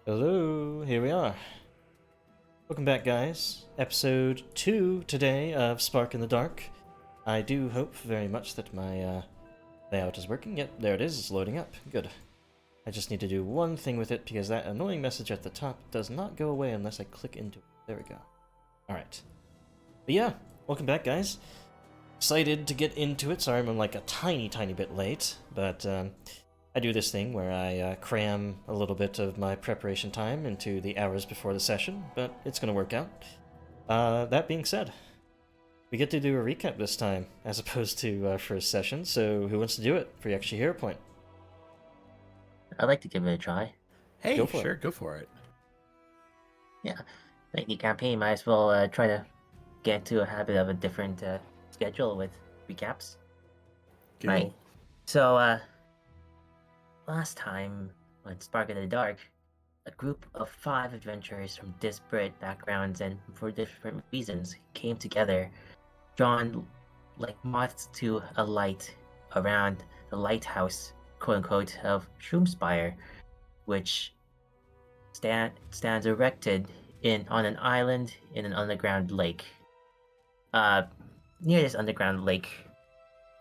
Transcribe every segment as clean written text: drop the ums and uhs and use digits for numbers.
Hello, here we are. Welcome back, guys. Episode 2 today of Spark in the Dark. I do hope very much that my layout is working. Yep, there it is. It's loading up. Good. I just need to do one thing with it because that annoying message at the top does not go away unless I click into it. There we go. Alright. But yeah, welcome back, guys. Excited to get into it. Sorry I'm like a tiny bit late, but I do this thing where I cram a little bit of my preparation time into the hours before the session, but it's going to work out. That being said, we get to do a recap this time, as opposed to first session, so who wants to do it for your extra hero point? I'd like to give it a try. Hey, Go for sure, it. go for it. Yeah, like the campaign, might as well try to get into a habit of a different schedule with recaps. Cool. Right. So, last time on Spark in the Dark, a group of 5 adventurers from disparate backgrounds and for different reasons came together, drawn like moths to a light around the lighthouse, quote unquote, of Shroomspire, which stands erected on an island in an underground lake. Near this underground lake,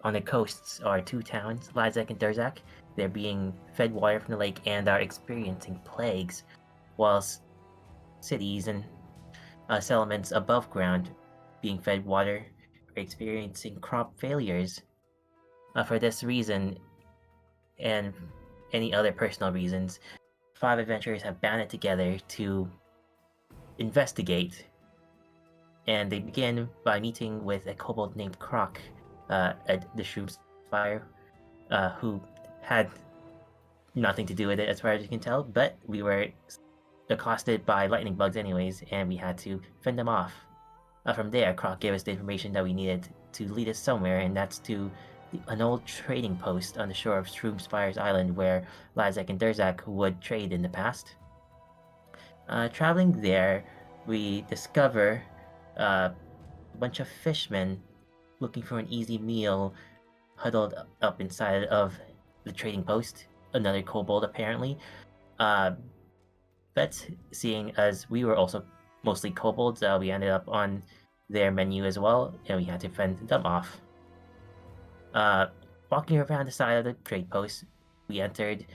on the coasts are 2 towns, Liac and Durzak. They're being fed water from the lake and are experiencing plagues, whilst cities and settlements above ground being fed water are experiencing crop failures. For this reason, and any other personal reasons, 5 adventurers have banded together to investigate, and they begin by meeting with a kobold named Croc at the Shroomspire, who had nothing to do with it as far as you can tell, but we were accosted by lightning bugs anyways, and we had to fend them off. From there, Croc gave us the information that we needed to lead us somewhere, and that's to an old trading post on the shore of Shroomspire's island where Liac and Durzak would trade in the past. Traveling there, we discover a bunch of fishmen looking for an easy meal huddled up inside of the trading post. Another kobold, apparently. But seeing as we were also mostly kobolds, we ended up on their menu as well, and we had to fend them off. Walking around the side of the trade post, we entered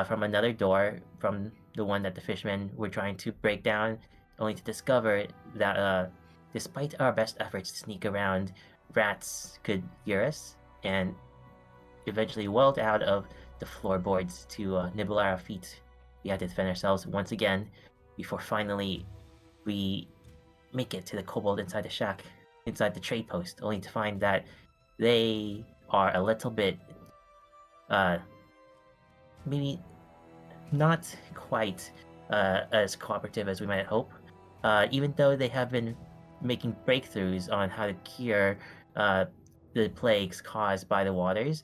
from another door from the one that the fishmen were trying to break down, only to discover that despite our best efforts to sneak around, rats could hear us and eventually welled out of the floorboards to nibble at our feet. We had to defend ourselves once again before finally we make it to the kobold inside the shack, inside the trade post, only to find that they are a little bit, maybe not quite as cooperative as we might hope. Even though they have been making breakthroughs on how to cure the plagues caused by the waters,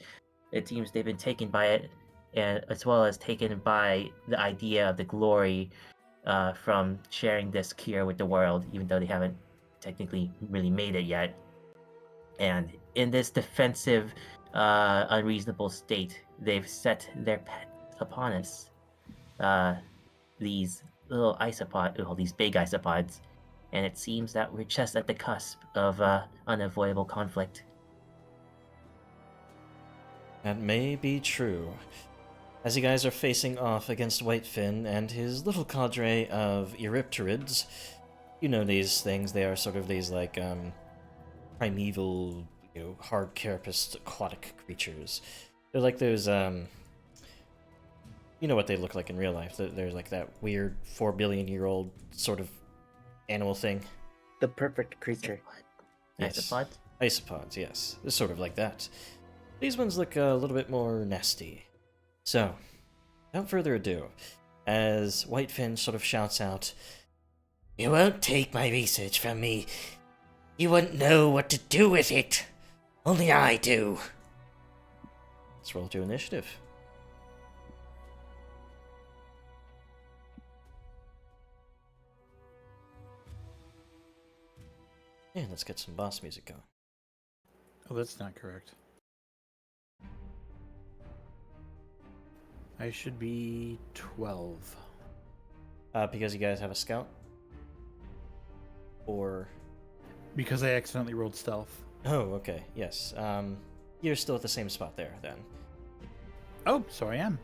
it seems they've been taken by it, and as well as taken by the idea of the glory from sharing this cure with the world, even though they haven't technically really made it yet. And in this defensive, unreasonable state, they've set their pet upon us. These little these big isopods, and it seems that we're just at the cusp of unavoidable conflict. That may be true. As you guys are facing off against Whitefin and his little cadre of Eurypterids, you know these things, they are sort of these like primeval, hard carapaced aquatic creatures. They're like those you know what they look like in real life. They're like that weird 4 billion year old sort of animal thing. The perfect creature. Yes. Isopods? Isopods, yes. They're sort of like that. These ones look a little bit more nasty. So, without further ado, as Whitefin sort of shouts out, "You won't take my research from me. You wouldn't know what to do with it. Only I do." Let's roll to initiative. And let's get some boss music going. Oh, that's not correct. I should be 12. Because you guys have a scout? Or... Because I accidentally rolled stealth. Oh, okay, yes. You're still at the same spot there, then. Oh, so I am.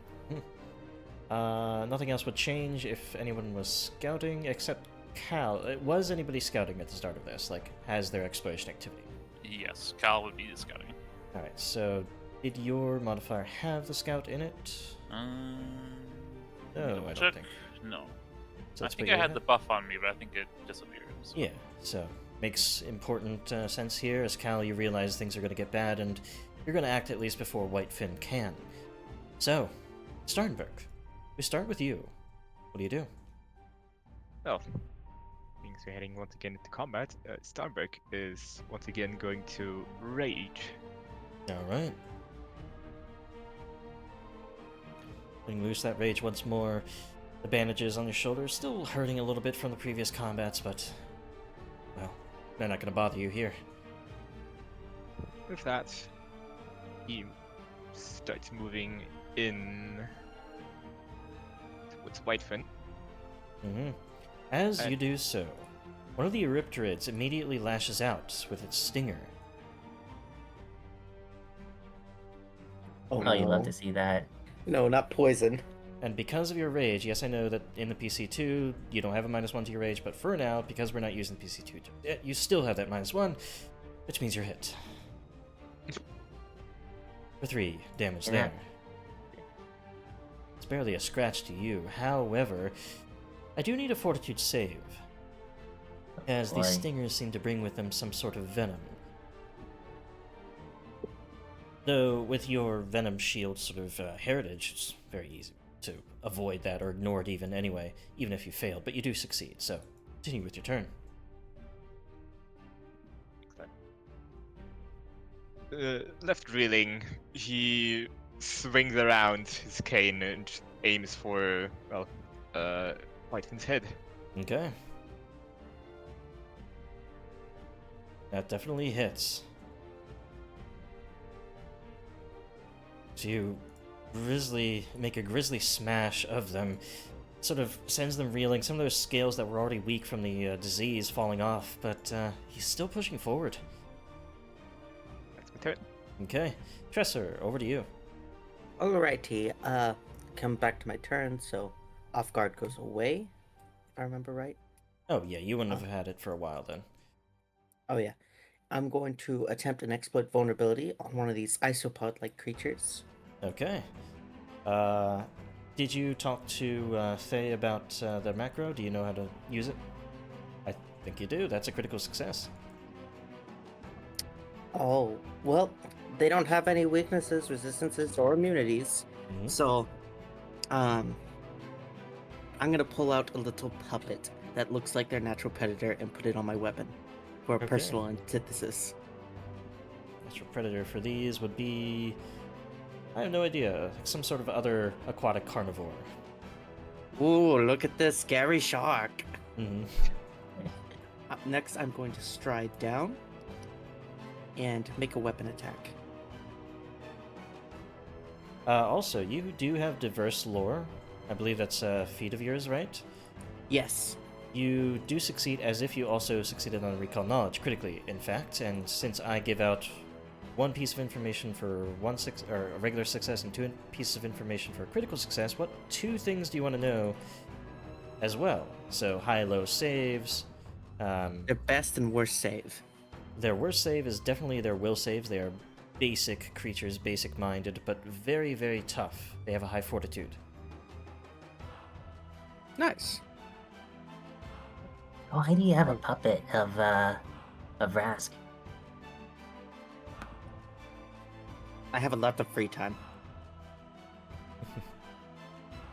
Nothing else would change if anyone was scouting, except Cal. Was anybody scouting at the start of this? Like, has their exploration activity? Yes, Cal would be the scouting. Alright, so did your modifier have the scout in it? No, I don't check. think. No. So I it's think what I you had the buff on me, but I think it disappeared. So. Yeah, so makes important sense here. As Cal, you realize things are going to get bad, and you're going to act at least before Whitefin can. So, Starnberg, we start with you. What do you do? Well, things are heading once again into combat. Starnberg is once again going to rage. Alright. Letting loose that rage once more. The bandages on your shoulders still hurting a little bit from the previous combats, but, well, they're not going to bother you here. With that, he starts moving in towards Whitefin. As you do so, one of the Eurypterids immediately lashes out with its stinger. Oh, Oh, you no. love to see that. No, not poison. And because of your rage, yes, I know that in the PC2, you don't have a -1 to your rage, but for now, because we're not using PC2, you still have that -1, which means you're hit. For 3 damage there. It's barely a scratch to you. However, I do need a fortitude save, as these stingers seem to bring with them some sort of venom. Though, with your venom shield sort of heritage, it's very easy to avoid that or ignore it even if you fail, but you do succeed, so continue with your turn. Left reeling, he swings around his cane and aims for, well, Whitefin's head. Okay. That definitely hits. So you make a grisly smash of them, sort of sends them reeling, some of those scales that were already weak from the disease falling off, but he's still pushing forward. That's my turn. Okay. Tresser, over to you. Alrighty, come back to my turn, so off guard goes away, if I remember right. Oh yeah, you wouldn't have had it for a while then. Oh yeah. I'm going to attempt an exploit vulnerability on one of these isopod-like creatures. Okay. Did you talk to Faye about the macro? Do you know how to use it? I think you do. That's a critical success. Oh, well, they don't have any weaknesses, resistances, or immunities. Mhm. So, I'm gonna pull out a little puppet that looks like their natural predator and put it on my weapon for a Okay. personal antithesis. Natural predator for these would be... I have no idea. Some sort of other aquatic carnivore. Ooh, look at this scary shark. Mm-hmm. Up next, I'm going to stride down and make a weapon attack. Also, you do have diverse lore. I believe that's a feat of yours, right? Yes. You do succeed as if you also succeeded on recall knowledge, critically, in fact, and since I give out 1 piece of information for a regular success and 2 pieces of information for a critical success, what 2 things do you want to know as well? So high-low saves. Their best and worst save. Their worst save is definitely their will saves. They are basic creatures, basic-minded, but very, very tough. They have a high fortitude. Nice. Why do you have a puppet of Rask? I have a lot of free time.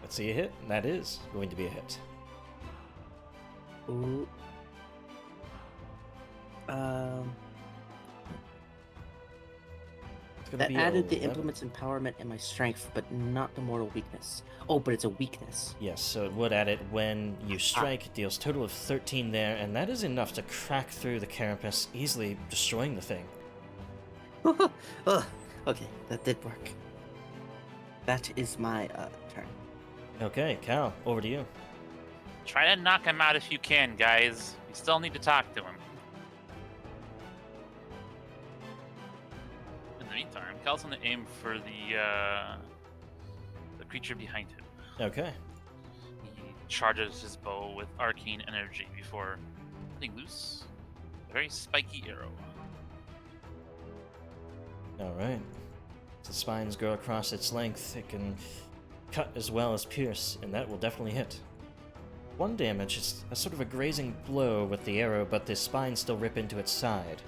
Let's see a hit. That is going to be a hit. Ooh. It's gonna That be added the 11. implement's empowerment and my strength, but not the mortal weakness. Oh, but it's a weakness. Yes, so it would add it when you strike. It deals total of 13 there, and that is enough to crack through the carapace, easily destroying the thing. Ugh. Okay, that did work. That is my turn. Okay, Cal, over to you. Try to knock him out if you can, guys. We still need to talk to him. In the meantime, Cal's gonna aim for the creature behind him. Okay. He charges his bow with arcane energy before letting loose a very spiky arrow. Alright. The spines go across its length. It can cut as well as pierce, and that will definitely hit. 1 damage is a sort of a grazing blow with the arrow, but the spines still rip into its side.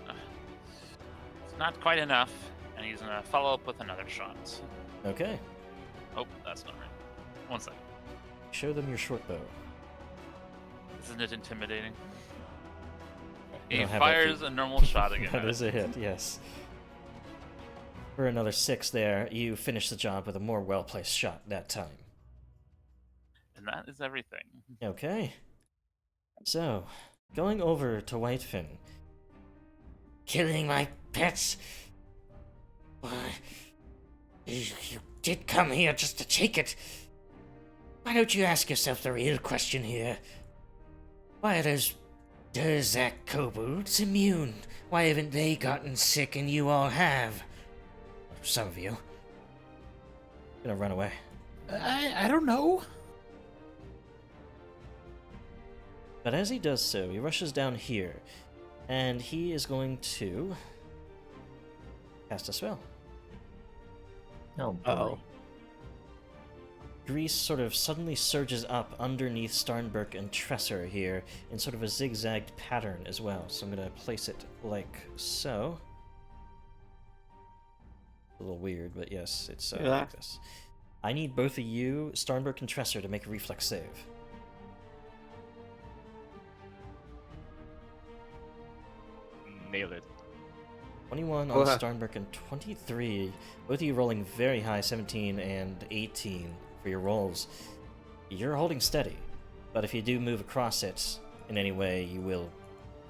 It's not quite enough, and he's gonna follow up with another shot. Okay. Oh, that's not right. 1 second. Show them your short bow. Isn't it intimidating? You He don't have that fires feat. a normal shot again. That is a hit, yes. For another 6 there, you finish the job with a more well-placed shot that time. And that is everything. Okay. So, going over to Whitefin. Killing my pets? Why? You did come here just to take it. Why don't you ask yourself the real question here? Why are those Durzak kobolds immune? Why haven't they gotten sick and you all have? Some of you. Gonna run away. I don't know. But as he does so, he rushes down here, and he is going to cast a spell. Oh boy. Uh-oh. Grease sort of suddenly surges up underneath Starnberg and Tresser here in sort of a zigzagged pattern as well. So I'm going to place it like so. A little weird, but yes, it's Yeah. like this. I need both of you, Starnberg and Tresser, to make a reflex save. Nailed it. 21 on Okay. Starnberg and 23. Both of you rolling very high, 17 and 18 for your rolls. You're holding steady, but if you do move across it in any way, you will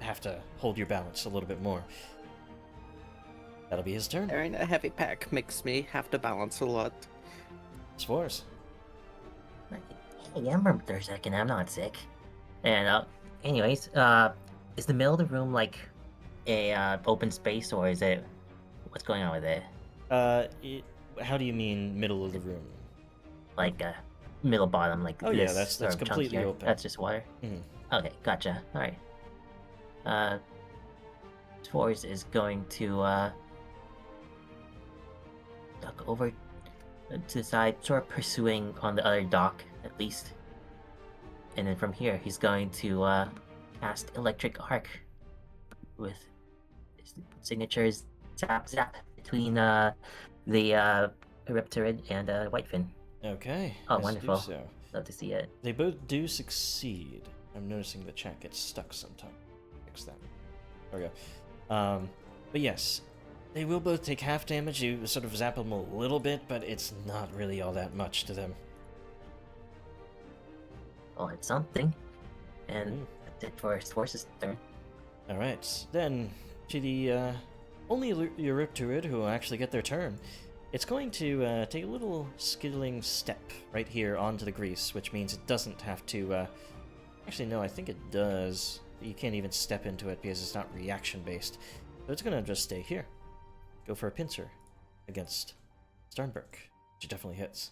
have to hold your balance a little bit more. That'll be his turn. Carrying a heavy pack makes me have to balance a lot. Spores. Hey, I'm from Durzak and I'm not sick. And anyways, is the middle of the room like a open space, or is it what's going on with it? How do you mean middle of the room? Like middle bottom, like Oh, yeah, this that's sort of chunk completely here? open. That's just water. Mhm. Okay, gotcha. All right. Force is going to duck over to the side, sort of pursuing on the other dock at least. And then from here, he's going to cast Electric Arc with his signatures zap zap between the Reptirid and Whitefin. Okay. Oh, yes, wonderful. Do so. Love to see it. They both do succeed. I'm noticing the chat gets stuck sometimes. Fix that. There we go. But yes, they will both take half damage. You sort of zap them a little bit, but it's not really all that much to them. Oh, it's something. And that's it for Force's turn. Alright, then to the only Eurypterid who will actually get their turn. It's going to take a little skiddling step right here onto the grease, which means it doesn't have to... Actually, no, I think it does. You can't even step into it because it's not reaction-based. So it's going to just stay here. Go for a pincer against Starnberg, which definitely hits.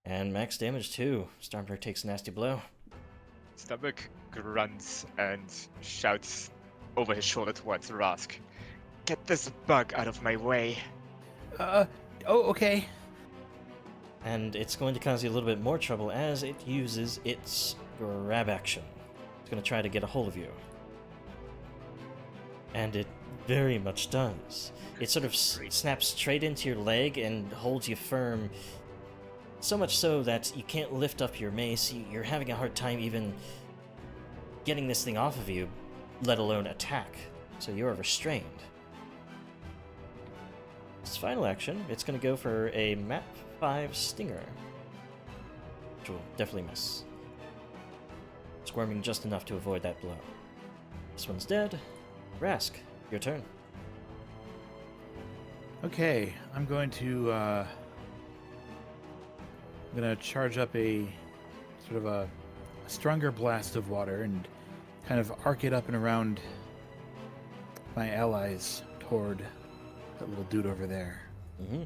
And max damage too. Starnberg takes a nasty blow. Stomach grunts and shouts over his shoulder towards Rask. Get this bug out of my way. Oh, okay. And it's going to cause you a little bit more trouble as it uses its grab action. It's going to try to get a hold of you. And it very much does. It sort of snaps straight into your leg and holds you firm. So much so that you can't lift up your mace. You're having a hard time even getting this thing off of you, let alone attack. So you're restrained. Its final action, it's going to go for a map 5 stinger, which will definitely miss. Squirming just enough to avoid that blow. This one's dead. Rask, your turn. Okay, I'm going to I'm gonna charge up a sort of a stronger blast of water and kind of arc it up and around my allies toward that little dude over there. Mm-hmm.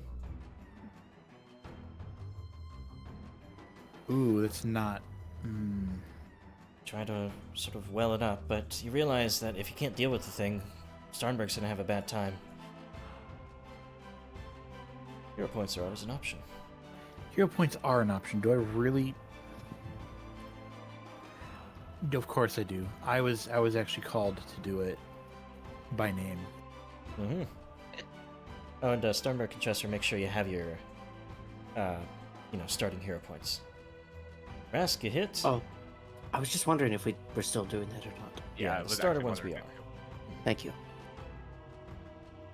Ooh, that's not. Try to sort of well it up, but you realize that if you can't deal with the thing, Starnberg's gonna have a bad time. Hero points are always an option. Hero points are an option. Do I really? Of course I do. I was actually called to do it by name. Mm-hmm. Oh, and Starnberg and Chester, make sure you have your, starting hero points. Rask, you hit. Oh, I was just wondering if we were still doing that or not. Yeah, I the was starter actually ones we wondering are. Thank you.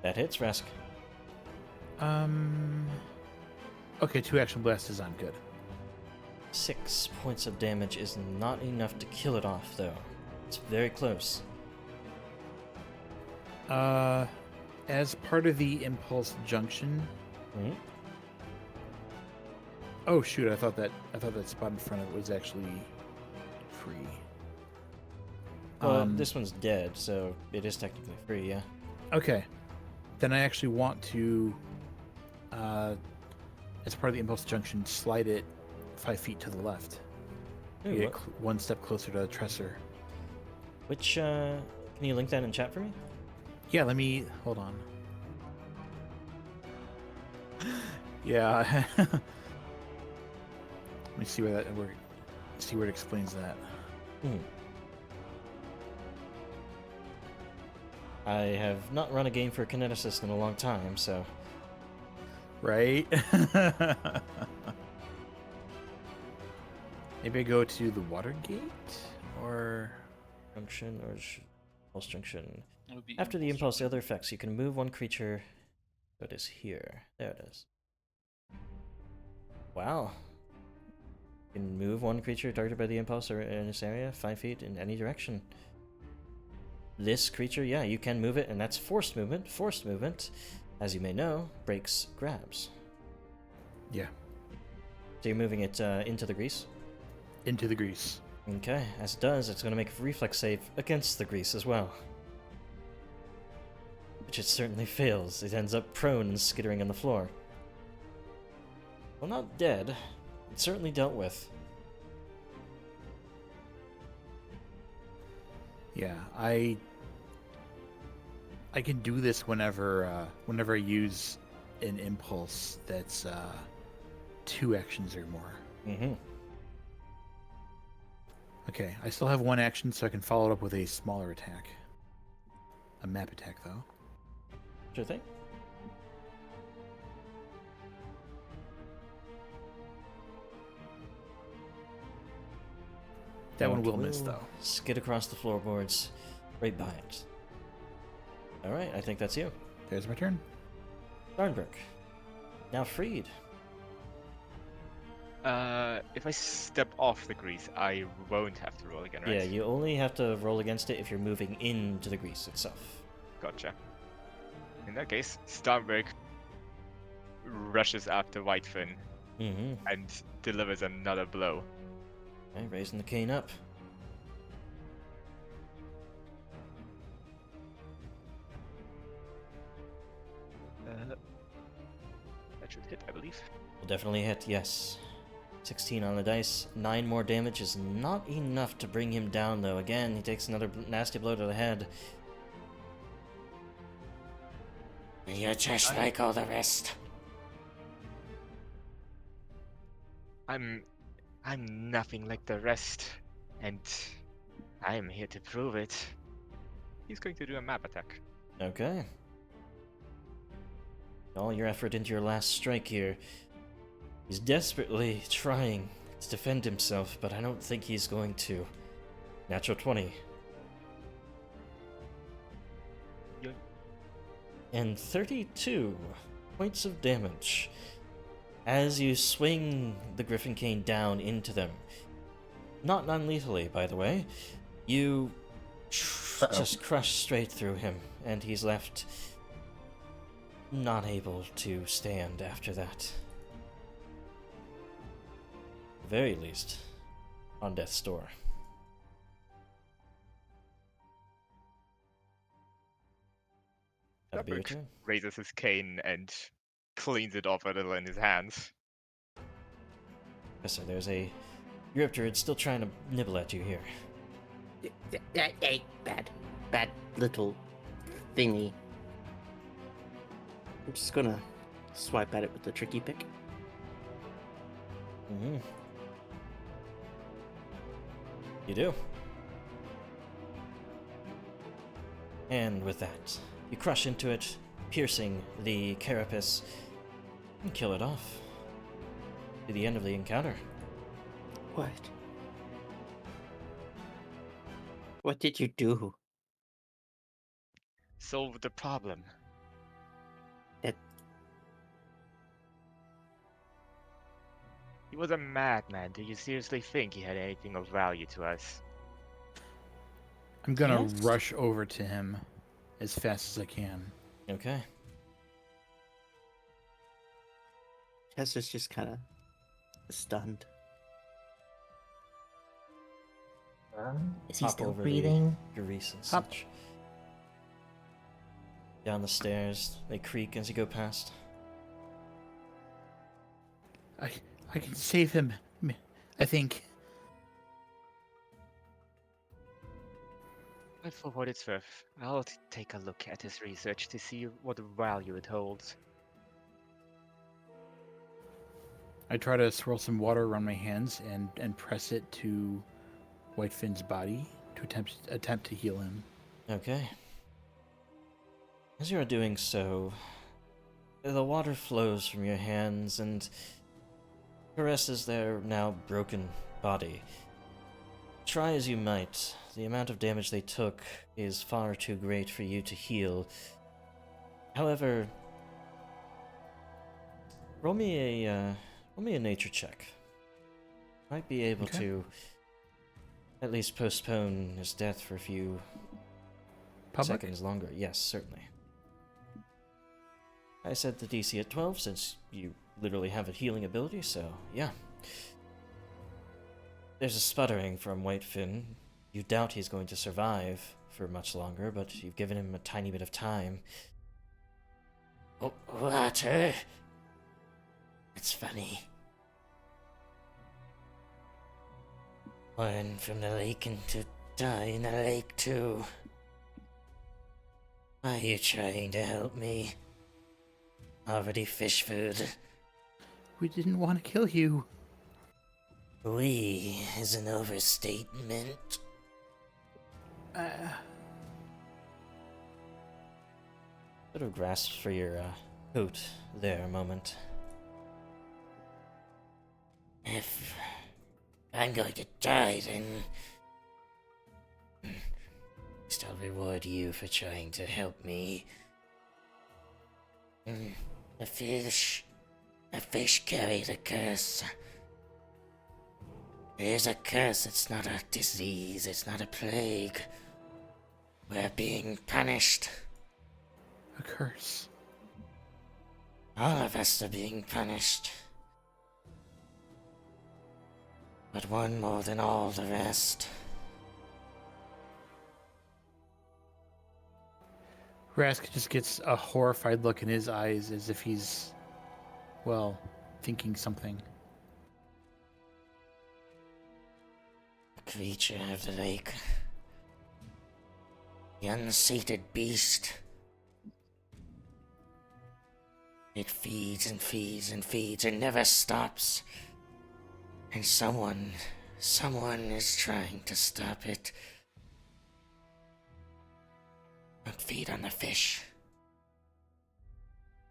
That hits, Rask. Okay, 2 action blasts is on. Good. 6 points of damage is not enough to kill it off, though. It's very close. As part of the impulse junction. Mm-hmm. Oh shoot! I thought that spot in front of it was actually free. Well, this one's dead, so it is technically free, yeah. Okay, then I actually want to, as part of the impulse junction, slide it 5 feet to the left. Ooh, Get one step closer to the Tresser. Which, can you link that in chat for me? Yeah, let me hold on. Yeah. Let me see where it explains that. I have not run a game for a kineticist in a long time, so... Right? Maybe I go to the water gate? Or... Junction or Impulse Junction. It would be After the impulse impulse, the other effects, you can move one creature... So it is here. There it is. Wow. You can move one creature targeted by the impulse or in this area 5 feet in any direction. This creature, yeah, you can move it, and that's forced movement. Forced movement, as you may know, breaks grabs. Yeah. So you're moving it into the grease? Into the grease. Okay, as it does, it's going to make a reflex save against the grease as well. Which it certainly fails. It ends up prone and skittering on the floor. Well, not dead. It's certainly dealt with. Yeah, I can do this whenever I use an impulse that's 2 actions or more. Mm-hmm. Okay, I still have 1 action, so I can follow it up with a smaller attack. A map attack, though. Sure thing. That one will miss, though. Skid across the floorboards, right by it. Alright, I think that's you. There's my turn. Starnberg. Now freed. If I step off the grease, I won't have to roll again, right? Yeah, you only have to roll against it if you're moving into the grease itself. Gotcha. In that case, Starnberg rushes after Whitefin Mm-hmm. and delivers another blow. Okay, raising the cane up. That should hit, I believe. Will definitely hit, yes. 16 on the dice. 9 more damage is not enough to bring him down, though. Again, he takes another nasty blow to the head. You're just like all the rest. I'm nothing like the rest, and I'm here to prove it. He's going to do a map attack. Okay. All your effort into your last strike here. He's desperately trying to defend himself, but I don't think he's going to. Natural 20. Yoink. And 32 points of damage as you swing the Griffin Cane down into them. Not non-lethally, by the way. You just crush straight through him, and he's left not able to stand after that. the very least, on death's door. That'd be your Durzak turn. raises his cane and cleans it off a little in his hands. Yes, sir, there's a Eurypterid still trying to nibble at you here. Hey, bad little thingy. I'm just gonna swipe at it with the tricky pick. Mm-hmm. You do. And with that, you crush into it, piercing the carapace, and kill it off. To the end of the encounter. What? What did you do? Solve the problem. It. He was a madman. Do you seriously think he had anything of value to us? I'm gonna Yes. rush over to him as fast as I can. Okay. Chester's just kind of stunned. Is he Hop still over breathing? the grease and Hop. such. Down the stairs, they creak as you go past. I can save him. I think. But for what it's worth, I'll take a look at his research to see what value it holds. I try to swirl some water around my hands and press it to Whitefin's body to attempt to heal him. Okay. As you are doing so, the water flows from your hands and caresses their now broken body. Try as you might, the amount of damage they took is far too great for you to heal. However, roll me a nature check. Might be able Okay. to at least postpone his death for a few Public? seconds longer. Yes, certainly. I set the DC at 12 since you literally have a healing ability, so yeah. There's a sputtering from Whitefin. You doubt he's going to survive for much longer, but you've given him a tiny bit of time. Oh, water. It's funny. Born from the lake and to die in the lake too. Are you trying to help me? Already fish food. We didn't want to kill you. We is an overstatement. Sort of grasps for your coat there a moment. If I'm going to die, then I'll reward you for trying to help me. A fish carries a curse. It is a curse, it's not a disease, it's not a plague. We're being punished. A curse. All of us are being punished. But one more than all the rest. Rask just gets a horrified look in his eyes as if he's, well, thinking something. A creature of the lake. The unsated beast. It feeds and feeds and feeds and never stops. And someone is trying to stop it. Don't feed on the fish.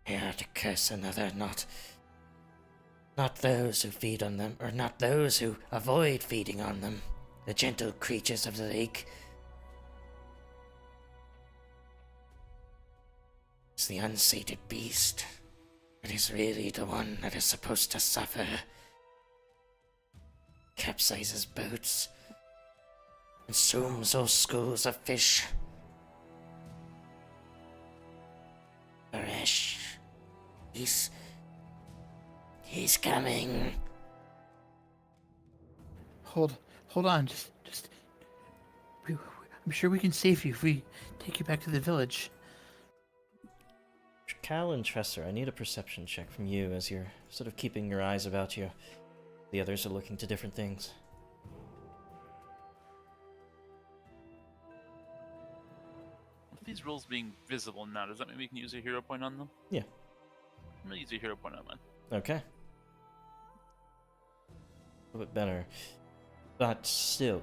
They are to curse another, not those who feed on them, or not those who avoid feeding on them. The gentle creatures of the lake. It's the unsated beast. It is really the one that is supposed to suffer. Capsizes boats. Consumes whole schools of fish. Baresh. He's coming. hold on. Just. I'm sure we can save you if we take you back to the village. Cal and Tresser, I need a perception check from you as you're sort of keeping your eyes about you. The others are looking to different things. With these rules being visible now, does that mean we can use a hero point on them? Yeah. I'm gonna use a hero point on mine. Okay. A little bit better. But still,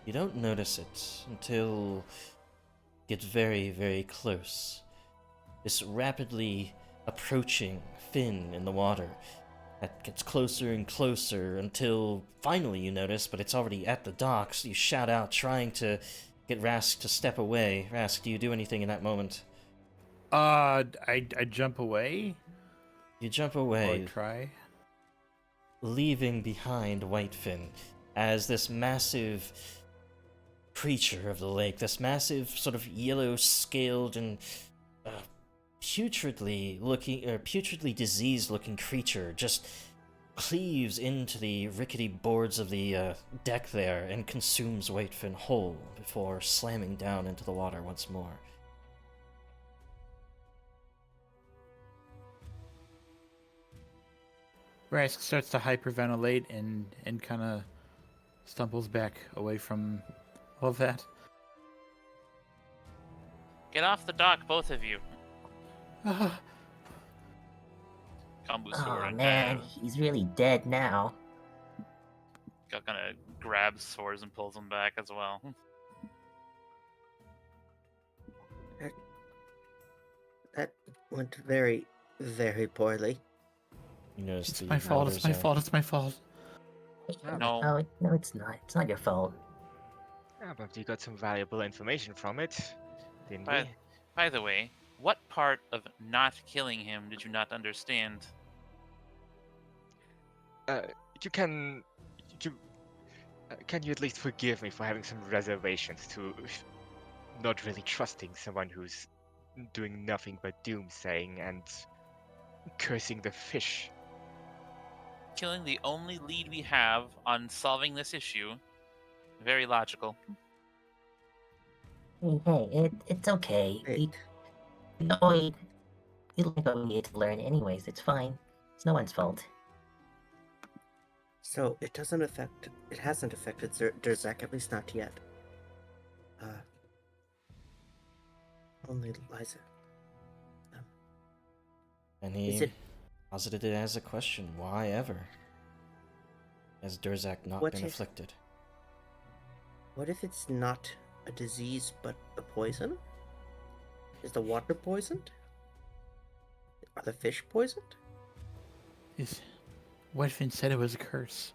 you don't notice it until it gets very, very close. This rapidly approaching fin in the water that gets closer and closer until finally you notice, but it's already at the docks. You shout out, trying to get Rask to step away. Rask, do you do anything in that moment? I jump away. You jump Or away, try. leaving behind Whitefin as this massive creature of the lake, this massive sort of yellow-scaled and putridly diseased-looking creature just cleaves into the rickety boards of the deck there and consumes Whitefin whole before slamming down into the water once more. Rask starts to hyperventilate and kind of stumbles back away from all of that. Get off the dock, both of you. Ah, Combo Oh sword. man, he's really dead now. Kind of grabs swords and pulls them back as well. That went very, very poorly. You notice it's the my fault. waters It's my are- fault. It's my fault. No. No, it's not. It's not your fault. Yeah, but you got some valuable information from it, didn't By, we? by the way, what part of not killing him did you not understand? You can you at least forgive me for having some reservations to not really trusting someone who's doing nothing but doomsaying and cursing the fish? Killing the only lead we have on solving this issue. Very logical. Hey, it's okay. Hey, We learned what we need to learn anyways. It's fine. It's no one's fault. so it hasn't affected Durzak, at least not yet. Only Liza. And Is he it- posited it as a question. Why ever? Has Durzak not What been if- afflicted? What if it's not a disease but a poison? Is the water poisoned? Are the fish poisoned? Whitefin said it was a curse.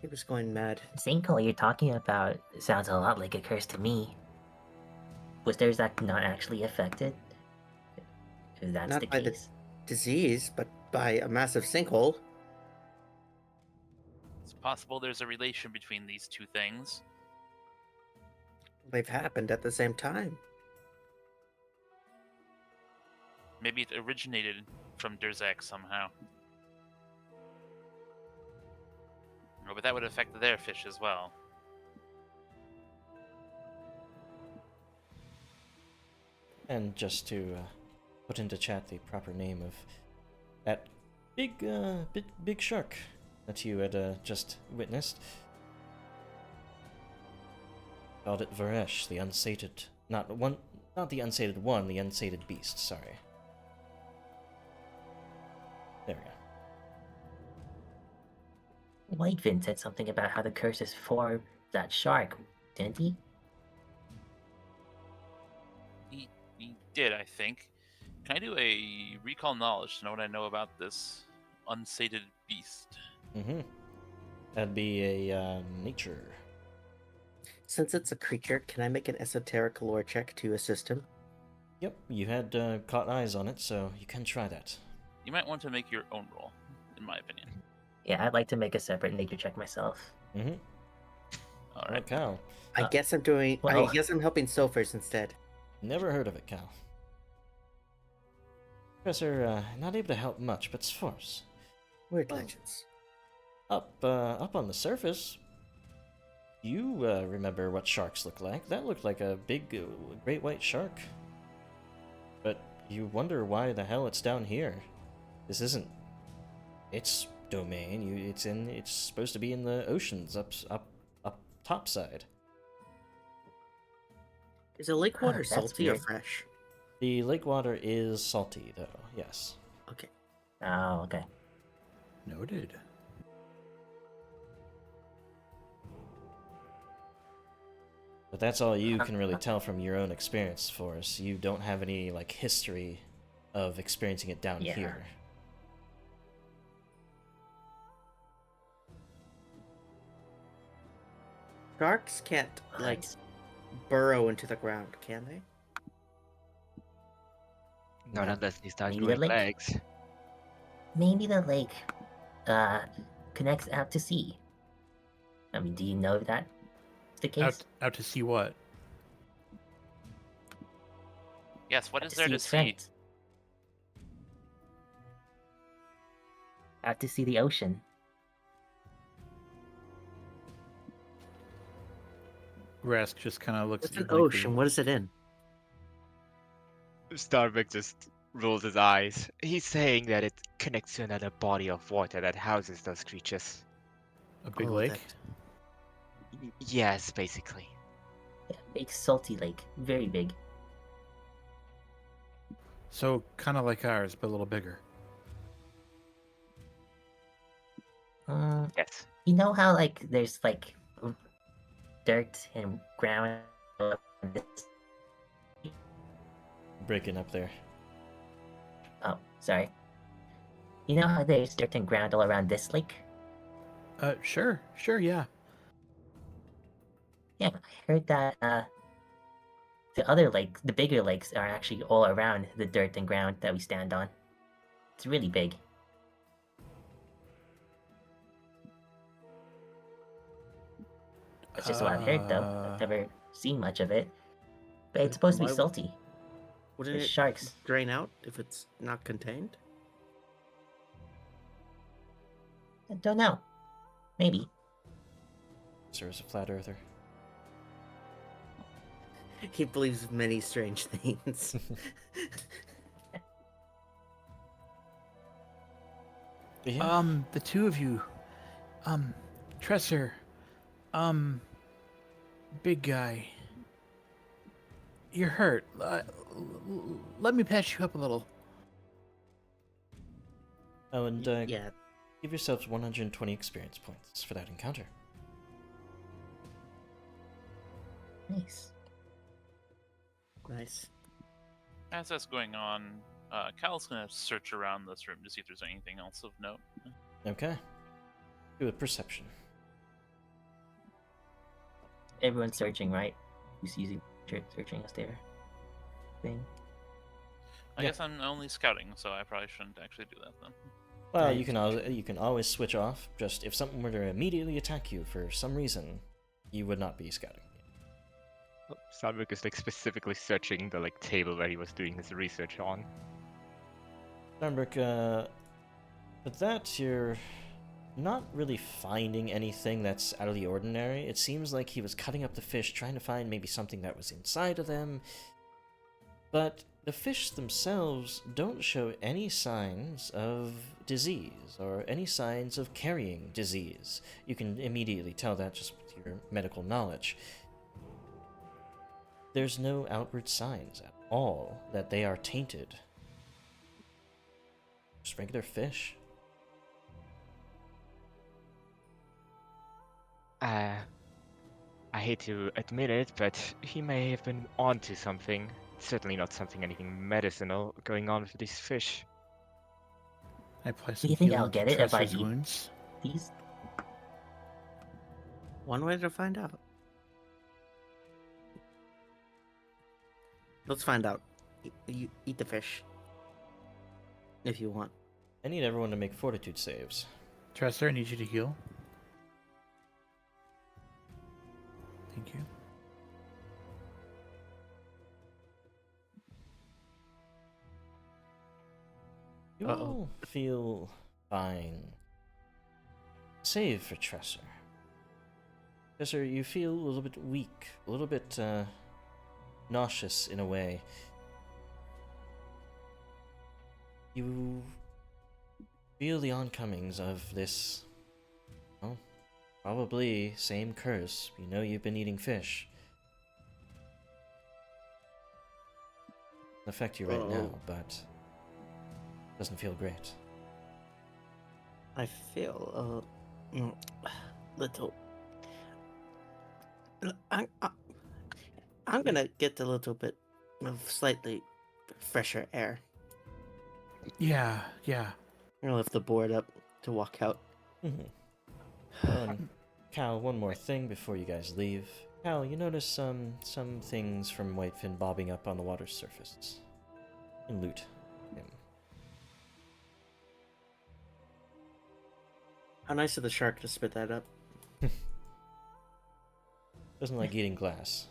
He was going mad. Sinkhole you're talking about sounds a lot like a curse to me. Was Durzak not actually affected? If that's Not the by the- case. Disease, but by a massive sinkhole. It's possible there's a relation between these two things. They've happened at the same time. Maybe it originated from Durzak somehow. Oh, but that would affect their fish as well. And just to put into chat the proper name of that big shark that you had just witnessed. Called it Varesh, the unsated, not the unsated one, the unsated beast. Sorry. There we go. Whitefin said something about how the curse is for that shark, didn't he? He did, I think. Can I do a recall knowledge to know what I know about this unsated beast? Mm-hmm. That'd be a nature. Since it's a creature, can I make an esoteric lore check to assist him? Yep, you had caught eyes on it, so you can try that. You might want to make your own roll, in my opinion. Yeah, I'd like to make a separate nature check myself. Mm-hmm. All Alright, right. Cal. I guess I'm doing. well- I guess I'm helping Sophers instead. Never heard of it, Cal. Professor, not able to help much, but Sforce, Weird Well, legends. Up on the surface, you remember what sharks look like. That looked like a big, great white shark. But you wonder why the hell it's down here. This isn't its domain. It's supposed to be in the oceans up top side. Is the lake water That's salty or weird. fresh? The lake water is salty, though. Yes. Okay. Oh, okay. Noted. But that's all you can really tell from your own experience, Forrest. You don't have any like history of experiencing it down Yeah. here. Sharks can't, like, Nice. burrow into the ground, can they? Not No. unless they start Maybe growing the lake. legs. Maybe the lake connects out to sea. I mean, do you know if that's the case? Out to see what? Yes, what Out is there to its see? friends. Out to see the ocean. Rask just kind of looks It's at you an blankly. ocean. What is it in? Starbuck just rolls his eyes. He's saying that it connects to another body of water that houses those creatures. A big Oh, lake? Yes, basically. Yeah, big salty lake. Very big. So kind of like ours, but a little bigger. Yes. You know how like there's like dirt and ground. Breaking up there. Oh, sorry. You know how there's dirt and ground all around this lake? Sure, yeah. Yeah, I heard that the other lake, the bigger lakes, are actually all around the dirt and ground that we stand on. It's really big. That's just what I've heard, though. I've never seen much of it. But it's supposed to be Why- salty. Wouldn't There's it sharks. drain out if it's not contained? I don't know. Maybe. Sir is a flat earther. He believes many strange things. Yeah. The two of you, Tresser, big guy, you're hurt. Let me patch you up a little. Oh, and Yeah. give yourselves 120 experience points for that encounter. Nice. Nice. As that's going on, Cal's gonna search around this room to see if there's anything else of note. Okay. Do a perception. Everyone's searching, right? Who's using searching as their thing? I Yeah. guess I'm only scouting, so I probably shouldn't actually do that then. Well, Right. you can always switch off. Just if something were to immediately attack you for some reason, you would not be scouting. Starbuck is like specifically searching the like table where he was doing his research on. Starbuck, with that, you're not really finding anything that's out of the ordinary. It seems like he was cutting up the fish, trying to find maybe something that was inside of them. But the fish themselves don't show any signs of disease or any signs of carrying disease. You can immediately tell that just with your medical knowledge. There's no outward signs at all that they are tainted. Just regular fish. I hate to admit it, but he may have been onto something. Certainly not anything medicinal going on with these fish. I apply Do some you think healing I'll get to it if I Tresser's eat wounds. these? One way to find out. Let's find out. You eat the fish. If you want. I need everyone to make fortitude saves. Tresser, I need you to heal. Thank you. You Uh-oh. all feel fine. Save for Tresser. Tresser, you feel a little bit weak, a little bit nauseous in a way. You feel the oncomings of this, well, probably same curse. You know you've been eating fish. It'll affect you right now, but doesn't feel great. I feel little. I'm gonna get a little bit of slightly fresher air. Yeah. I'm gonna lift the board up to walk out. Cal, one more thing before you guys leave. Cal, you notice some things from Whitefin bobbing up on the water's surface. And loot him. How nice of the shark to spit that up. Doesn't like eating glass.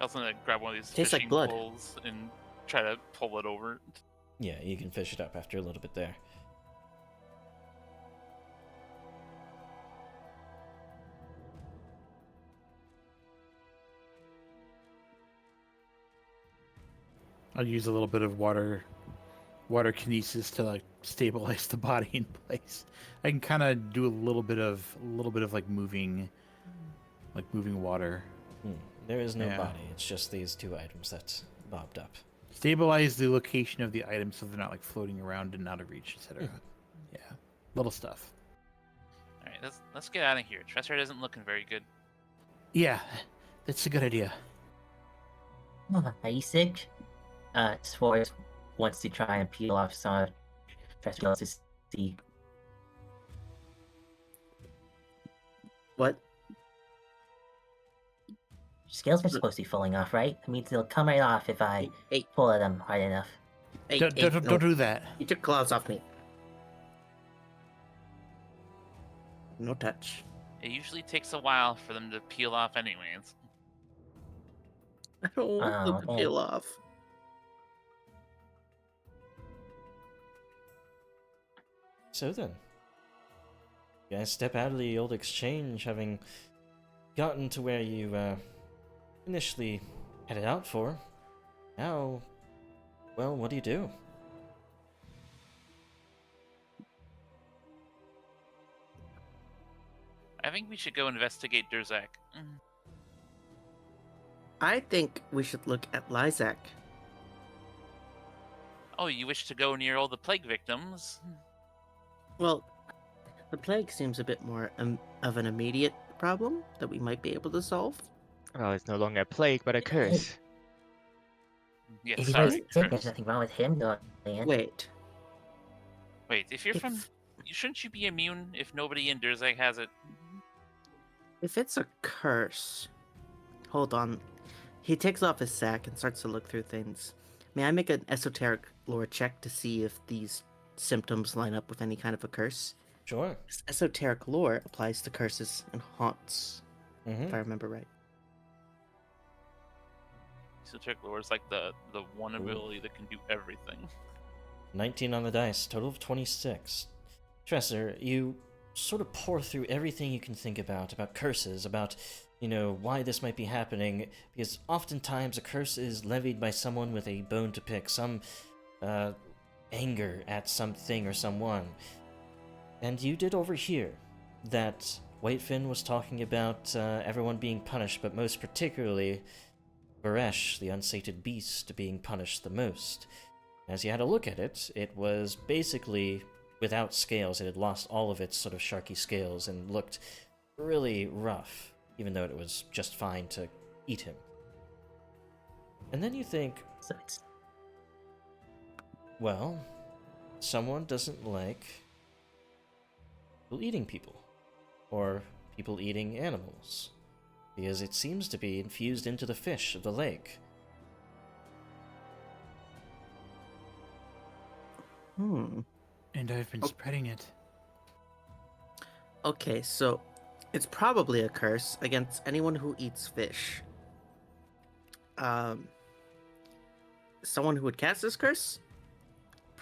I was gonna grab one of these Tastes like fishing blood. poles and try to pull it over. Yeah, you can fish it up after a little bit there. I'll use a little bit of water kinesis to like stabilize the body in place. I can kind of do a little bit of like moving water. There is no Yeah. body. It's just these two items that bobbed up. Stabilize the location of the items so they're not like floating around and out of reach, etc. Yeah, little stuff. All right, let's get out of here. Tresser isn't looking very good. Yeah, that's a good idea. Are you sick? Swords wants to try and peel off some of Tresser's see. What? Scales are supposed to be falling off, right? That means they'll come right off if I Hey, pull at them hard enough. hey, Don't no. do that. You took claws off me. No touch. It usually takes a while for them to peel off, anyways. I don't want them to Oh, peel off. So then, you guys step out of the old exchange, having gotten to where you initially headed out for. Now, well, what do you do? I think we should go investigate Durzak. I think we should look at Liac. Oh, you wish to go near all the plague victims? Well, the plague seems a bit more of an immediate problem that we might be able to solve. Well, it's no longer a plague, but a curse. Yeah, If he's sorry. really sick, there's nothing wrong with him going in. Wait. Wait, if you're from... Shouldn't you be immune if nobody in Durzak has it? If it's a curse... Hold on. He takes off his sack and starts to look through things. May I make an esoteric lore check to see if these symptoms line up with any kind of a curse? Sure. Esoteric lore applies to curses and haunts, if I remember right. Esoteric lore is like the one ability that can do everything. 19 on the dice, total of 26. Tresser, you sort of pour through everything you can think about curses, about, you know, why this might be happening, because oftentimes a curse is levied by someone with a bone to pick, some anger at something or someone. And you did overhear that Whitefin was talking about everyone being punished, but most particularly Baresh, the unsated beast, being punished the most. As you had a look at it, it was basically without scales. It had lost all of its sort of sharky scales and looked really rough, even though it was just fine to eat him. And then you think, So it's well, someone doesn't like people eating people, or people eating animals, because it seems to be infused into the fish of the lake. And I've been spreading it. Okay, so it's probably a curse against anyone who eats fish. Someone who would cast this curse?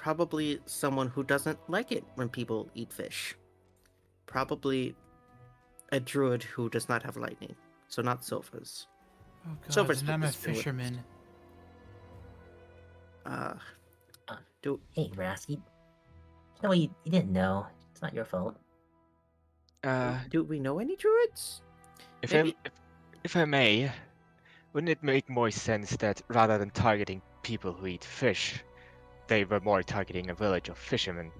probably someone who doesn't like it when people eat fish. Probably a druid who does not have lightning, so not Silver's. Oh god, Silver's and I'm a has been with us. fisherman. Uh, Do Hey, Rasky. No, you didn't know. It's not your fault. do we know any druids? If Maybe. if I may, wouldn't it make more sense that rather than targeting people who eat fish, they were more targeting a village of fishermen?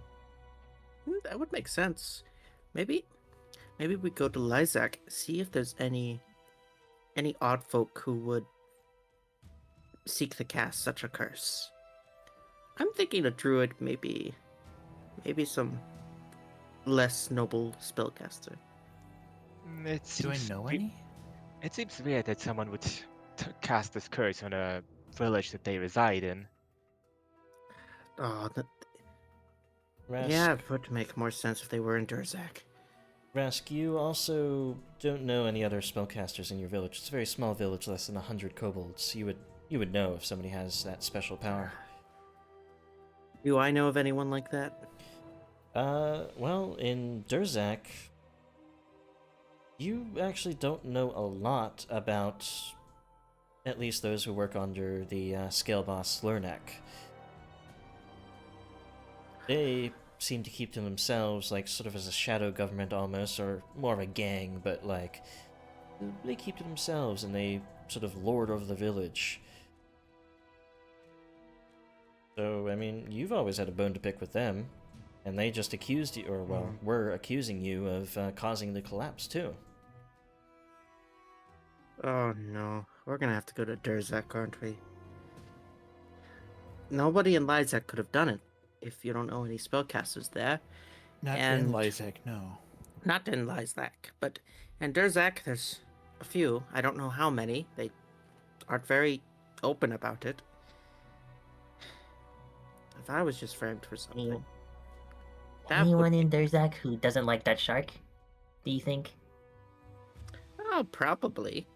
That would make sense. Maybe we go to Liac, see if there's any odd folk who would seek to cast such a curse. I'm thinking a druid, maybe some less noble spellcaster. It Do I seems know we- any? It seems weird that someone would cast this curse on a village that they reside in. Oh, Rask, yeah, it would make more sense if they were in Durzak. Rask, you also don't know any other spellcasters in your village. It's a very small village, less than 100 kobolds. You would know if somebody has that special power. Do I know of anyone like that? Well, in Durzak, you actually don't know a lot about at least those who work under the scale boss Liac. They seem to keep to themselves, like sort of as a shadow government almost, or more of a gang, but like they keep to themselves and they sort of lord over the village. So, I mean, you've always had a bone to pick with them, and they just accused you, or well, were accusing you of causing the collapse too. Oh no, we're gonna have to go to Durzak, aren't we? Nobody in Liac could have done it if you don't know any spellcasters there. Not And- in Liac, no. Not in Liac, but in Durzak, there's a few. I don't know how many. They aren't very open about it. If I was just framed for something, that would Anyone be- in Durzak who doesn't like that shark? Do you think? Oh, probably.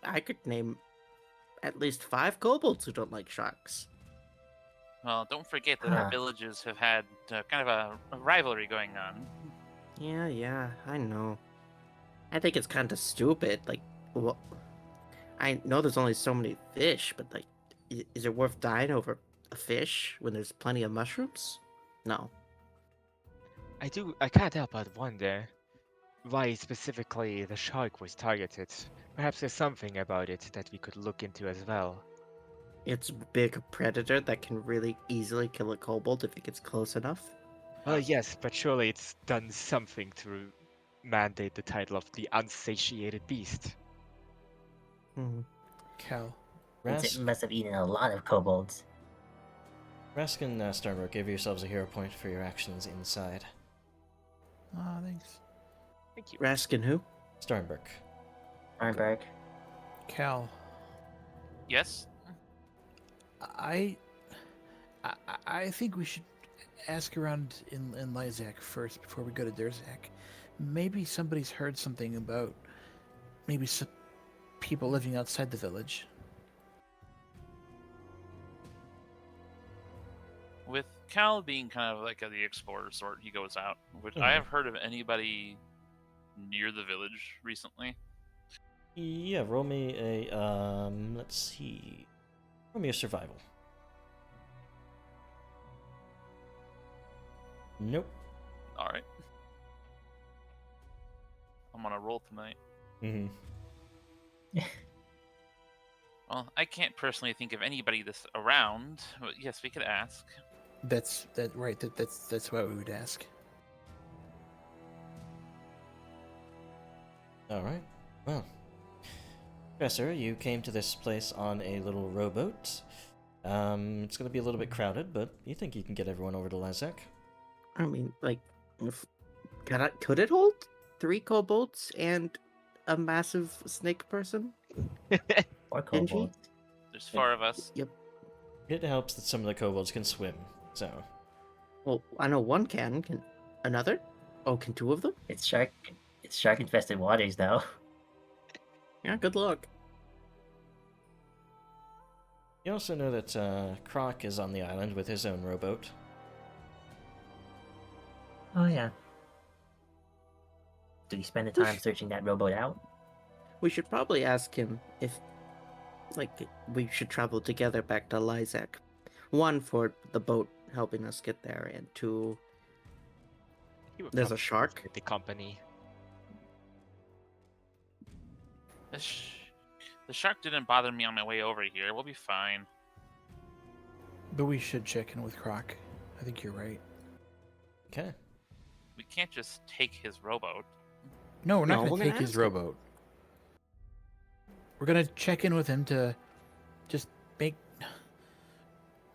I could name at least 5 kobolds who don't like sharks. Well, don't forget that our Huh. villages have had kind of a rivalry going on. Yeah, I know. I think it's kind of stupid. Like, well, I know there's only so many fish, but like, is it worth dying over a fish when there's plenty of mushrooms? No. I can't help but wonder why specifically the shark was targeted. Perhaps there's something about it that we could look into as well. It's a big predator that can really easily kill a kobold if it gets close enough. Well, yes, but surely it's done something to mandate the title of the unsatiated beast. Hmm. Cal. Means Rask, it must have eaten a lot of kobolds. Rask and Starnbrook, give yourselves a hero point for your actions inside. Ah, thanks. Thank you. Raskin who? Starnbrook. Arnberg. Cal, Yes? I think we should ask around in Liac first before we go to Durzak. Maybe somebody's heard something about maybe some people living outside the village. With Cal being kind of like the explorer sort, he goes out. Would I Mhm. have heard of anybody near the village recently? Yeah, roll me a, let's see. Roll me a survival. Nope. All right. I'm on a roll tonight. Mm-hmm. Well, I can't personally think of anybody that's around, but yes, we could ask. That's what we would ask. Alright. Well. Professor, you came to this place on a little rowboat. It's gonna be a little bit crowded, but you think you can get everyone over to Liac? I mean, like, could it hold 3 kobolds and a massive snake person? Or Genji? kobolds. There's 4 of us. Yep. It helps that some of the kobolds can swim, so. Well, I know one can. Can another? Oh, can 2 of them? It's shark infested waters though. Yeah, good luck. You also know that Croc is on the island with his own rowboat. Oh yeah. Do you spend the time searching that rowboat out? We should probably ask him if, like, we should travel together back to Liac. One, for the boat helping us get there, and two, He would there's a probably shark. with the company. The shark didn't bother me on my way over here. We'll be fine. But we should check in with Croc. I think you're right. Okay. We can't just take his rowboat. No, we're not No, going we're to gonna take his ask him. rowboat. We're going to check in with him to just make...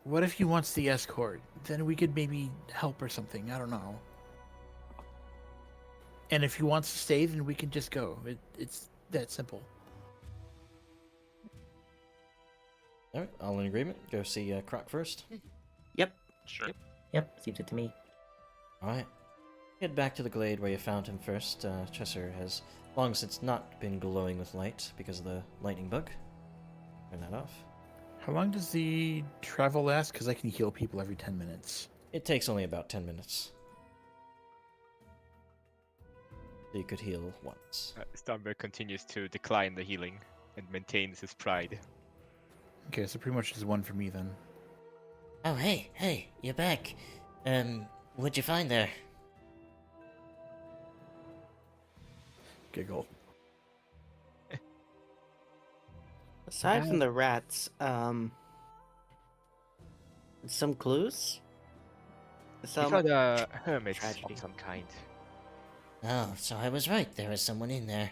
What if he wants the escort? Then we could maybe help or something. I don't know. And if he wants to stay, then we can just go. It's that simple. Alright, all in agreement. Go see Croc first. Yep. Sure. Yep, seems good to me. Alright. Head back to the glade where you found him first. Chesser has long since not been glowing with light because of the lightning bug. Turn that off. How long does the travel last? Because I can heal people every 10 minutes. It takes only about 10 minutes. So you could heal once. Starberg continues to decline the healing and maintains his pride. Okay, so pretty much just one for me then. Oh, hey, you're back. What'd you find there? Giggle. Aside from the rats, some clues? We Some found a hermit tragedy. of some kind. Oh, so I was right. There was someone in there.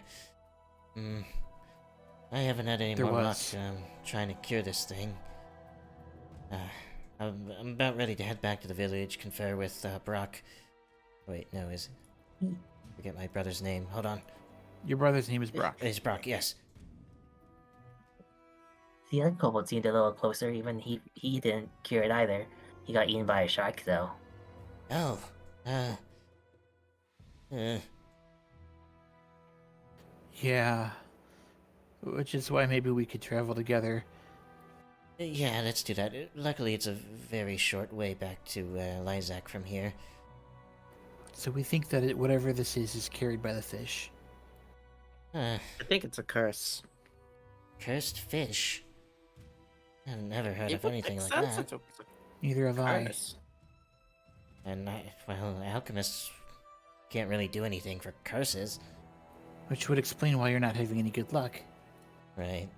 I haven't had any There more luck was. trying to cure this thing. I'm about ready to head back to the village, confer with Brock. Wait, no, forget my brother's name. Hold on. Your brother's name is Brock. It's Brock, yes. The other kobold seemed a little closer, even he didn't cure it either. He got eaten by a shark, though. Oh, Yeah. Which is why maybe we could travel together. yeah, let's do that. Luckily, it's a very short way back to Liac from here. So we think that whatever this is carried by the fish. I think it's a curse. Cursed fish. I've never heard It of would anything make like sense that. if it was Neither have a I. curse. And alchemists can't really do anything for curses, Which would explain why you're not having any good luck. right?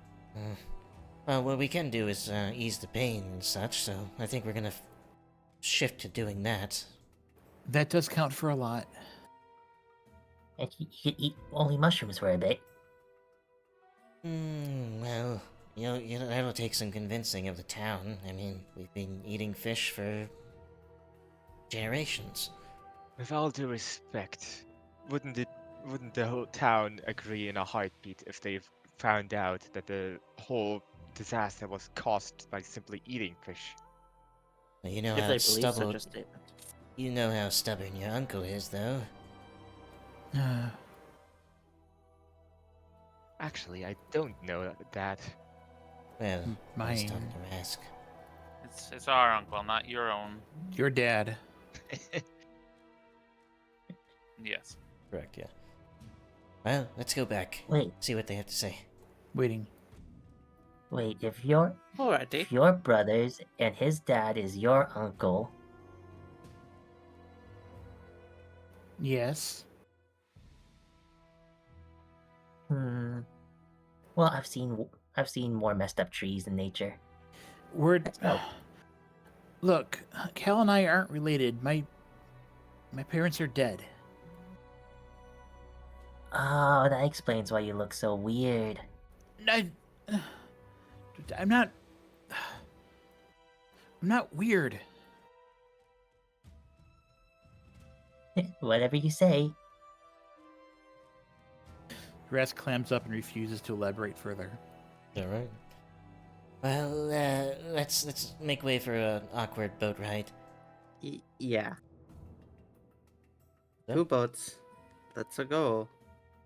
Well, what we can do is ease the pain and such, so I think we're gonna shift to doing that. That does count for a lot. And he could eat only mushrooms for a bit. Well, that'll take some convincing of the town. I mean, we've been eating fish for generations. With all due respect, wouldn't the whole town agree in a heartbeat if they found out that the whole disaster was caused by simply eating fish? Well, you know If how they believe such stubborn. a statement. You know how stubborn your uncle is, though. Actually, I don't know that. Well, I was Mine. talking to Rask. It's our uncle, not your own. Your dad. Yes. Correct, yeah. Well, let's go back. Wait, See what they have to say. Waiting. if your Alrighty. brothers and his dad is your uncle, Yes. well, I've seen more messed up trees in nature. We're. Let's go. Look, Cal and I aren't related. My parents are dead. Oh, that explains why you look so weird. I'm not. I'm not weird. Whatever you say. Rask clams up and refuses to elaborate further. Alright. Well, let's make way for an awkward boat ride. Yeah. Yep. 2 boats. Let's go.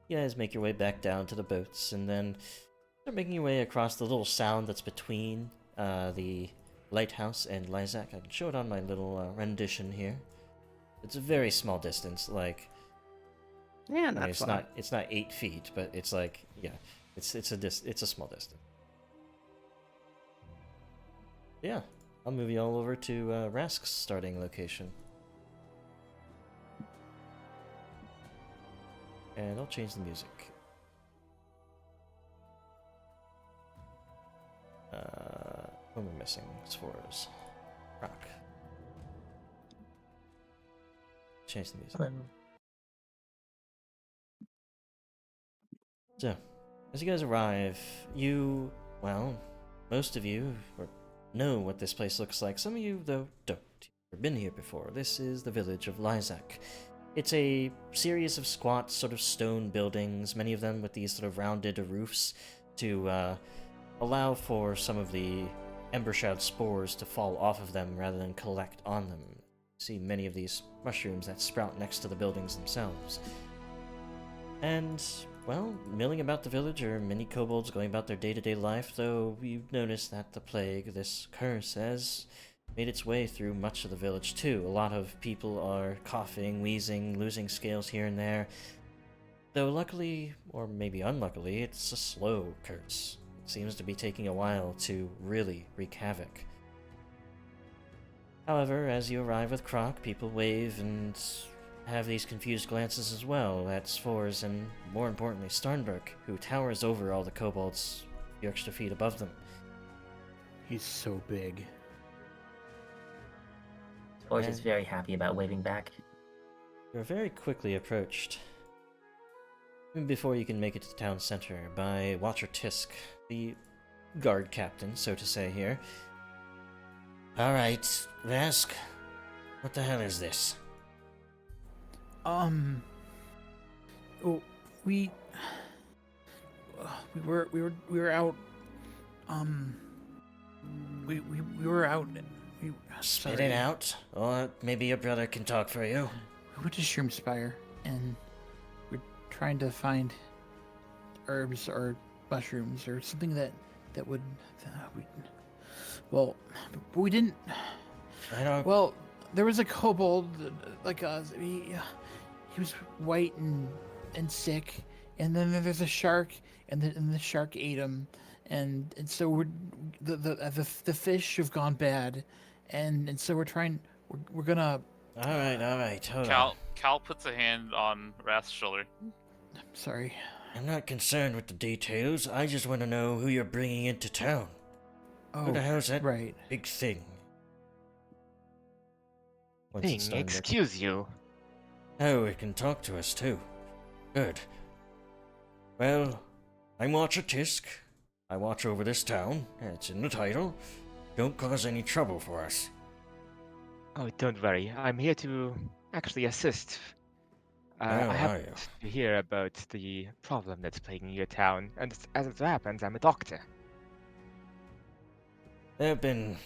You guys make your way back down to the boats, and then start making your way across the little sound that's between the lighthouse and Liac. I can show it on my little rendition here. It's a very small distance, like Yeah, I not mean, it's far. not 8 feet, but it's like yeah, it's a small distance. Yeah, I'll move you all over to Rask's starting location, and I'll change the music. What am I missing? Spores. Rock. Change the music. So, as you guys arrive, most of you know what this place looks like. Some of you, though, don't. You've never been here before. This is the village of Liac. It's a series of squat, sort of stone buildings, many of them with these sort of rounded roofs to allow for some of the Embershroud spores to fall off of them rather than collect on them. You see many of these mushrooms that sprout next to the buildings themselves. And, well, milling about the village are many kobolds going about their day-to-day life, though you've noticed that the plague, this curse, has made its way through much of the village too. A lot of people are coughing, wheezing, losing scales here and there. Though luckily, or maybe unluckily, it's a slow curse. It seems to be taking a while to really wreak havoc. However, as you arrive with Croc, people wave and have these confused glances as well at Spores and, more importantly, Starnberg, who towers over all the kobolds a few extra feet above them. He's so big. Spores is very happy about waving back. You're very quickly approached, even before you can make it to the town center, by Watcher Tisk, the guard captain, so to say here. Alright, Rask, what the hell is this? Oh, we were out. We were out. Spit it out, or maybe your brother can talk for you. We went to Shroomspire, and we're trying to find herbs or mushrooms or something that would. We didn't. I don't. Well, there was a kobold like us. He was white and sick, and then there's a shark, and the shark ate him, and so the fish have gone bad, and so we're gonna. All right, hold on. Cal puts a hand on Rath's shoulder. I'm sorry. I'm not concerned with the details. I just want to know who you're bringing into town. Oh, Who the hell's that right. big thing? Once it's Thing, done, Rick. excuse you. Oh, it can talk to us too. Good. Well, I'm Watcher Tisk. I watch over this town. It's in the title. Don't cause any trouble for us. Oh, don't worry. I'm here to actually assist. Oh, I are happened you? to hear about the problem that's plaguing your town, and as it happens, I'm a doctor. There have been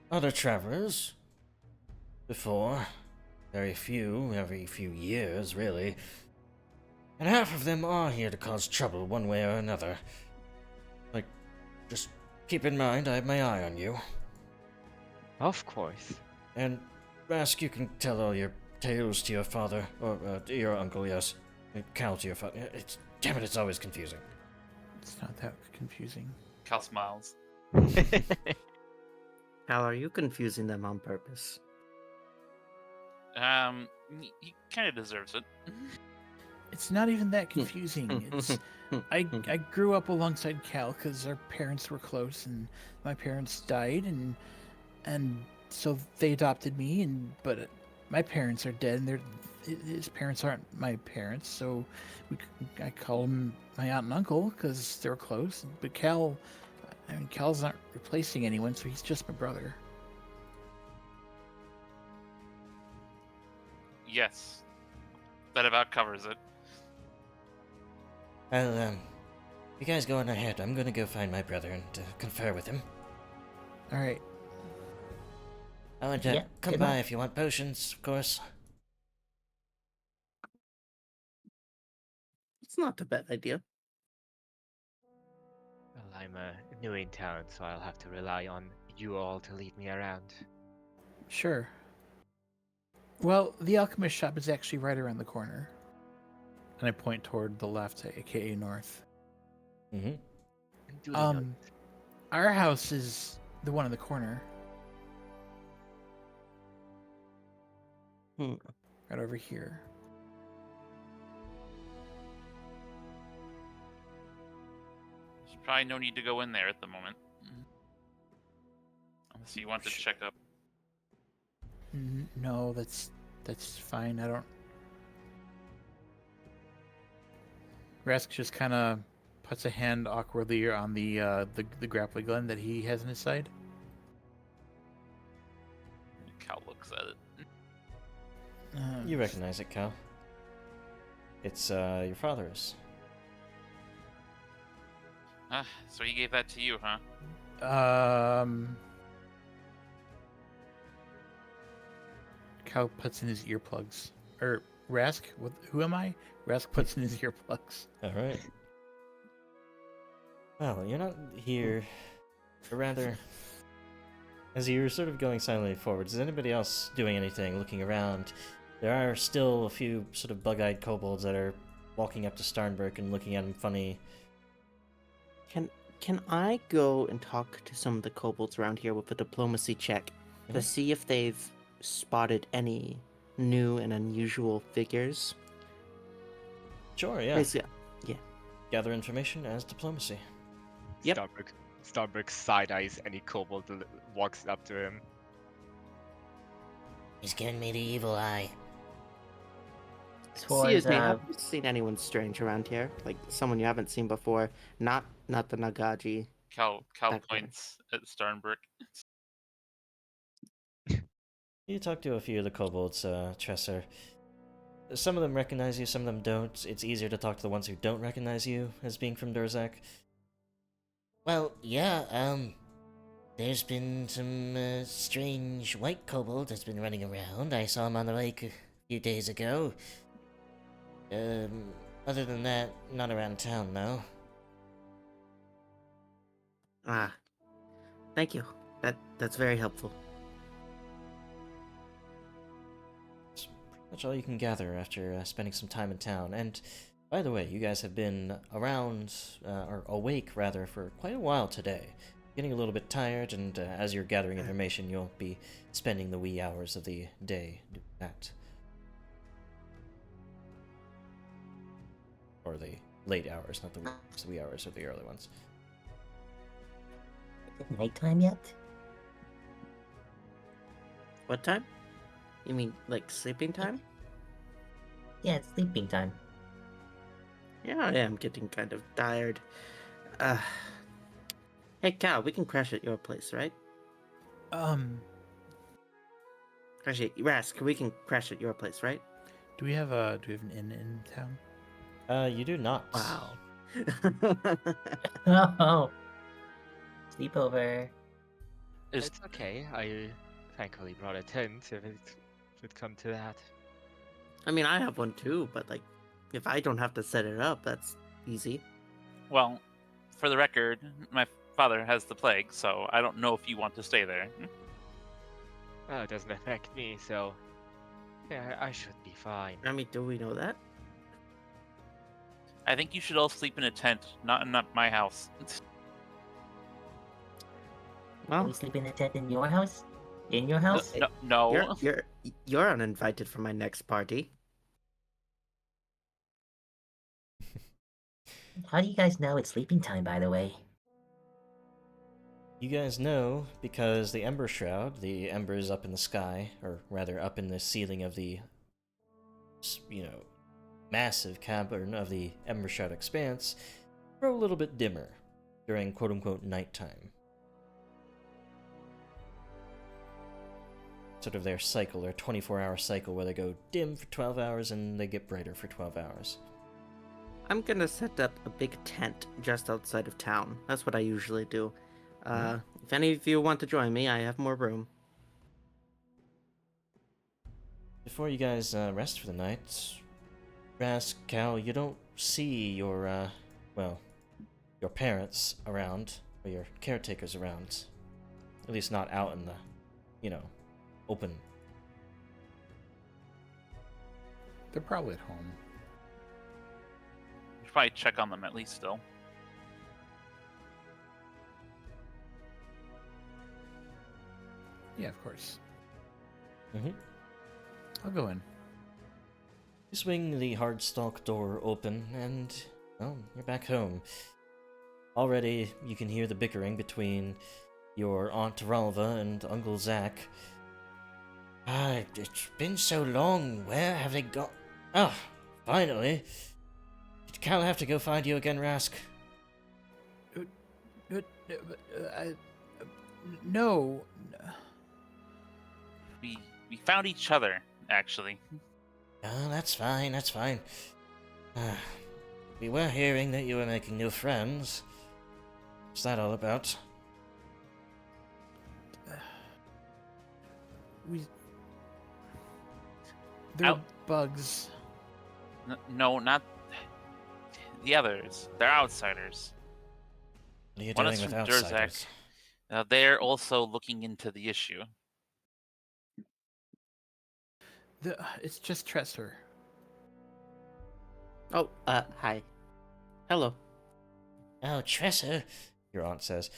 other travelers before. Very few, every few years, really. And half of them are here to cause trouble one way or another. Like, just keep in mind I have my eye on you. Of course. And Rask, you can tell all your tales to your father, or to your uncle, yes. Cal to your father. Damn it, it's always confusing. It's not that confusing. Cal smiles. How are you confusing them on purpose? He kind of deserves it. It's not even that confusing. It's I grew up alongside Cal because our parents were close, and my parents died, and so they adopted me. But my parents are dead, and his parents aren't my parents. So I call them my aunt and uncle because they're close. But Cal's not replacing anyone, so he's just my brother. Yes. That about covers it. Well, you guys go on ahead. I'm gonna go find my brother and confer with him. All right. I want to Yeah, come good by luck. if you want potions, of course. It's not a bad idea. Well, I'm new in town, so I'll have to rely on you all to lead me around. Sure. Well, the alchemist shop is actually right around the corner. And I point toward the left, aka north. Mm-hmm. Duly noted. Our house is the one in the corner. Hmm. Right over here. There's probably no need to go in there at the moment. Unless you want to check up. No, that's fine. I don't. Rask just kind of puts a hand awkwardly on the grappling gun that he has in his side. Cal looks at it. You recognize it, Cal. It's your father's. Ah, so he gave that to you, huh? Cal puts in his earplugs. Or Rask, who am I? Rask puts in his earplugs. All right. Well, you're not here, or rather, as you're sort of going silently forward, is anybody else doing anything, looking around? There are still a few sort of bug-eyed kobolds that are walking up to Starnberg and looking at him funny. Can I go and talk to some of the kobolds around here with a diplomacy check Mhm. to see if they've spotted any new and unusual figures? Sure, yeah. Basically, Gather information as diplomacy. Yep. Starbuck side eyes any kobold that walks up to him. He's giving me the evil eye. Excuse me, have you seen anyone strange around here? Like someone you haven't seen before? Not the Nagaji. Cal That guy. points at Starnberg. You talk to a few of the kobolds, Tresser. Some of them recognize you, some of them don't. It's easier to talk to the ones who don't recognize you as being from Durzak. Well, yeah, there's been some strange white kobold that's been running around. I saw him on the lake a few days ago. Other than that, not around town, no. Ah, thank you. That's very helpful. That's pretty much all you can gather after spending some time in town. And by the way, you guys have been around, or awake rather, for quite a while today. Getting a little bit tired, and as you're gathering information, you'll be spending the wee hours of the day doing that. Or the late hours, not the wee hours, or the early ones. Nighttime yet? What time? You mean like sleeping time? Yeah, it's sleeping time. Yeah, I am getting kind of tired. Hey Cal, we can crash at your place, right? Actually, Rask, we can crash at your place, right? Do we have an inn in town? You do not. Wow. Oh, sleepover. Is It's okay. I thankfully brought a tent if it would come to that. I mean, I have one too, but like, if I don't have to set it up, that's easy. well, for the record, my father has the plague, so I don't know if you want to stay there. Well, it doesn't affect me, so yeah, I should be fine. I mean, do we know that? I think you should all sleep in a tent, not in my house. Can Well, we sleep in a tent in your house? In your house? No. you're uninvited for my next party. How do you guys know it's sleeping time, by the way? You guys know because the Ember Shroud, the embers up in the sky, or rather up in the ceiling of the, massive cavern of the Ember Shroud expanse, grow a little bit dimmer during quote-unquote nighttime. Sort of their cycle, their 24-hour cycle where they go dim for 12 hours and they get brighter for 12 hours. I'm gonna set up a big tent just outside of town. That's what I usually do. If any of you want to join me, I have more room. Before you guys rest for the night, Rask, Cal, you don't see your, your parents around, or your caretakers around. At least not out in the, open. They're probably at home. We should probably check on them at least still. Yeah, of course. Mm-hmm. I'll go in. You swing the hardstock door open, and, well, you're back home. Already, you can hear the bickering between your Aunt Ralva and Uncle Zach. It's been so long. Where have they gone? Ah, finally. Did Cal have to go find you again, Rask? No. We found each other, actually. Oh, that's fine, that's fine. We were hearing that you were making new friends. What's that all about? They're Out. bugs. No, not the others. They're outsiders. What are you One doing is with from outsiders? Durzak. They're also looking into the issue. It's just Tresser. Oh, hi. Hello. Oh, Tressa, Your aunt says.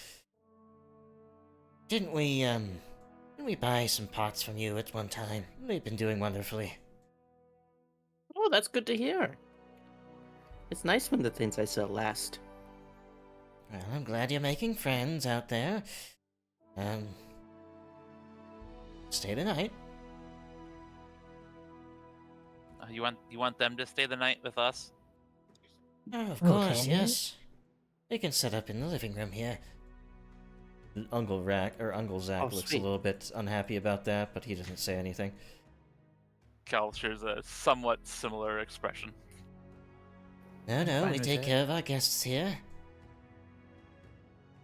didn't we buy some pots from you at one time? They've been doing wonderfully. Oh, that's good to hear. It's nice when the things I sell last. Well, I'm glad you're making friends out there. Stay the night. You want them to stay the night with us? Oh, of Oh, course, can you? yes. They can set up in the living room here. Uncle Zach Oh, looks sweet. a little bit unhappy about that, but he doesn't say anything. Cal shares a somewhat similar expression. No, no, fine we with take it. care of our guests here.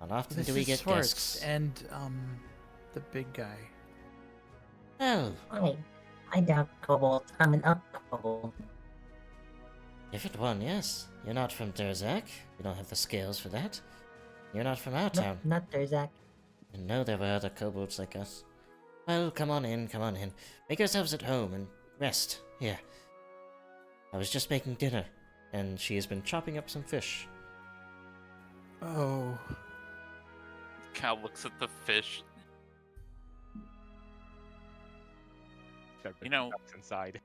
How often This do we is get Swartz guests? and the big guy. Oh, I doubt Kobold. I'm an up Kobold. different one, yes. You're not from Durzak. You don't have the scales for that. You're not from our town. Not Durzak. And no, there were other kobolds like us. Well, come on in, come on in. Make yourselves at home and rest. Here. I was just making dinner. And she has been chopping up some fish. Oh, Cal looks at the fish. You know- Nuts inside.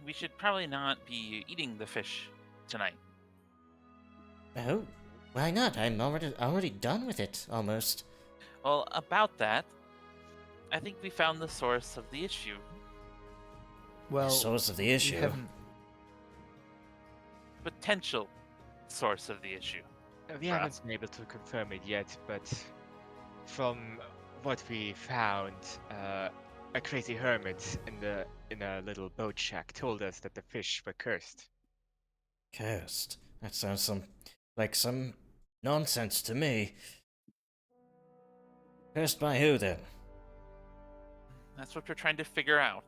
We should probably not be eating the fish tonight. Oh, why not? I'm already done with it, almost. Well, about that, I think we found the source of the issue. well. The source of the we issue. haven't- Potential source of the issue. We haven't been able to confirm it yet, but from what we found, a crazy hermit in a little boat shack told us that the fish were cursed. Cursed. That sounds like some nonsense to me. Cursed by who then? That's what we're trying to figure out.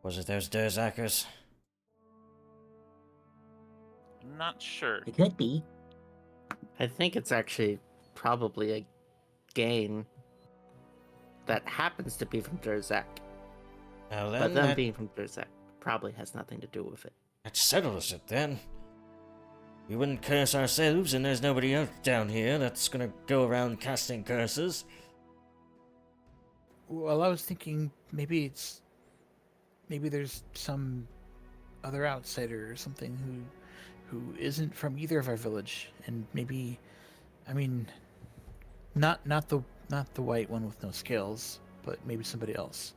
Was it those Durzakers? I'm not sure. It could be. I think it's actually probably a gain that happens to be from Durzak. Well But then, them that, being from Durzak probably has nothing to do with it. that settles it then. We wouldn't curse ourselves, and there's nobody else down here that's gonna go around casting curses. Well, I was thinking maybe there's some other outsider or something who isn't from either of our village, and maybe, I mean, not the white one with no scales, but maybe somebody else.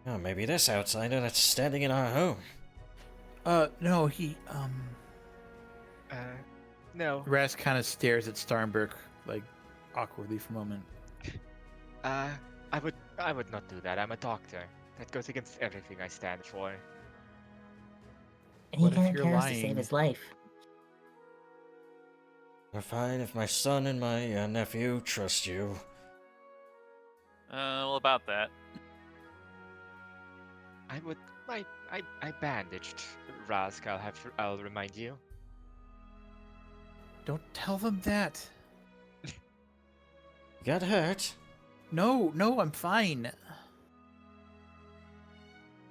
Oh, maybe this outsider that's standing in our home. No, he No. Raz kind of stares at Starnberg like awkwardly for a moment. I would not do that. I'm a doctor. That goes against everything I stand for. And he What if can't you're care us to lying? save his life. We're fine if my son and my nephew trust you. Well, about that. I bandaged Rask. I'll remind you. Don't tell them that. You got hurt? No, no, I'm fine.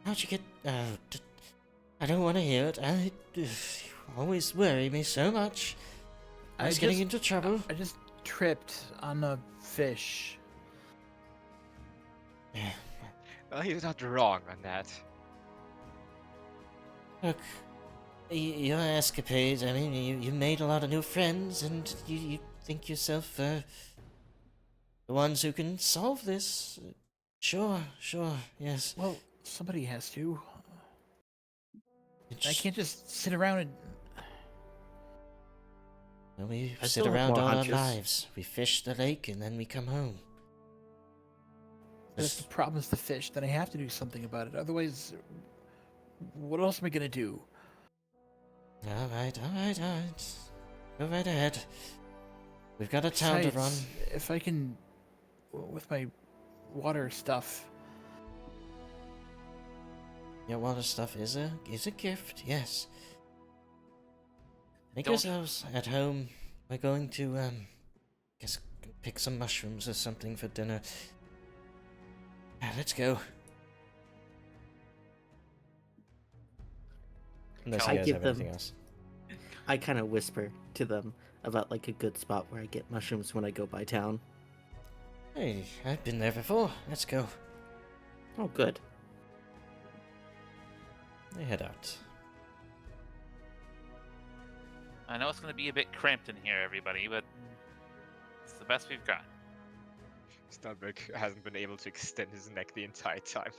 How'd you get? I don't want to hear it. You always worry me so much. I was getting into trouble. I just tripped on a fish. Well, you're not wrong on that. Look, your escapades, I mean, you made a lot of new friends, and you think yourself the ones who can solve this. Sure, yes. Well, somebody has to. It's I can't just sit around and. Well, we I sit still have around more all hunches. our lives. We fish the lake, and then we come home. But if the problem is the fish, then I have to do something about it. Otherwise, what else am I gonna do? All right. Go right ahead. We've got a town to run. Besides, if I can, with my water stuff. Your water stuff is a gift, yes. Make Don't- yourselves at home. We're going to guess pick some mushrooms or something for dinner. Let's go. Unless I you guys give have them- anything else. I kind of whisper to them about like a good spot where I get mushrooms when I go by town. Hey, I've been there before. Let's go. Oh, good. They head out. I know it's going to be a bit cramped in here, everybody, but it's the best we've got. Starbuck hasn't been able to extend his neck the entire time.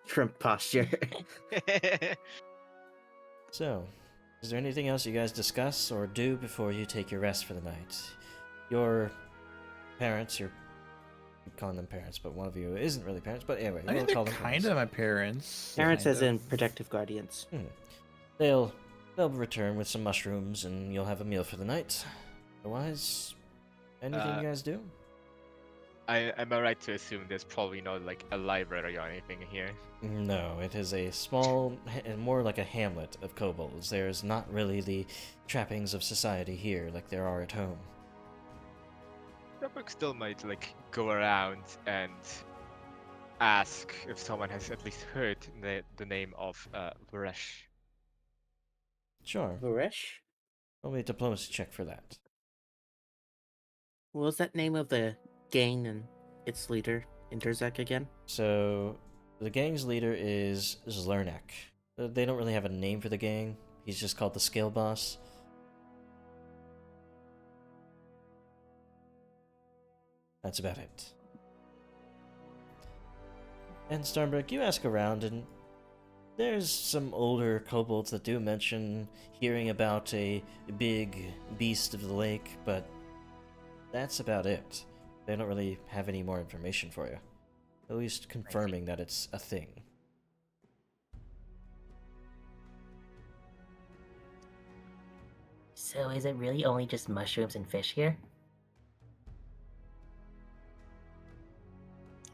Shrimp posture. So, is there anything else you guys discuss or do before you take your rest for the night? Your parents, you're calling them parents, but one of you isn't really parents, but anyway, I mean, we'll call they're them kind of my parents. Parents kind as of. in protective guardians. They'll return with some mushrooms and you'll have a meal for the night. Otherwise, anything you guys do? Am I right to assume there's probably not like a library or anything here? No, it is a small, more like a hamlet of kobolds. There's not really the trappings of society here like there are at home. Starbuck still might like go around and ask if someone has at least heard the name of Varesh. Sure. Varesh? Roll me a diplomacy check for that. What was that name of the gang and its leader in Durzak again? So, the gang's leader is Zlernak. They don't really have a name for the gang. He's just called the Scale Boss. That's about it. And Starnberg, you ask around, and there's some older kobolds that do mention hearing about a big beast of the lake, but that's about it. They don't really have any more information for you. At least confirming that it's a thing. So is it really only just mushrooms and fish here?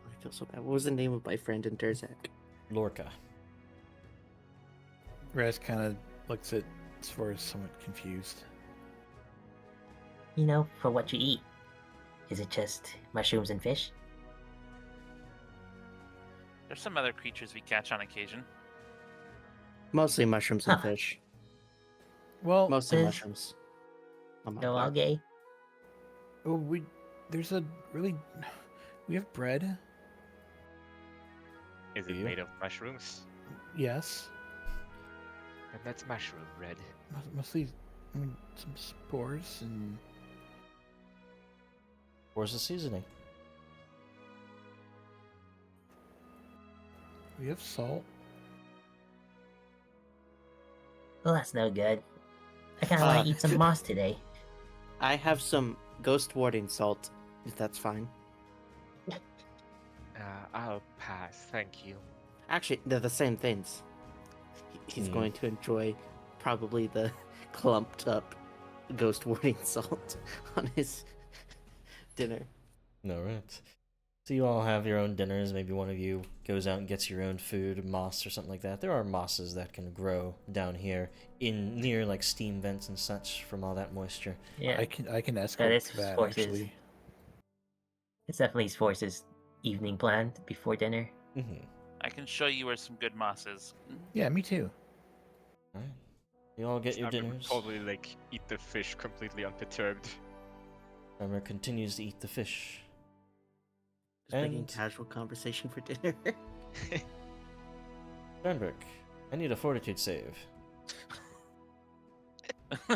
I feel so bad. What was the name of my friend in Durzak? Lorca. Raz kind of looks at Sfor somewhat confused. You know, for what you eat. Is it just mushrooms and fish? There's some other creatures we catch on occasion. Mostly mushrooms and Huh. fish. Well, Mostly Uh, mushrooms. On my No part. algae? oh, we have bread. Is Do it you? made of mushrooms? Yes, And that's mushroom bread. mostly some spores and Where's the seasoning? we have salt. Well, that's no good. I kind of want to eat some moss today. I have some ghost warding salt, if that's fine. I'll pass, thank you. Actually, they're the same things. He's Hmm. going to enjoy probably the clumped up ghost warding salt on his dinner. No, right. So you all have your own dinners. Maybe one of you goes out and gets your own food, moss or something like that. There are mosses that can grow down here in near like steam vents and such from all that moisture. Yeah. I can escort is to that horses. actually. It's definitely Force's evening plan before dinner. Mm-hmm. I can show you where some good moss is. Yeah, me too. Alright. You all get your Sammy would dinners. probably like eat the fish completely unperturbed. Farmer continues to eat the fish. Just making And- casual conversation for dinner. Sternberg, I need a fortitude save.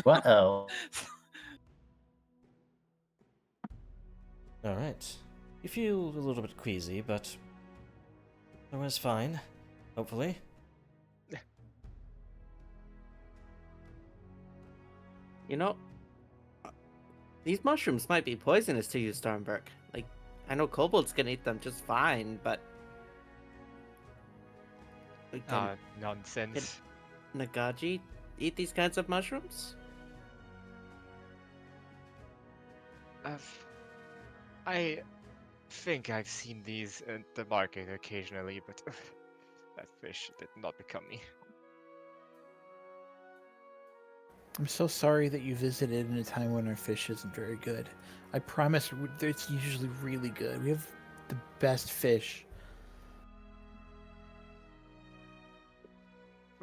Uh-oh. Alright. You feel a little bit queasy, but otherwise fine. Hopefully. You know, these mushrooms might be poisonous to you, Stormberg. Like, I know kobolds can eat them just fine, but like, Ah, nonsense. Nagaji eat these kinds of mushrooms? I think I've seen these at the market occasionally, but that fish did not become me. I'm so sorry that you visited in a time when our fish isn't very good. I promise it's usually really good. We have the best fish.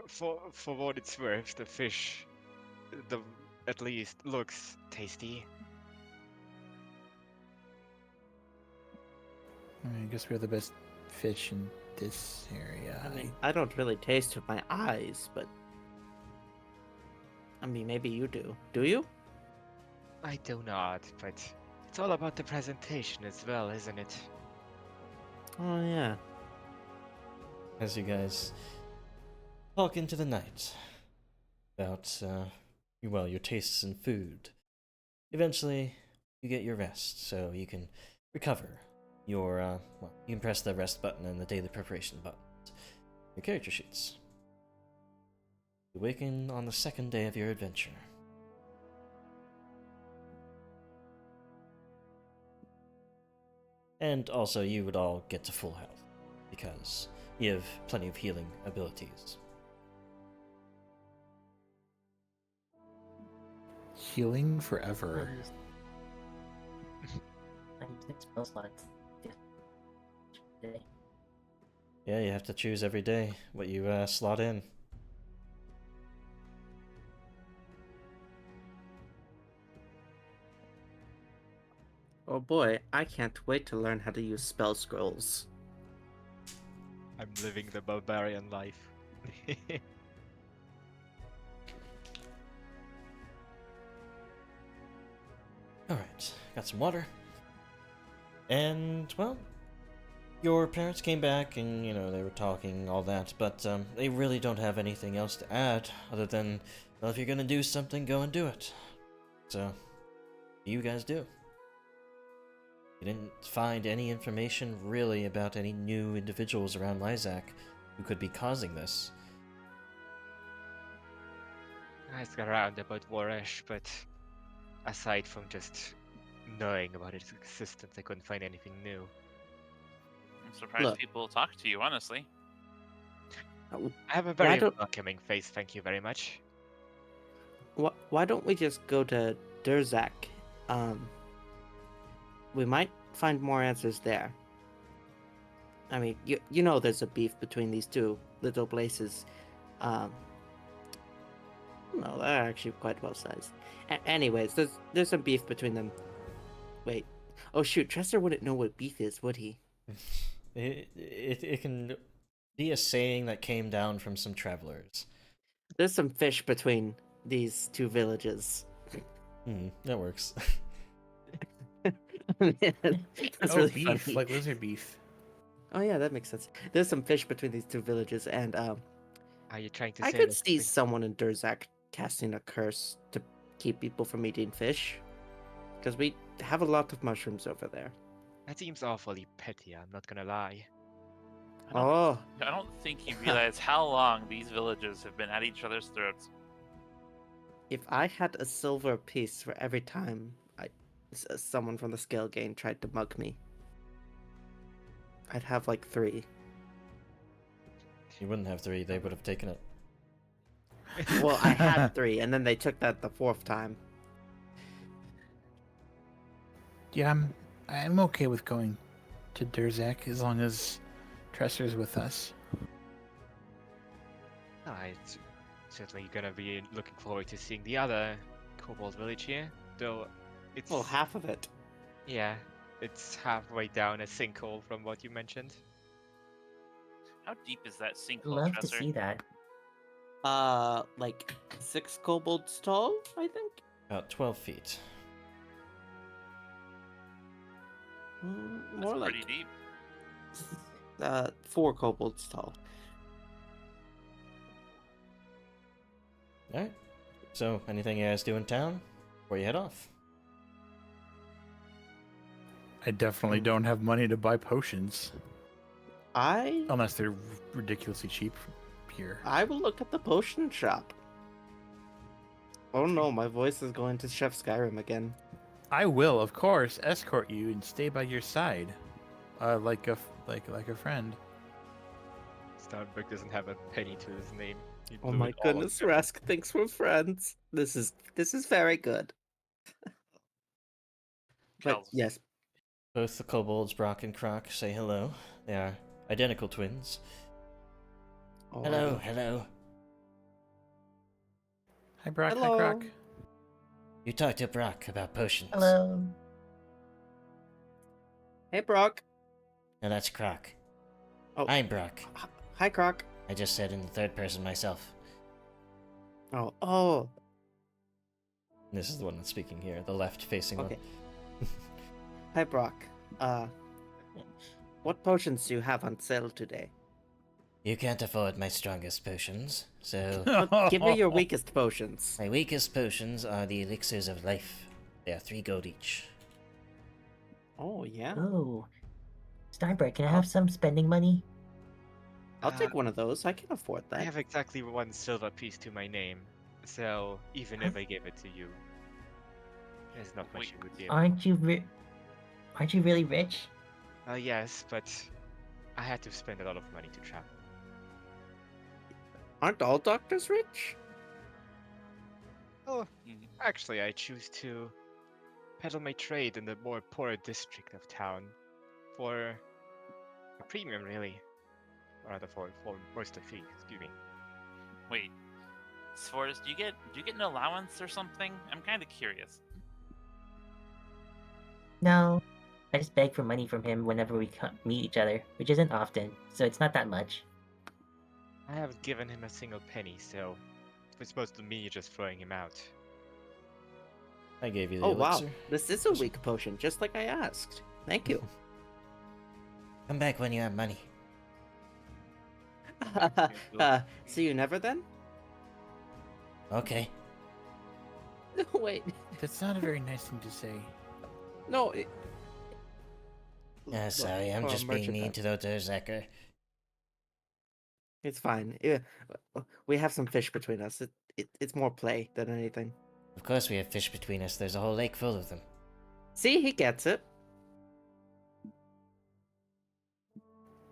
For what it's worth, the fish, the at least looks tasty. I guess we're the best fish in this area. I mean, I don't really taste with my eyes, but I mean, maybe you do. Do you? I do not, but it's all about the presentation as well, isn't it? Oh yeah. As you guys talk into the night about, well, your tastes in food. Eventually, you get your rest, so you can recover your, well, you can press the rest button and the daily preparation button. Your character sheets. You awaken on the second day of your adventure. And also, you would all get to full health, because you have plenty of healing abilities. Healing forever. I use 6 spell slots. Today. Yeah, you have to choose every day what you slot in. Oh boy, I can't wait to learn how to use spell scrolls. I'm living the barbarian life. Alright, got some water. And, well, your parents came back and, you know, they were talking, all that, but they really don't have anything else to add other than, well, if you're gonna do something, go and do it. So, what do you guys do? You didn't find any information really about any new individuals around Liac who could be causing this. I asked around about Waresh, but aside from just knowing about its existence, I couldn't find anything new. I'm surprised Look. people talk to you, honestly. I have a Why very don't- welcoming face, thank you very much. Why don't we just go to Durzak? We might find more answers there. I mean, you know there's a beef between these two little places. No, they're actually quite well sized. Anyways, there's some beef between them. Wait. Oh shoot, Trester wouldn't know what beef is, would he? It can be a saying that came down from some travelers. There's some fish between these two villages. That works. That's Oh, really beef, funny. like lizard beef. Oh yeah, that makes sense. There's some fish between these two villages, and Are you trying to I say could that see someone in Durzak casting a curse to keep people from eating fish, because we have a lot of mushrooms over there. that seems awfully petty, I'm not gonna lie. Oh, I don't think you realize how long these villages have been at each other's throats. if I had a silver piece for every time someone from the Scale Gang tried to mug me, I'd have like 3. You wouldn't have 3, they would have taken it. Well, I had 3, and then they took that the 4th time. Yeah, I'm okay with going to Durzak as long as Tresser's with us. It's certainly gonna be looking forward to seeing the other Kobold village here, though it's Well, half of it. yeah, it's halfway down a sinkhole from what you mentioned. How deep is that sinkhole, Love to Tresser? see that. Like 6 kobolds tall, I think. About 12 feet. That's More like pretty deep. 4 kobolds tall. Alright. So, anything you guys do in town before you head off? I definitely don't have money to buy potions. I Unless they're ridiculously cheap here. will look at the potion shop. Oh no, my voice is going to Chef Skyrim again. I will, of course, escort you and stay by your side. Like a friend. Starbuck doesn't have a penny to his name. He Oh blew my it all on goodness, Kevin. Rask thinks we're friends. This is very good. But Kels. yes, Both the kobolds, Brock and Croc, say hello. They are identical twins. oh, Hello, hello. Hi, Brock. Hello. Hi, Croc. You talked to Brock about potions. Hello. Hey, Brock. No, that's Croc. Oh. I'm Brock. Hi, Croc. I just said in the third person myself. Oh. This is the one that's speaking here, the left-facing Okay. one. Hi, Brock. What potions do you have on sale today? You can't afford my strongest potions, so Give me your weakest potions. my weakest potions are the elixirs of life. They are 3 gold each. Oh yeah, Oh. Starbright, can I have some spending money? I'll take one of those. I can afford I that. have exactly 1 silver piece to my name, so even if I give it to you, there's not much Wait. you would be able. Aren't you really rich? Yes, but I had to spend a lot of money to travel. Aren't all doctors rich? Oh, Mhm. actually, I choose to peddle my trade in the more poorer district of town for a premium, really. Or rather, for most of fee. Excuse me. Wait, Sfortis, do you get an allowance or something? I'm kind of curious. No. I just beg for money from him whenever we meet each other, which isn't often, so it's not that much. I haven't given him a single penny, so it's supposed to me just throwing him out. I gave you the Oh wow, elixir. this is a weak potion, just like I asked. Thank you. Come back when you have money. See you never then? Okay. No, wait. That's not a very nice thing to say. No. Sorry, I'm for a just being merchant mean that- to the Durzaker. It's fine. Yeah, we have some fish between us. It's more play than anything. Of course we have fish between us. There's a whole lake full of them. See, he gets it.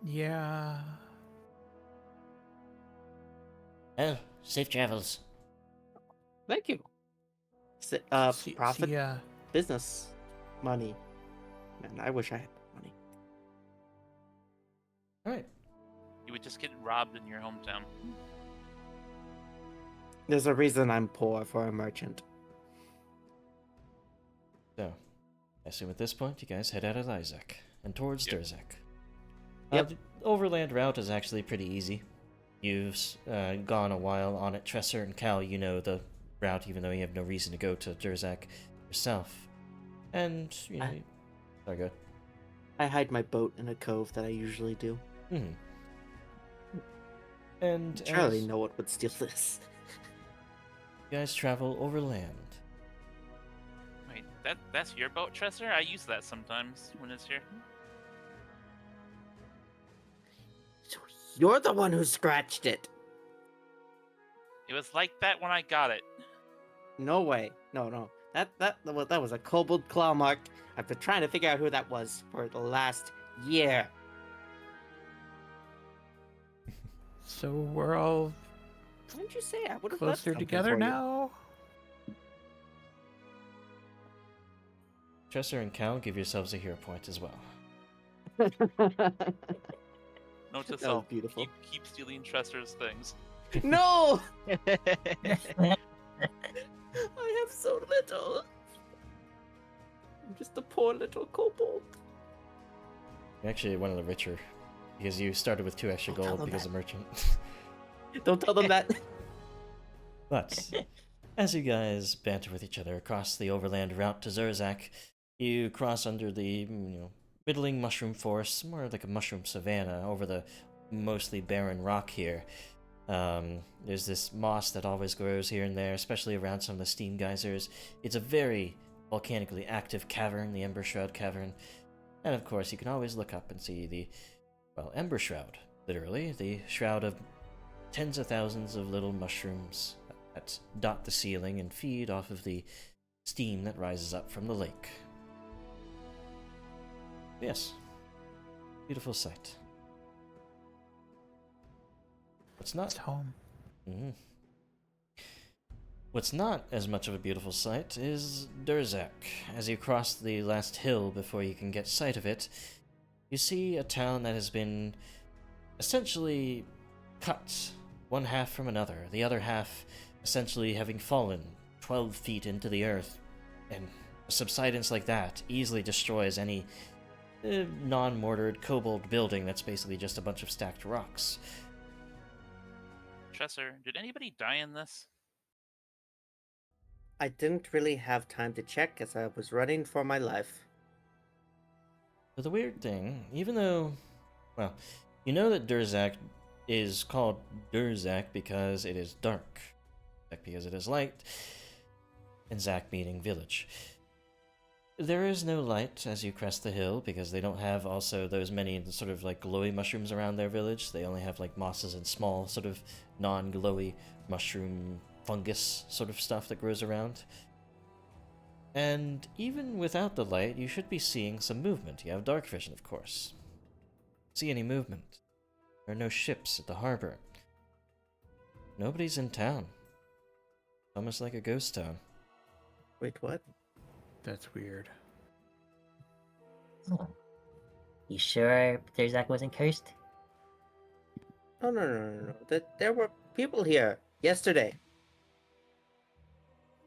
Yeah. Oh, safe travels. Thank you. See, Profit, see, business, money. Man, I wish I had money. Alright. You would just get robbed in your hometown. There's a reason I'm poor for a merchant. So, I assume at this point you guys head out of Liac and towards Yep. Durzak. Yep. The overland route is actually pretty easy. You've gone a while on it. Tresser and Cal, you know the route, even though you have no reason to go to Durzak yourself. And, you know... Sorry, go ahead. I hide my boat in a cove that I usually do. Mm-hmm. And Surely as no one would steal this. you guys travel overland. Wait, that's your boat, Tresser? I use that sometimes when it's here. So you're the one who scratched it. It was like that when I got it. No way. No. That was a kobold claw mark. I've been trying to figure out who that was for the last year. So we're all Why didn't you say I would have closer together now? Chesser and Cal, give yourselves a hero point as well. Note to That was self: beautiful. keep stealing Chester's things. No! I have so little. I'm just a poor little kobold. You're actually one of the richer, because you started with 2 extra Don't tell gold them because that. of merchant. Don't tell them that. But as you guys banter with each other across the overland route to Durzak, you cross under the middling mushroom forest, more like a mushroom savanna, over the mostly barren rock here. There's this moss that always grows here and there, especially around some of the steam geysers. It's a very volcanically active cavern, the Ember Shroud Cavern. And of course, you can always look up and see the, Ember Shroud, literally, the shroud of tens of thousands of little mushrooms that dot the ceiling and feed off of the steam that rises up from the lake. Yes, beautiful sight. What's not It's home. What's not as much of a beautiful sight is Durzak. As you cross the last hill before you can get sight of it, you see a town that has been essentially cut one half from another, the other half essentially having fallen 12 feet into the earth, and a subsidence like that easily destroys any non-mortared kobold building that's basically just a bunch of stacked rocks. Chesser, did anybody die in this? I didn't really have time to check as I was running for my life. But the weird thing, even though, you know that Durzak is called Durzak because it is dark, because it is light, and Zak meaning village. There is no light as you crest the hill because they don't have also those many sort of like glowy mushrooms around their village. They only have like mosses and small sort of non-glowy mushroom fungus sort of stuff that grows around. And even without the light, you should be seeing some movement. You have dark vision, of course. See any movement? There are no ships at the harbor. Nobody's in town. Almost like a ghost town. Wait, what? That's weird. Oh. You sure Durzak wasn't cursed? No. There were people here yesterday.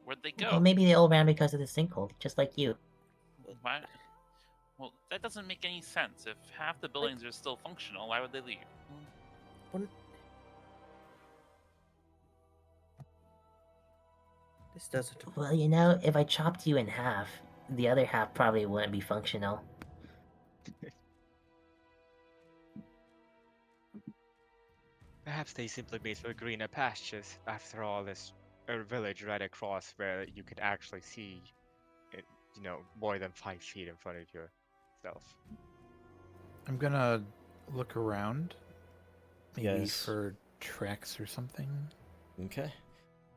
Where'd they go? Well, maybe they all ran because of the sinkhole, just like you. Why? Well, that doesn't make any sense. If half the buildings are still functional, why would they leave? This doesn't. Well, if I chopped you in half, the other half probably wouldn't be functional. Perhaps they simply made for greener pastures. After all, there's a village right across where you could actually see it, more than 5 feet in front of yourself. I'm gonna look around, maybe Yes. for tracks or something. Okay.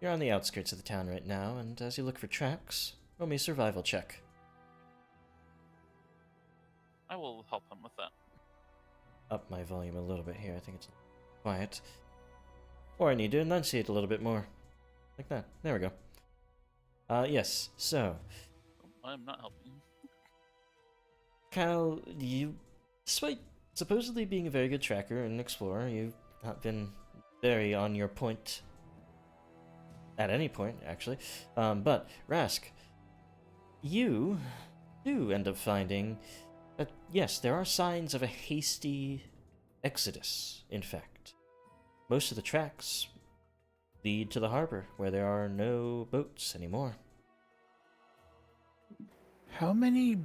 You're on the outskirts of the town right now, and as you look for tracks, roll me a survival check. I will help him with that. Up my volume a little bit here, I think it's quiet. Or I need to enunciate a little bit more. Like that. There we go. Yes, so, I'm not helping. Cal, you, despite supposedly being a very good tracker and explorer, you've not been very on your point at any point, actually. But, Rask, you do end up finding that, yes, there are signs of a hasty exodus, in fact. Most of the tracks lead to the harbor, where there are no boats anymore. How many...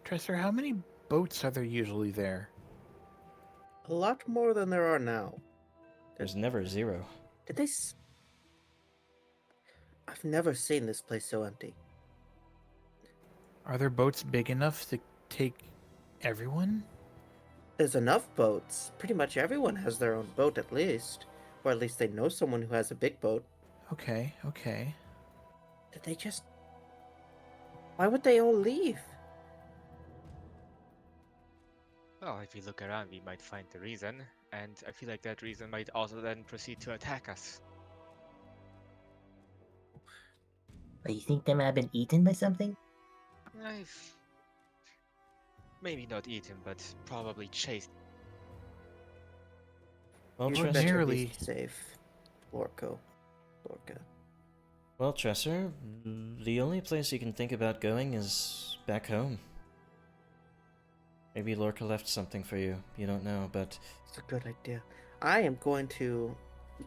Tresser, how many boats are there usually there? A lot more than there are now. There's never 0. Did they? I've never seen this place so empty. Are there boats big enough to take everyone? There's enough boats. Pretty much everyone has their own boat at least. Or at least they know someone who has a big boat. Okay. Did they just... Why would they all leave? Well, if we look around, we might find the reason, and I feel like that reason might also then proceed to attack us. But you think they might have been eaten by something? I've maybe not eaten, but probably chased. Well, You'd Tresser. better be Ordinarily- safe, Lorca. Well, Tresser, the only place you can think about going is back home. Maybe Lorca left something for you. You don't know, but It's a good idea. I am going to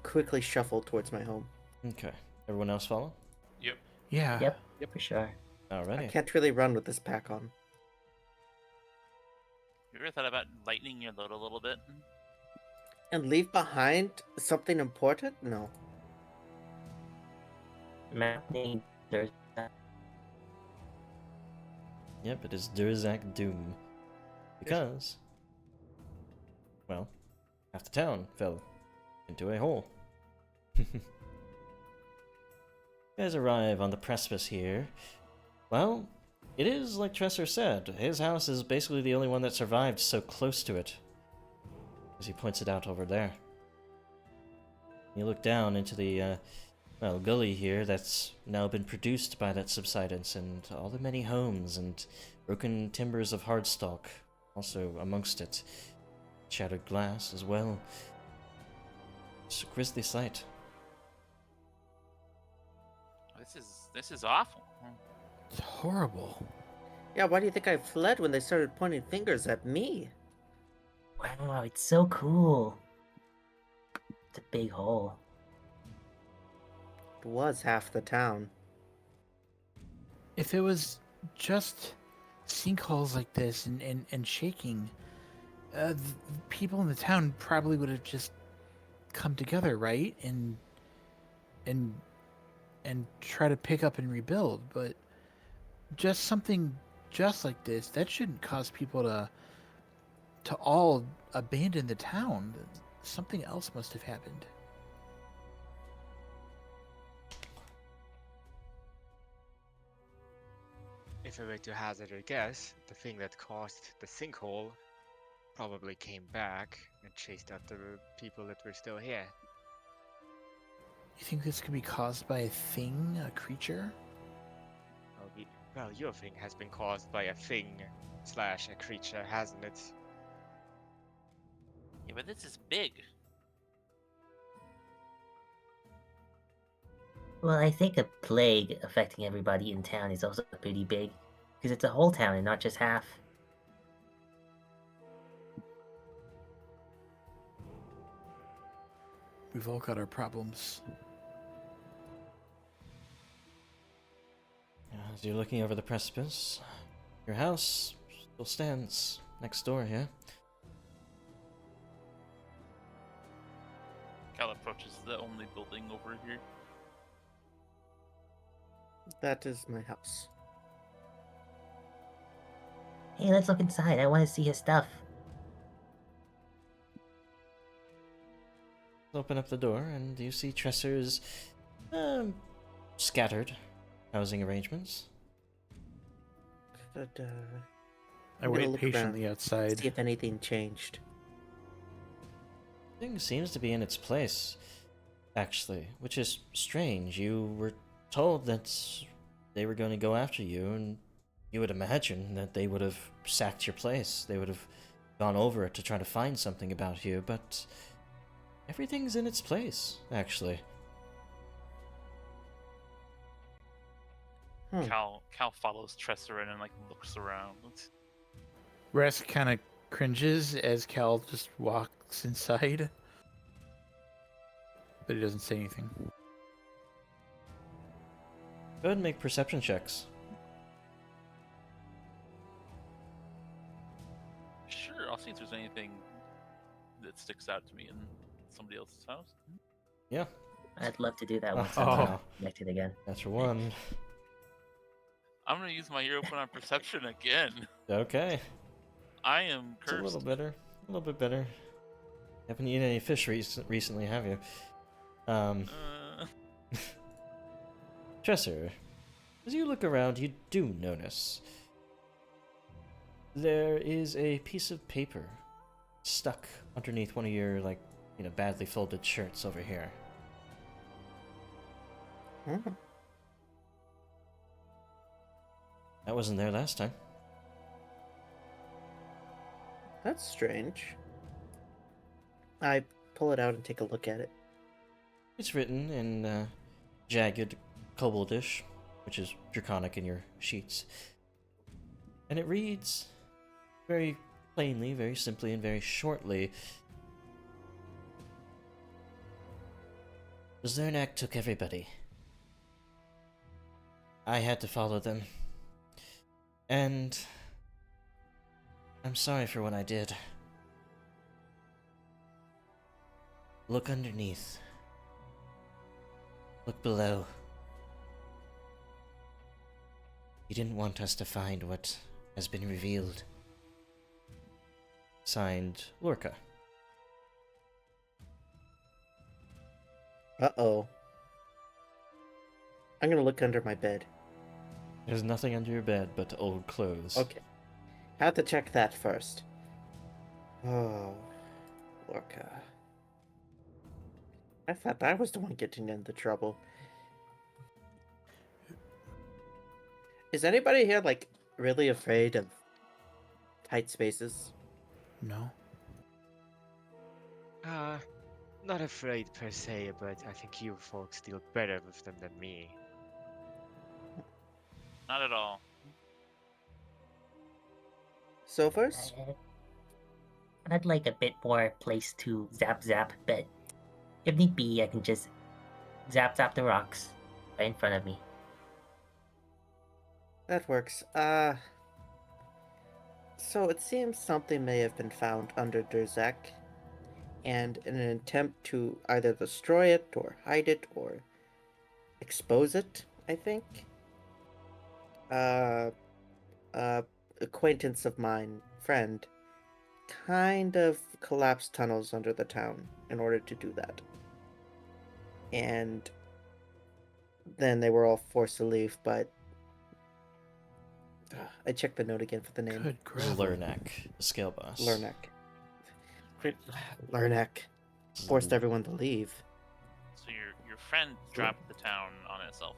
quickly shuffle towards my home. okay. Everyone else follow? Yep. Yeah. Yep, Yep. for sure. I Alrighty. can't really run with this pack on. You ever thought about lightening your load a little bit? And leave behind something important? No. Mountain Durzak. Yep, it is Durzak Doom. Because, well, half the town fell into a hole. You guys arrive on the precipice here. Well, it is like Tresser said. His house is basically the only one that survived so close to it. As he points it out over there. You look down into the, well, gully here that's now been produced by that subsidence, and all the many homes and broken timbers of hardstock also amongst it. Shattered glass as well. It's a grisly sight. This is awful. It's horrible. Yeah, why do you think I fled when they started pointing fingers at me? Wow, it's so cool. It's a big hole. It was half the town. If it was just sinkholes like this and shaking, people in the town probably would have just come together, right? And try to pick up and rebuild. But just something just like this, that shouldn't cause people to all abandon the town. Something else must have happened. If I were to hazard a guess, the thing that caused the sinkhole probably came back and chased out the people that were still here. You think this could be caused by a thing, a creature? Well, your thing has been caused by a thing / a creature, hasn't it? Yeah, but this is big. Well, I think a plague affecting everybody in town is also pretty big. Because it's a whole town and not just half. We've all got our problems. As you're looking over the precipice, your house still stands next door here. Cal approaches the only building over here. That is my house. Hey, let's look inside. I want to see his stuff. Open up the door, and you see Tresser's scattered housing arrangements. But, I I'm gonna wait look patiently around, outside. see if anything changed. Things seems to be in its place, actually, which is strange. You were told that they were going to go after you, and you would imagine that they would have sacked your place. They would have gone over it to try to find something about you, but everything's in its place, actually. Cal follows Tresser in and like looks around. Resk kind of cringes as Cal just walks inside. But he doesn't say anything. Go ahead and make perception checks. Sure, I'll see if there's anything that sticks out to me in somebody else's house. Yeah, I'd love to do that once Oh. I'm connected again. that's for one. I'm gonna use my hero point on perception again. Okay, I am it's a cursed. little better. A little bit better. Haven't eaten any fish recently, have you? Tresser, as you look around, you do notice there is a piece of paper stuck underneath one of your, like, badly folded shirts over here. Hmm. That wasn't there last time. That's strange. I pull it out and take a look at it. It's written in jagged Koboldish, which is draconic in your sheets. And it reads very plainly, very simply, and very shortly. Zernak took everybody. I had to follow them. And I'm sorry for what I did. Look underneath. Look below. He didn't want us to find what has been revealed. Signed, Lorca. Uh-oh. I'm gonna look under my bed. There's nothing under your bed but old clothes. Okay. Have to check that first. Oh, Lorca. I thought I was the one getting into trouble. Is anybody here, like, really afraid of tight spaces? No. Not afraid per se, but I think you folks deal better with them than me. Not at all. So first? I'd like a bit more place to zap, but if need be, I can just zap the rocks right in front of me. That works. So it seems something may have been found under Durzak, and in an attempt to either destroy it, or hide it, or expose it, I think. Acquaintance of mine, friend, kind of collapsed tunnels under the town in order to do that. And then they were all forced to leave, but I checked the note again for the name. Good This is gravel. Lernak, the scale boss. Lernak forced everyone to leave. So your friend dropped the town on itself.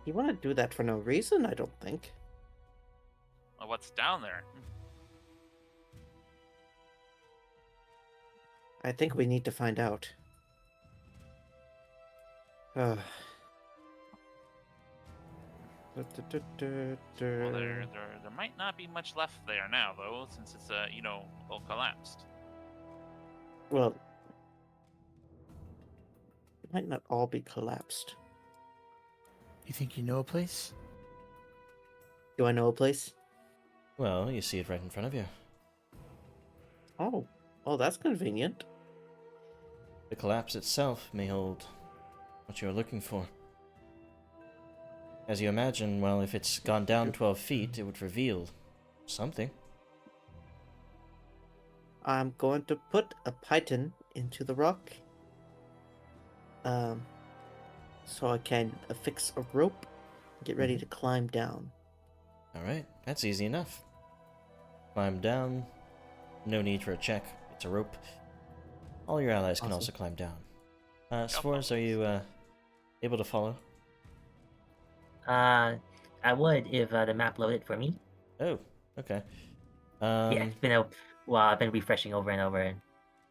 He wouldn't do that for no reason, I don't think. Well, what's down there? I think we need to find out. Well, there might not be much left there now, though, since it's all collapsed. Well, it might not all be collapsed. You think you know a place? Do I know a place? Well, you see it right in front of you. Oh, that's convenient. The collapse itself may hold what you're looking for. As you imagine, well, if it's gone down 12 feet, it would reveal something. I'm going to put a python into the rock. So I can affix a rope and get ready to climb down. Alright, that's easy enough. Climb down. No need for a check. It's a rope. All your allies can Awesome. also climb down. Spores, are you able to follow? I would if the map loaded for me. Oh, okay. Yeah, it's been a while. I've been refreshing over and over and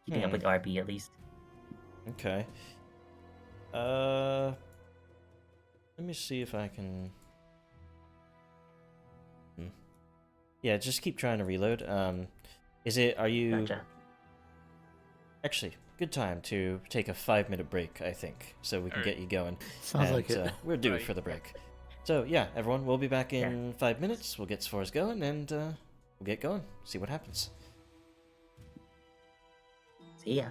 keeping up with RP at least. Okay. Let me see if I can... Yeah, just keep trying to reload. Are you... Gotcha. Actually, good time to take a 5-minute break, I think, so we can get you going. Sounds And, like it. we're due Right. for the break. So, yeah, everyone, we'll be back in 5 minutes. We'll get Spores going, and we'll get going. See what happens. See ya.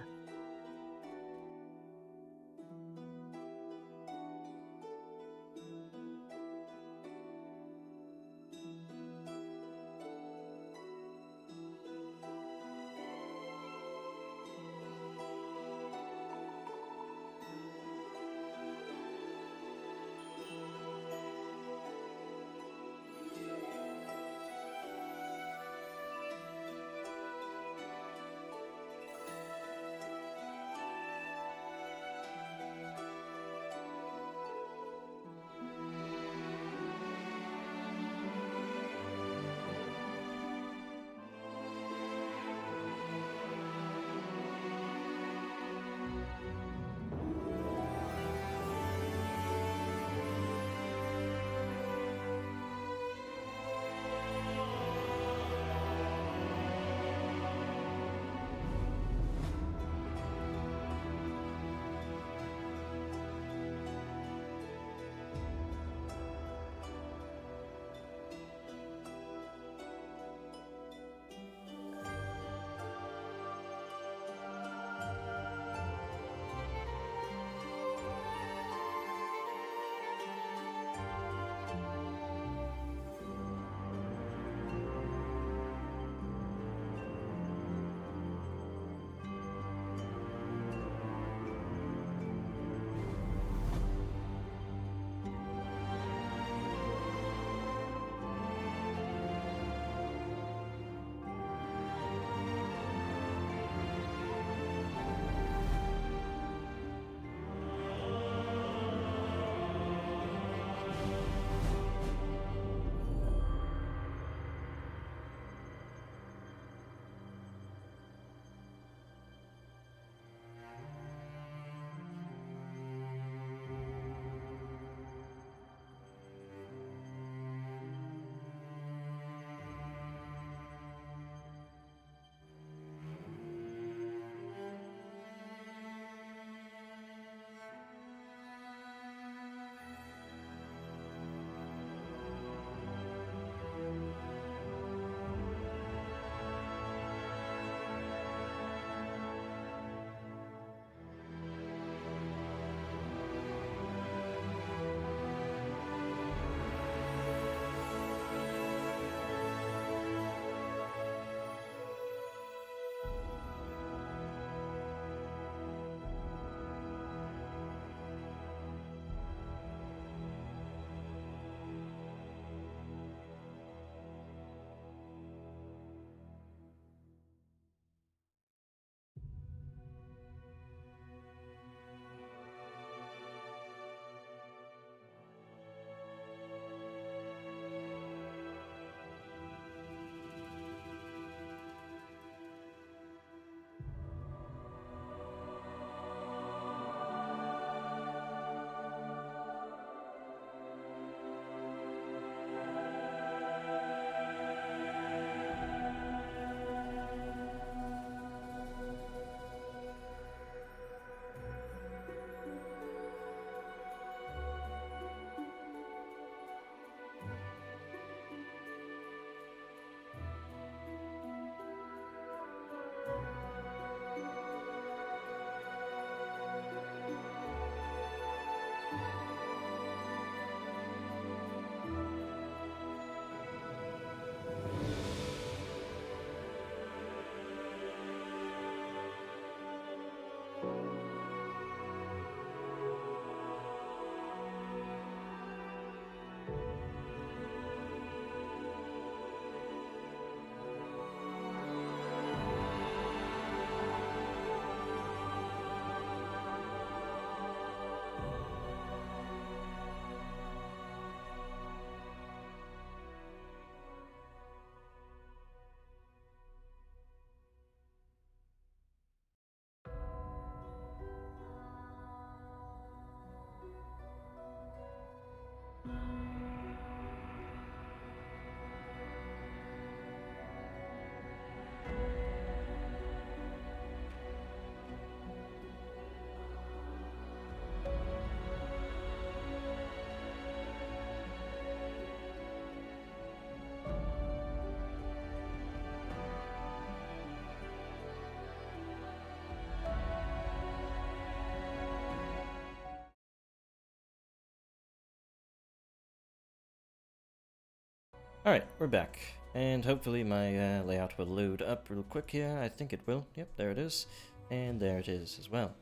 Alright, we're back. And hopefully my layout will load up real quick here. I think it will. Yep, there it is. And there it is as well.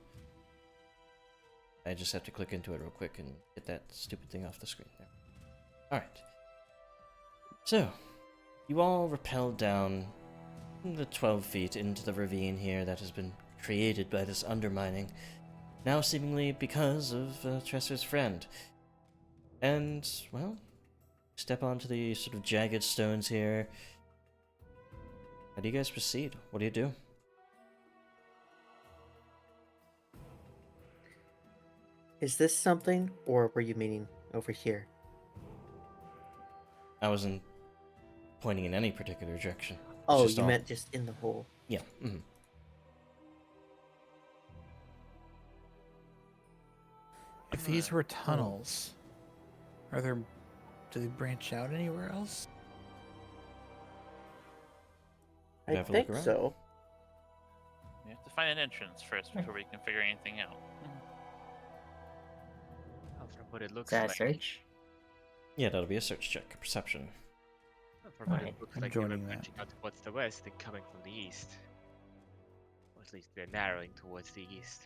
I just have to click into it real quick and get that stupid thing off the screen there. Alright. So, you all rappelled down the 12 feet into the ravine here that has been created by this undermining. Now seemingly because of Tresser's friend. And, well, step onto the sort of jagged stones here. How do you guys proceed? What do you do? Is this something, or were you meaning over here? I wasn't pointing in any particular direction. It's Oh, just you all- meant just in the hole. Yeah. Mhm. If these were tunnels, do they branch out anywhere else? You'd I have to look think around. so. We have to find an entrance first before we can figure anything out. Well, from what it looks Is that a like, search? Yeah, that'll be a search check, a perception. from what Alright. it looks I'm like, they were joining that. branching out towards the west and coming from the east. Or at least they're narrowing towards the east.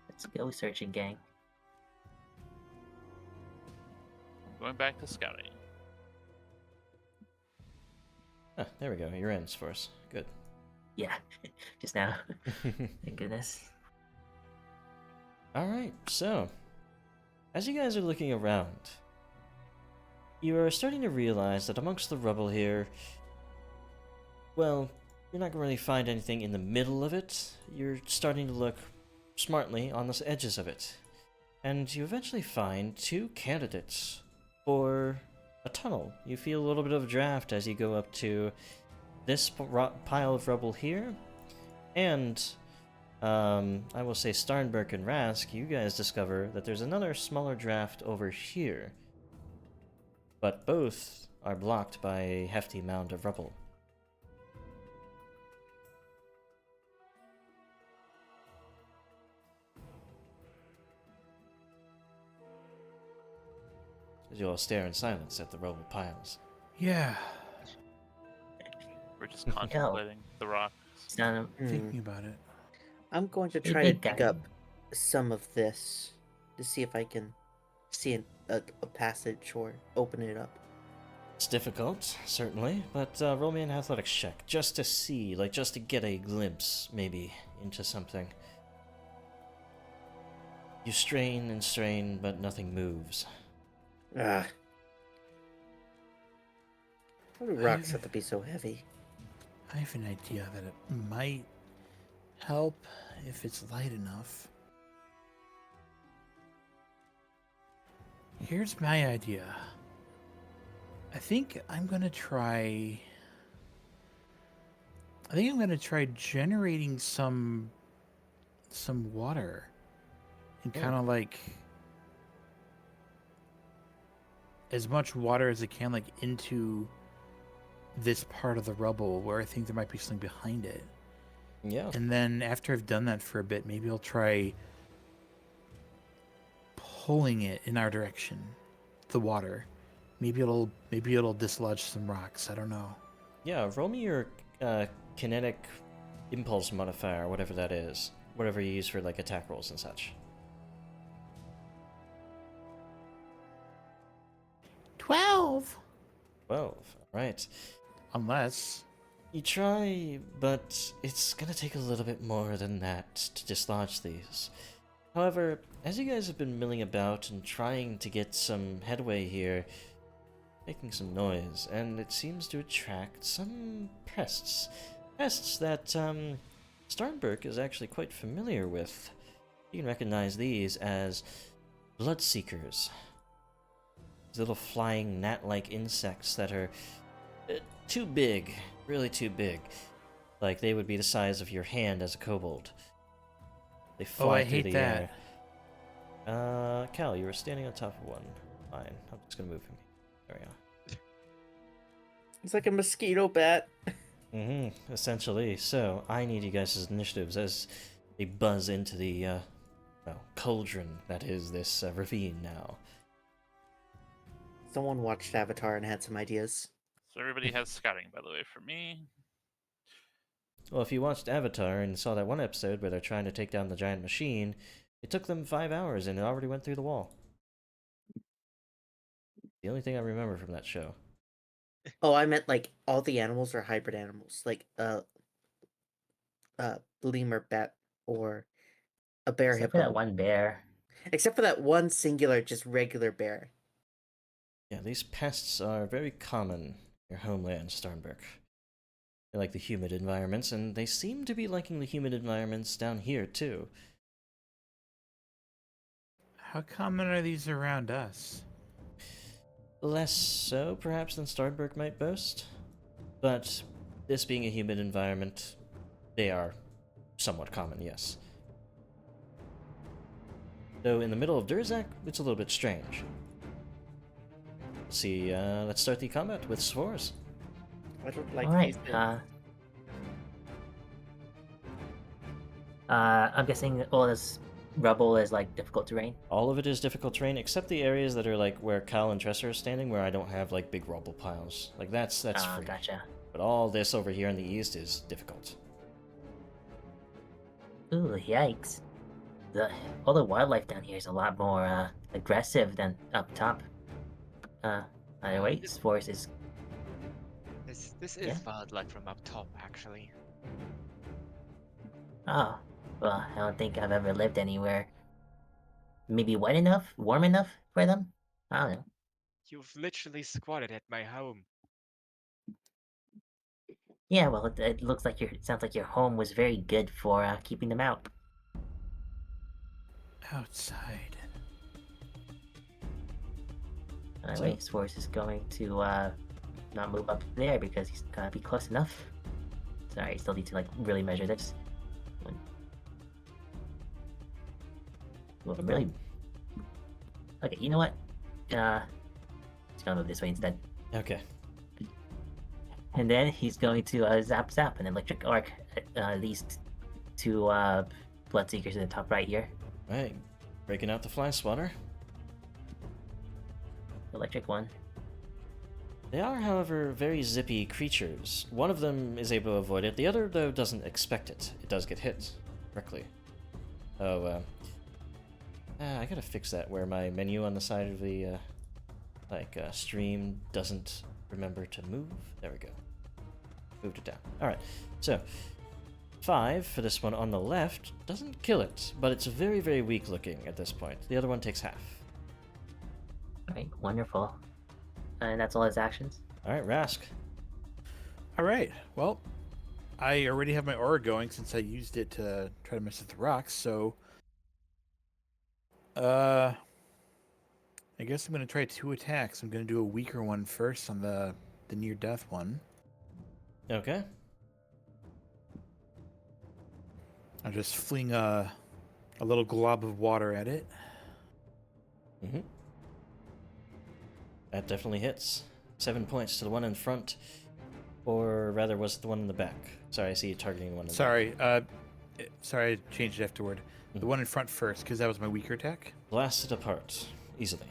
Let's go searching, gang. I'm going back to scouting. Ah, there we go. Your ends for us. Good. Yeah, just now. Thank goodness. Alright, so, as you guys are looking around, you are starting to realize that amongst the rubble here, well, you're not going to really find anything in the middle of it. You're starting to look smartly on the edges of it. And you eventually find two candidates for a tunnel. You feel a little bit of a draft as you go up to this pile of rubble here, and I will say Starnberg and Rask, you guys discover that there's another smaller draft over here, but both are blocked by a hefty mound of rubble. As you all stare in silence at the rubble piles. Yeah, We're just contemplating the rock. It's not a thinking about it. I'm going to Hey, try to big dig guy. up some of this to see if I can see a passage or open it up. It's difficult, certainly, but roll me an athletics check, just to see, like just to get a glimpse, maybe, into something. You strain and strain, but nothing moves. Ah. Why do rocks have to be so heavy? I have an idea that it might help if it's light enough. Here's my idea. I think I'm gonna try generating some water and Yeah. kind of like as much water as I can, like into this part of the rubble where I think there might be something behind it. Yeah. And then after I've done that for a bit, maybe I'll try pulling it in our direction, the water. Maybe it'll dislodge some rocks. I don't know. Yeah, roll me your kinetic impulse modifier, whatever that is. Whatever you use for like attack rolls and such. 12. 12. Alright. Unless You try, but it's gonna take a little bit more than that to dislodge these. However, as you guys have been milling about and trying to get some headway here, making some noise, and it seems to attract some pests. Pests that, Starnberg is actually quite familiar with. You can recognize these as bloodseekers. These little flying gnat-like insects that are too big, really too big. Like they would be the size of your hand as a kobold. They fly I through hate the that. air. Cal, you were standing on top of one. Fine, I'm just gonna move him. There we go. It's like a mosquito bat. Essentially. So, I need you guys' initiatives as they buzz into the, well, cauldron that is this ravine now. Someone watched Avatar and had some ideas. So everybody has scouting, by the way, for me. Well, if you watched Avatar and saw that one episode where they're trying to take down the giant machine, it took them 5 hours and it already went through the wall. The only thing I remember from that show. Oh, I meant like all the animals are hybrid animals, like lemur bat or a bear Except for hippo. that one bear. Except for that one singular, just regular bear. Yeah, these pests are very common in your homeland, Starnberg. They like the humid environments, and they seem to be liking the humid environments down here, too. how common are these around us? Less so, perhaps, than Starnberg might boast. But this being a humid environment, they are somewhat common, yes. Though in the middle of Durzak, it's a little bit strange. See, let's start the combat with Spores. I don't like Alright, these. I'm guessing all this rubble is like difficult terrain. All of it is difficult terrain, except the areas that are like where Cal and Tresser are standing, where I don't have like big rubble piles. Like that's Oh, free. gotcha. But all this over here in the east is difficult. Ooh, yikes. All the wildlife down here is a lot more aggressive than up top. By the way, Spores is This is Yeah. wildlife from up top, actually. oh, well, I don't think I've ever lived anywhere maybe wet enough, warm enough for them. I don't know. You've literally squatted at my home. Yeah, well, it looks like it sounds like your home was very good for keeping them out. Outside. Anyway, Spores is going to not move up there because he's gotta be close enough. Sorry, I still need to like really measure this. Well, really. Okay, you know what? Just gonna move this way instead. Okay. And then he's going to zap an electric arc at these two bloodseekers in the top right here. Right. Breaking out the fly swatter. Electric one. They are, however, very zippy creatures. One of them is able to avoid it. The other, though, doesn't expect it. It does get hit directly. Oh, I gotta fix that where my menu on the side of the, stream doesn't remember to move. There we go. Moved it down. Alright, so 5 for this one on the left doesn't kill it, but it's very, very weak looking at this point. The other one takes half. Alright, wonderful. And that's all his actions. Alright, Rask. All right. Well, I already have my aura going since I used it to try to mess with the rocks. So, I guess I'm gonna try 2 attacks. I'm gonna do a weaker one first on the near death one. Okay. I'll just fling a little glob of water at it. Mm-hmm. That definitely hits. 7 points to the one in front. Or rather, was it the one in the back? Sorry, I see you targeting the one in the Sorry, sorry, I changed it afterward. The Mhm. one in front first, because that was my weaker attack. back. Blast it apart. Easily.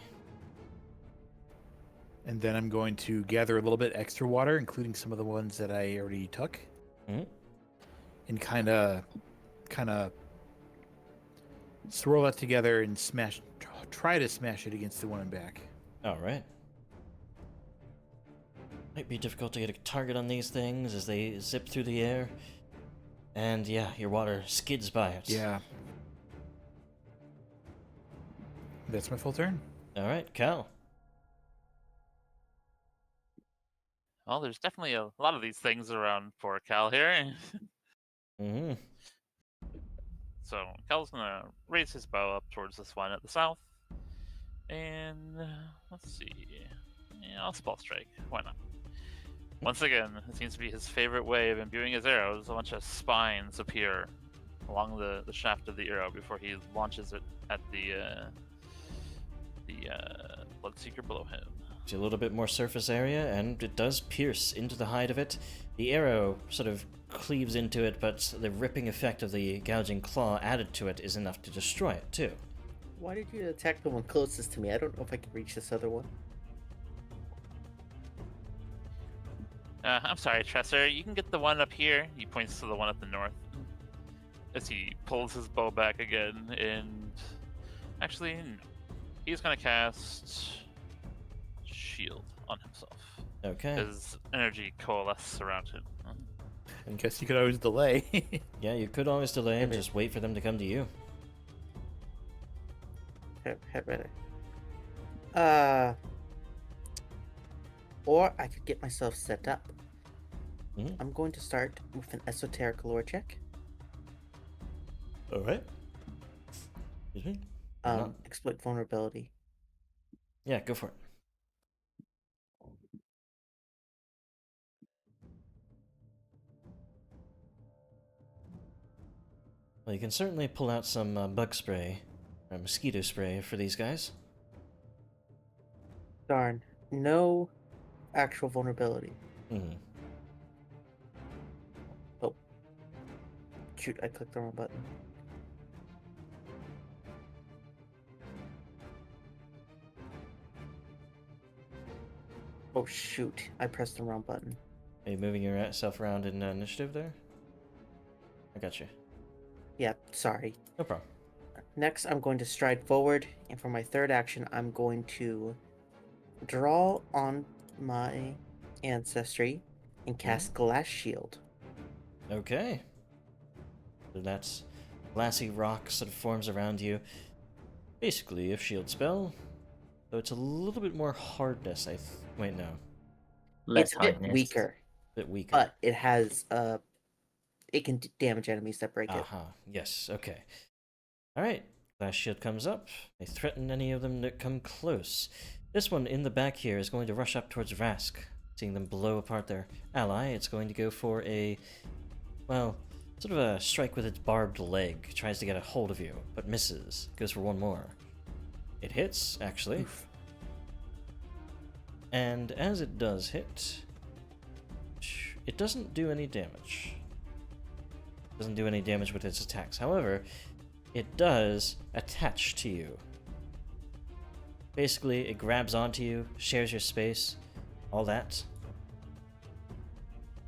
And then I'm going to gather a little bit extra water, including some of the ones that I already took, Mhm. and kind of swirl that together and try to smash it against the one in back. Alright. Might be difficult to get a target on these things as they zip through the air. And yeah, your water skids by it. Yeah. That's my full turn. Alright, Cal. Well, there's definitely a lot of these things around poor Cal here. Mm-hmm. So Cal's gonna raise his bow up towards this one at the south, and let's see. Yeah, I'll spell strike. Why not? Once again, it seems to be his favorite way of imbuing his arrows. A bunch of spines appear along the shaft of the arrow before he launches it at the Bloodseeker below him. A little bit more surface area, and it does pierce into the hide of it. The arrow sort of cleaves into it, but the ripping effect of the gouging claw added to it is enough to destroy it, too. Why did you attack the one closest to me? I don't know if I can reach this other one. I'm sorry, Tresser. You can get the one up here. He points to the one at the north. As he pulls his bow back again, and actually, no. He's gonna cast Shield on himself. Okay. His energy coalesces around him. I guess you could always delay. Yeah, you could always delay and just wait for them to come to you. Head ready. Or I could get myself set up. Mhm. I'm going to start with an esoteric lore check. Alright. Excuse me? Not- Exploit vulnerability. Yeah, go for it. Well, you can certainly pull out some bug spray, or mosquito spray for these guys. Darn. No actual vulnerability. Hmm. Oh. Shoot, I clicked the wrong button. Oh shoot, I pressed the wrong button. Are you moving yourself around in initiative there? I got you. Yeah, sorry. No problem. Next, I'm going to stride forward, and for my third action, I'm going to draw on my ancestry and cast Glass Shield. Okay. So that's glassy rock sort of forms around you. Basically, a shield spell. So it's a little bit more hardness, wait, no. Less It's a bit hardness. weaker, A bit weaker. but it has it can damage enemies that break it. Aha, yes, okay. Alright, glass shield comes up. They threaten any of them that come close. This one in the back here is going to rush up towards Rask. Seeing them blow apart their ally, it's going to go for a, well, sort of a strike with its barbed leg. Tries to get a hold of you, but misses. Goes for one more. It hits, actually. Oof. And as it does hit, it doesn't do any damage. Doesn't do any damage with its attacks. However, it does attach to you. Basically, it grabs onto you, shares your space, all that.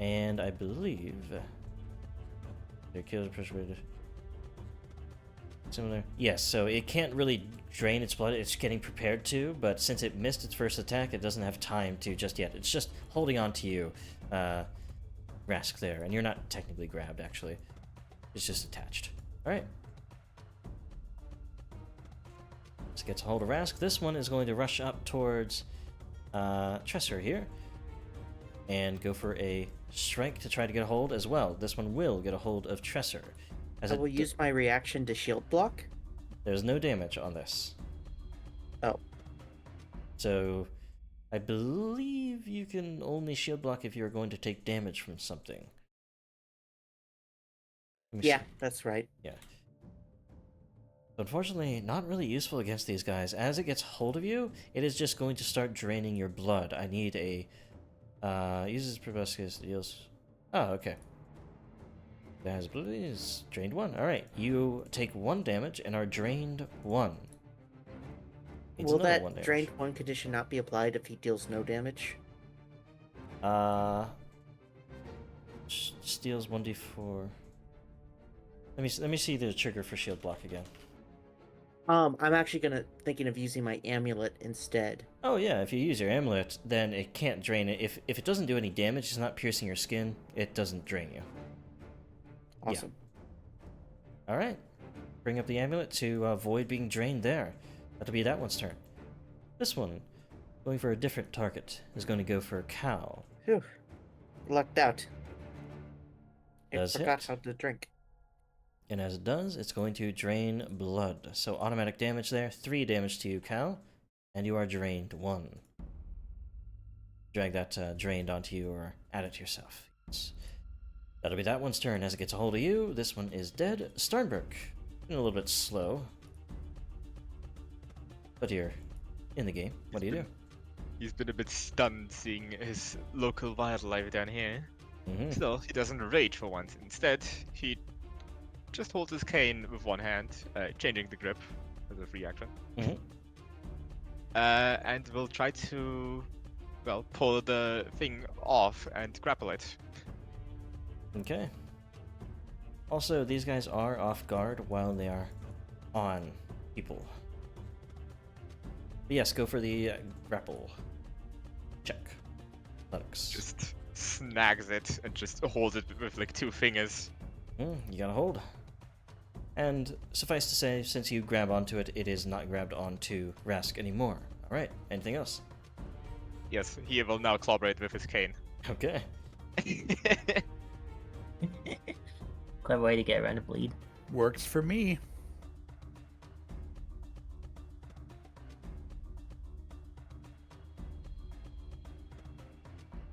And I believe it kills persuaded. Similar. Yes, so it can't really drain its blood. It's getting prepared to, but since it missed its first attack, it doesn't have time to just yet. It's just holding on to you, Rask there, and you're not technically grabbed, actually. It's just attached. Alright. Let's get a hold of Rask. This one is going to rush up towards Tresser here and go for a strike to try to get a hold as well. This one will get a hold of Tresser. As I will use my reaction to shield block. There's no damage on this. Oh. So, I believe you can only shield block if you're going to take damage from something. Let me Yeah, see. that's right. Yeah. Unfortunately, not really useful against these guys. As it gets hold of you, it is just going to start draining your blood. I need a Uses proboscis, deals. Oh, okay. That has abilities. Drained 1. Alright, you take 1 damage and are drained 1. Needs Will another that 1 damage. drained one condition not be applied if he deals no damage? Steals 1d4. Let me see the trigger for shield block again. I'm actually thinking of using my amulet instead. Oh yeah, if you use your amulet, then it can't drain it. If it doesn't do any damage, it's not piercing your skin, it doesn't drain you. Awesome. Alright. Bring up the amulet to avoid being drained there. That'll be that one's turn. This one, going for a different target, is going to go for Cal. Phew. Lucked out. I Does forgot hit. how to drink. And as it does, it's going to drain blood. So automatic damage there, 3 damage to you, Cal, and you are drained 1. Drag that drained onto you or add it to yourself. Yes. That'll be that one's turn. As it gets a hold of you, this one is dead. Starnberg, a little bit slow, but you're in the game. What do you do? He's been a bit stunned seeing his local wildlife down here. Mm-hmm. Still, he doesn't rage for once. Instead, he just holds his cane with one hand, changing the grip as a free action. Mm-hmm. And will try to, well, pull the thing off and grapple it. Okay. Also, these guys are off guard while they are on people. But yes, go for the grapple check. Athletics. Just snags it and just holds it with like 2 fingers. You gotta hold. And suffice to say, since you grab onto it, it is not grabbed onto Rask anymore. Alright, anything else? Yes, he will now clobber it with his cane. Okay. Clever way to get around a bleed. Works for me.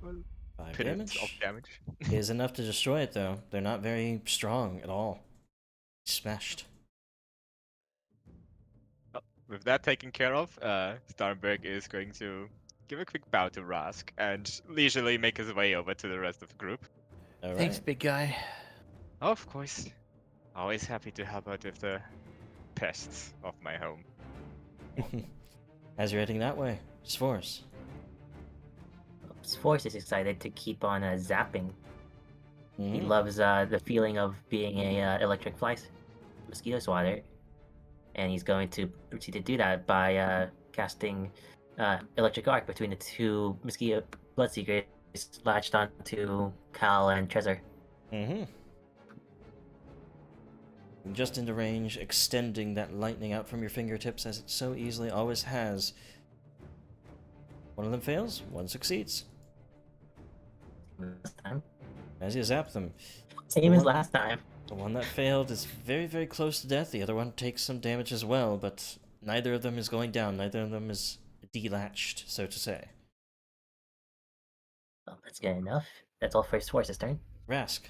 Well, 5 Pittance of damage. damage. Is enough to destroy it, though. They're not very strong at all. Smashed. With that taken care of, Starnberg is going to give a quick bow to Rask and leisurely make his way over to the rest of the group. Alright. Thanks, big guy. Of course. Always happy to help out with the pests of my home. As you're heading that way, Sforce. Force is excited to keep on zapping. He Mhm. loves the feeling of being a electric fly mosquito swatter, and he's going to proceed to do that by casting electric arc between the 2 mosquito bloodseekers latched onto Cal and Trezor. Mm-hmm. Just into range, extending that lightning out from your fingertips as it so easily always has. One of them fails, one succeeds. Last time. As you zap them. Same as One- last time. The one that failed is very, very close to death. The other one takes some damage as well, but neither of them is going down. Neither of them is delatched, so to say. Well, that's good enough. That's all for Force's turn. Rask.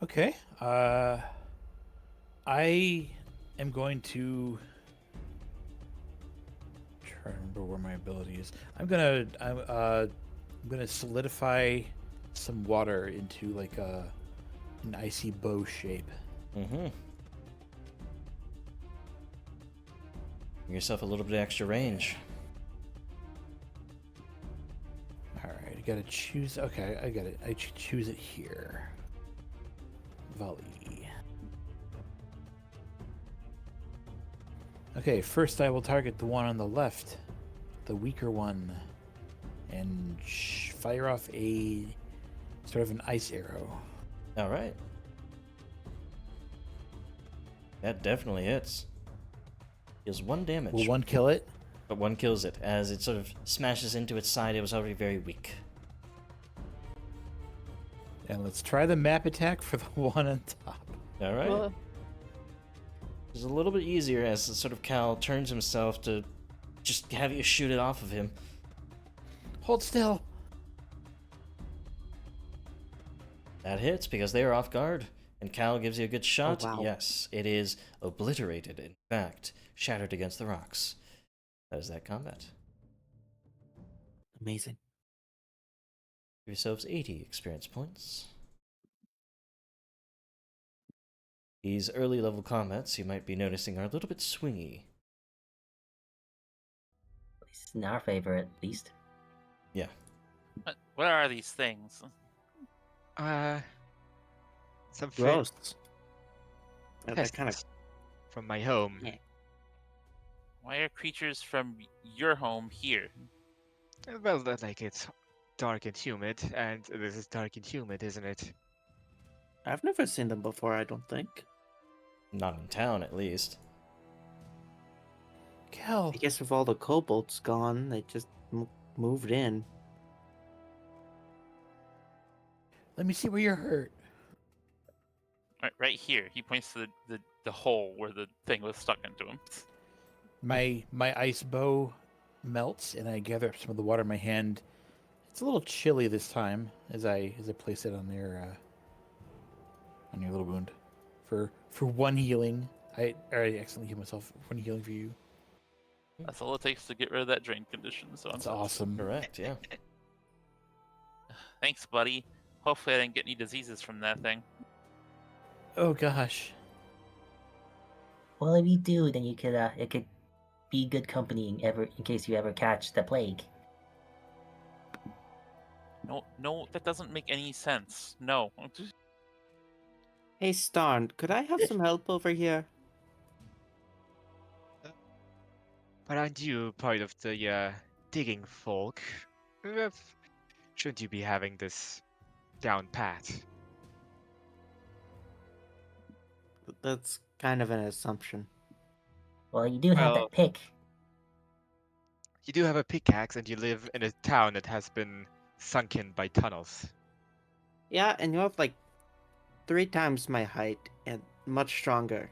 Okay. I am going to try to remember where my ability is. I'm gonna solidify some water into like an icy bow shape. Mm-hmm. Give yourself a little bit of extra range. All right, I gotta choose. Okay, I got it. I choose it here. Volley. Okay, first I will target the one on the left, the weaker one, and fire off a sort of an ice arrow. Alright. That definitely hits. Deals 1 damage. Will one kill it? But 1 kills it. As it sort of smashes into its side, it was already very weak. And let's try the map attack for the one on top. Alright. It's a little bit easier as the sort of Cal turns himself to just have you shoot it off of him. Hold still. That hits because they are off guard. And Cal gives you a good shot. wow. Yes, it is obliterated. In fact, shattered against the rocks. That is that combat. Amazing. Give yourselves 80 experience points. These early level combats you might be noticing are a little bit swingy. It's in our favor, at least. Yeah. What are these things? Some Gross. That pests kind of. from my home. Yeah. Why are creatures from your home here? Well, like it's dark and humid, and this is dark and humid, isn't it? I've never seen them before, I don't think. Not in town, at least. Cal, I guess with all the kobolds gone, they just moved in. let me see where you're hurt. Right here. He points to the hole where the thing was stuck into him. My ice bow melts, and I gather up some of the water in my hand. It's a little chilly this time as I place it on your little wound. For one healing, I accidentally healed myself. One healing for you. That's all it takes to get rid of that drain condition. So That's awesome. Correct, yeah. Thanks, buddy. Hopefully, I didn't get any diseases from that thing. Oh gosh. Well, if you do, then you could it could be good company in case you ever catch the plague. No, that doesn't make any sense. No. Hey, Starn, could I have some help over here? But aren't you part of the digging folk? Uh, Shouldn't you be having this down pat? That's kind of an assumption. Well, you do have Well, that pick. you do have a pickaxe, and you live in a town that has been sunken by tunnels. Yeah, and you have like 3 times my height and much stronger.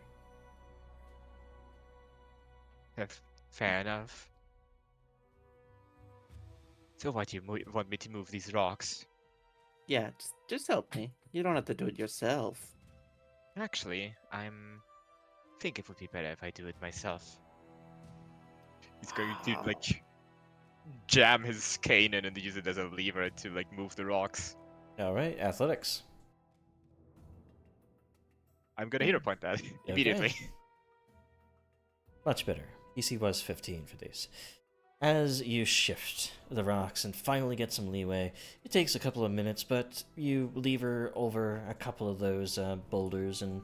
Fair enough. So what, you want me to move these rocks? Yeah, just help me. You don't have to do it yourself. Actually, think it would be better if I do it myself. He's going to Wow. like jam his cane in and use it as a lever to like move the rocks. Alright, athletics. I'm gonna hero point that immediately. Much better. DC was 15 for these. As you shift the rocks and finally get some leeway, it takes a couple of minutes, but you lever over a couple of those boulders and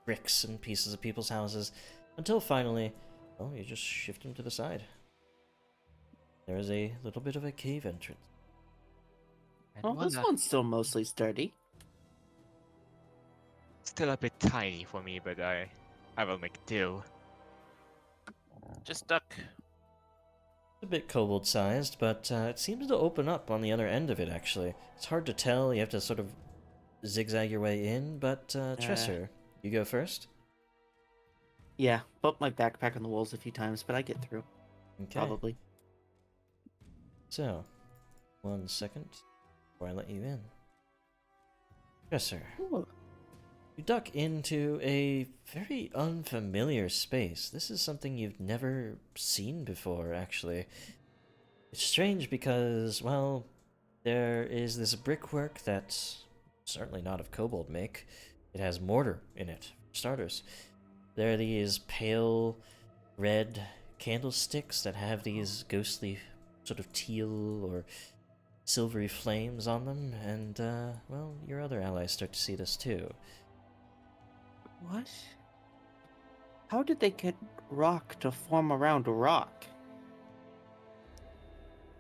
bricks and pieces of people's houses until finally, well, you just shift them to the side. There is a little bit of a cave entrance. Well, this one's still mostly sturdy. Still a bit tiny for me, but I will make do. Just duck. A bit kobold-sized, but it seems to open up on the other end of it, actually. It's hard to tell, you have to sort of zigzag your way in, but Tresser, you go first? Yeah, bumped my backpack on the walls a few times, but I get through. Okay. Probably. So, 1 second before I let you in. Tresser, Ooh. you duck into a very unfamiliar space. This is something you've never seen before, actually. It's strange because, well, there is this brickwork that's certainly not of kobold make. It has mortar in it, for starters. There are these pale red candlesticks that have these ghostly sort of teal or silvery flames on them, and, well, your other allies start to see this too. What? How did they get rock to form around rock?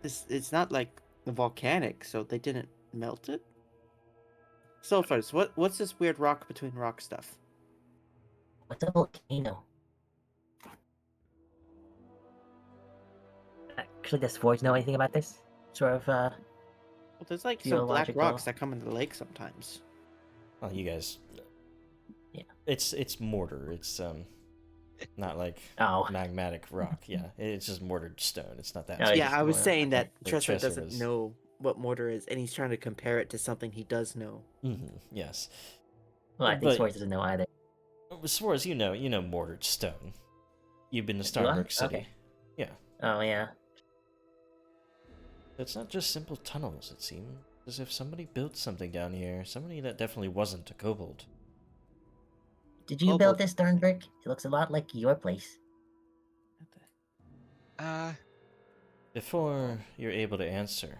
It's not like volcanic, so they didn't melt it? So first, what's this weird rock between rock stuff? What's a volcano? Actually, does Forge know anything about this? Sort of, Well, there's like some black Geological. rocks that come into the lake sometimes. Well, you guys... Yeah. It's mortar. It's, not like Oh. magmatic rock. Yeah, it's just mortared stone. It's not that. Oh, special. Yeah, I was more- saying that Like Tresser Tresser doesn't was- know what mortar is, and he's trying to compare it to something he does know. Yes. Well, I think But- Forge doesn't know either. As far as you know mortared stone. You've been to Do I? Starbuck City. Okay. Yeah. Oh, yeah. It's not just simple tunnels, it seems. as if somebody built something down here. Somebody that definitely wasn't a kobold. Did you build this, Sternberg? It looks a lot like your place. Before you're able to answer,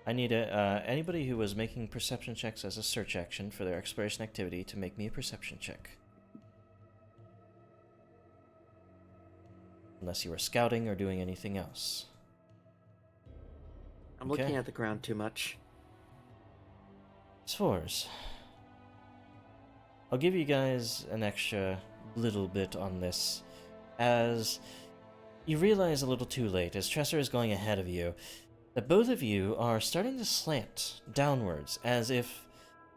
I need anybody who was making perception checks as a search action for their exploration activity to make me a perception check. Unless you were scouting or doing anything else. I'm looking at the ground too much. Spores. I'll give you guys an extra little bit on this, as you realize a little too late, as Tresser is going ahead of you, that both of you are starting to slant downwards, as if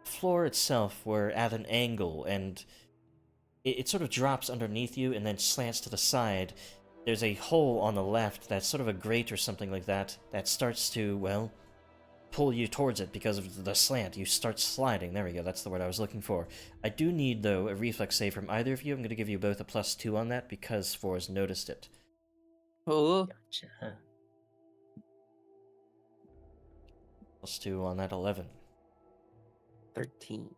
the floor itself were at an angle, and it sort of drops underneath you and then slants to the side. There's a hole on the left that's sort of a grate or something like that, that starts to, well, pull you towards it because of the slant. You start sliding. There we go, that's the word I was looking for. I do need, though, a reflex save from either of you. I'm going to give you both a +2 on that because Spores noticed it. Oh, Gotcha. +2 on that 11. 13.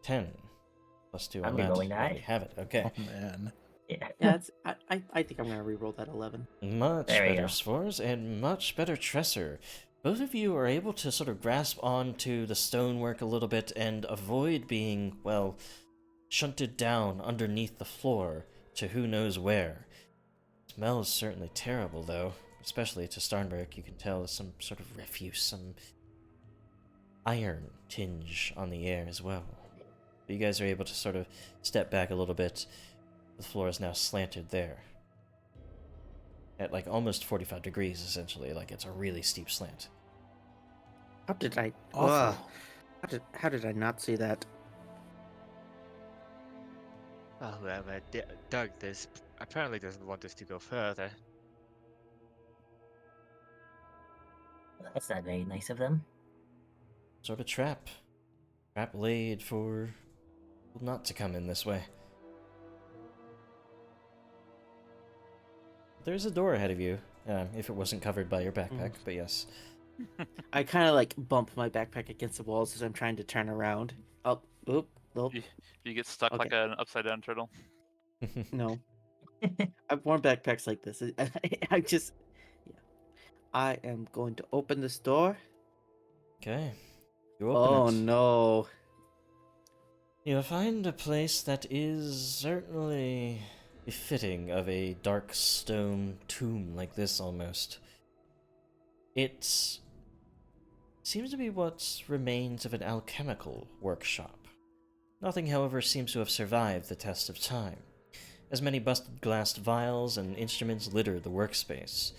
10. +2 I'm on that. re-rolling There that. you have it. Okay. Oh, man. Yeah. Yeah, I think I'm gonna reroll that 11. Much There we better, go. Spores, and much better, Tresser. Both of you are able to sort of grasp onto the stonework a little bit and avoid being, well, shunted down underneath the floor to who knows where. It smells certainly terrible, though, especially to Starnberg. You can tell there's some sort of refuse, some iron tinge on the air as well. But you guys are able to sort of step back a little bit. The floor is now slanted there. At like almost 45 degrees, essentially. Like it's a really steep slant. How did I? Awful. How did I not see that? Oh, well, Doug this apparently doesn't want us to go further. That's not very nice of them. Sort of trap. Trap laid for people not to come in this way. There's a door ahead of you, if it wasn't covered by your backpack, but yes. I kind of like bump my backpack against the walls as I'm trying to turn around. Oh, oop, nope, You get stuck like an upside down turtle. no. I've worn backpacks like this. I just, yeah. I am going to open this door. Okay. You open Oh it. no. You'll find a place that is certainly befitting of a dark stone tomb like this almost. It seems to be what remains of an alchemical workshop. Nothing, however, seems to have survived the test of time, as many busted glass vials and instruments litter the workspace.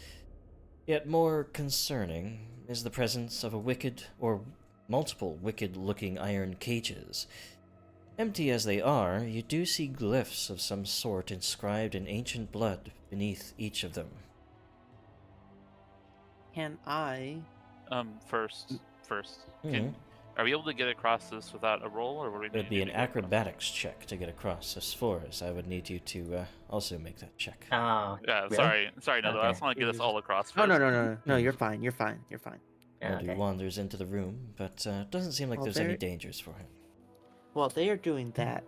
Yet more concerning is the presence of a wicked, or multiple wicked-looking iron cages. Empty as they are, you do see glyphs of some sort inscribed in ancient blood beneath each of them. Can I? First, Mhm. are we able to get across this without a roll, or would we It would need be to an go across? acrobatics check to get across. As far as I would need you to also make that check. Oh, Yeah, really? sorry, no, I Okay. just want to get us all across first. Oh no! You're fine. You're fine. You're fine. Moldy Okay. wanders into the room, but doesn't seem like Well, there's any there- dangers for him. While they are doing that,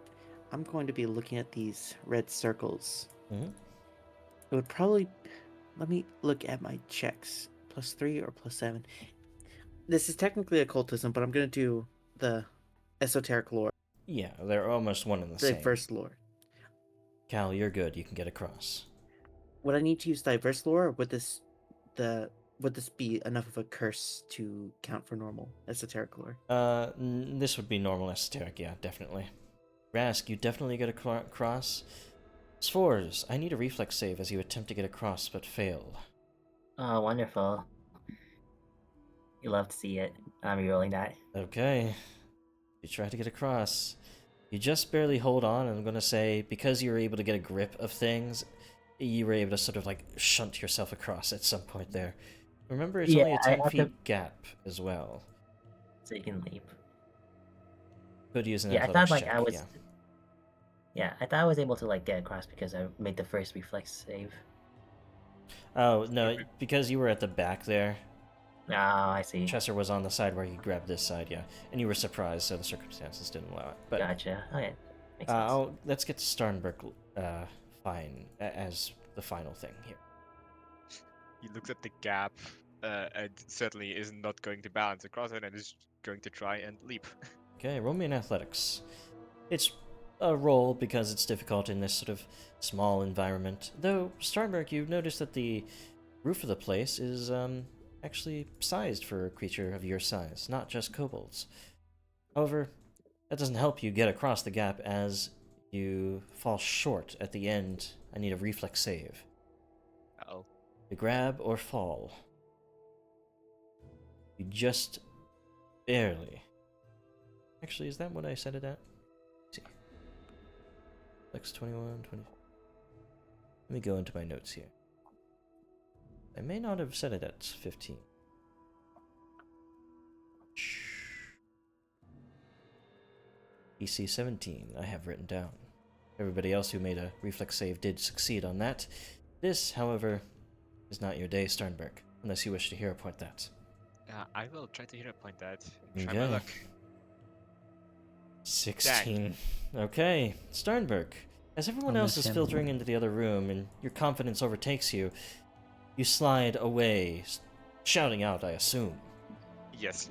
I'm going to be looking at these red circles. Mhm. It would probably. Let me look at my checks. +3 or +7. This is technically occultism, but I'm going to do the esoteric lore, Yeah, they're almost one and the same. diverse lore. Cal, you're good. You can get across. Would I need to use diverse lore, or would this be enough of a curse to count for normal esoteric lore? This would be normal esoteric, yeah, definitely. Rask, you definitely get across. Spores, I need a reflex save as you attempt to get across but fail. Oh, wonderful. You love to see it. I'm rerolling that. Okay. You try to get across. You just barely hold on, and I'm gonna say, because you were able to get a grip of things, you were able to sort of like shunt yourself across at some point there. Remember, it's only a Yeah, 10 I have to- feet gap as well. So you can leap. Could use an Yeah, I athletics thought like check, I was. yeah. Yeah, I thought I was able to like get across because I made the first reflex save. Oh, no, because you were at the back there, Oh, I see. Chesser was on the side where he grabbed this side, yeah. And you were surprised, so the circumstances didn't allow it. But Gotcha. Okay. Makes sense. let's get to Starnberg as the final thing here. He looks at the gap and certainly is not going to balance across it and is going to try and leap. Okay, roll me in athletics. It's a roll because it's difficult in this sort of small environment. Though, Starnberg, you notice that the roof of the place is actually sized for a creature of your size, not just kobolds. However, that doesn't help you get across the gap as you fall short at the end. I need a reflex save. Uh-oh. To grab or fall. You just barely. Actually, is that what I set it at? Let's see. Flex 21, 20. Let me go into my notes here. I may not have set it at 15. EC 17, I have written down. Everybody else who made a reflex save did succeed on that. This, however, is not your day, Starnberg, unless you wish to hero point that. I will try to hero point that. And try my luck. 16. Okay, Starnberg. As everyone I'll else miss is him. filtering into the other room and your confidence overtakes you, you slide away, shouting out, I assume. Yes.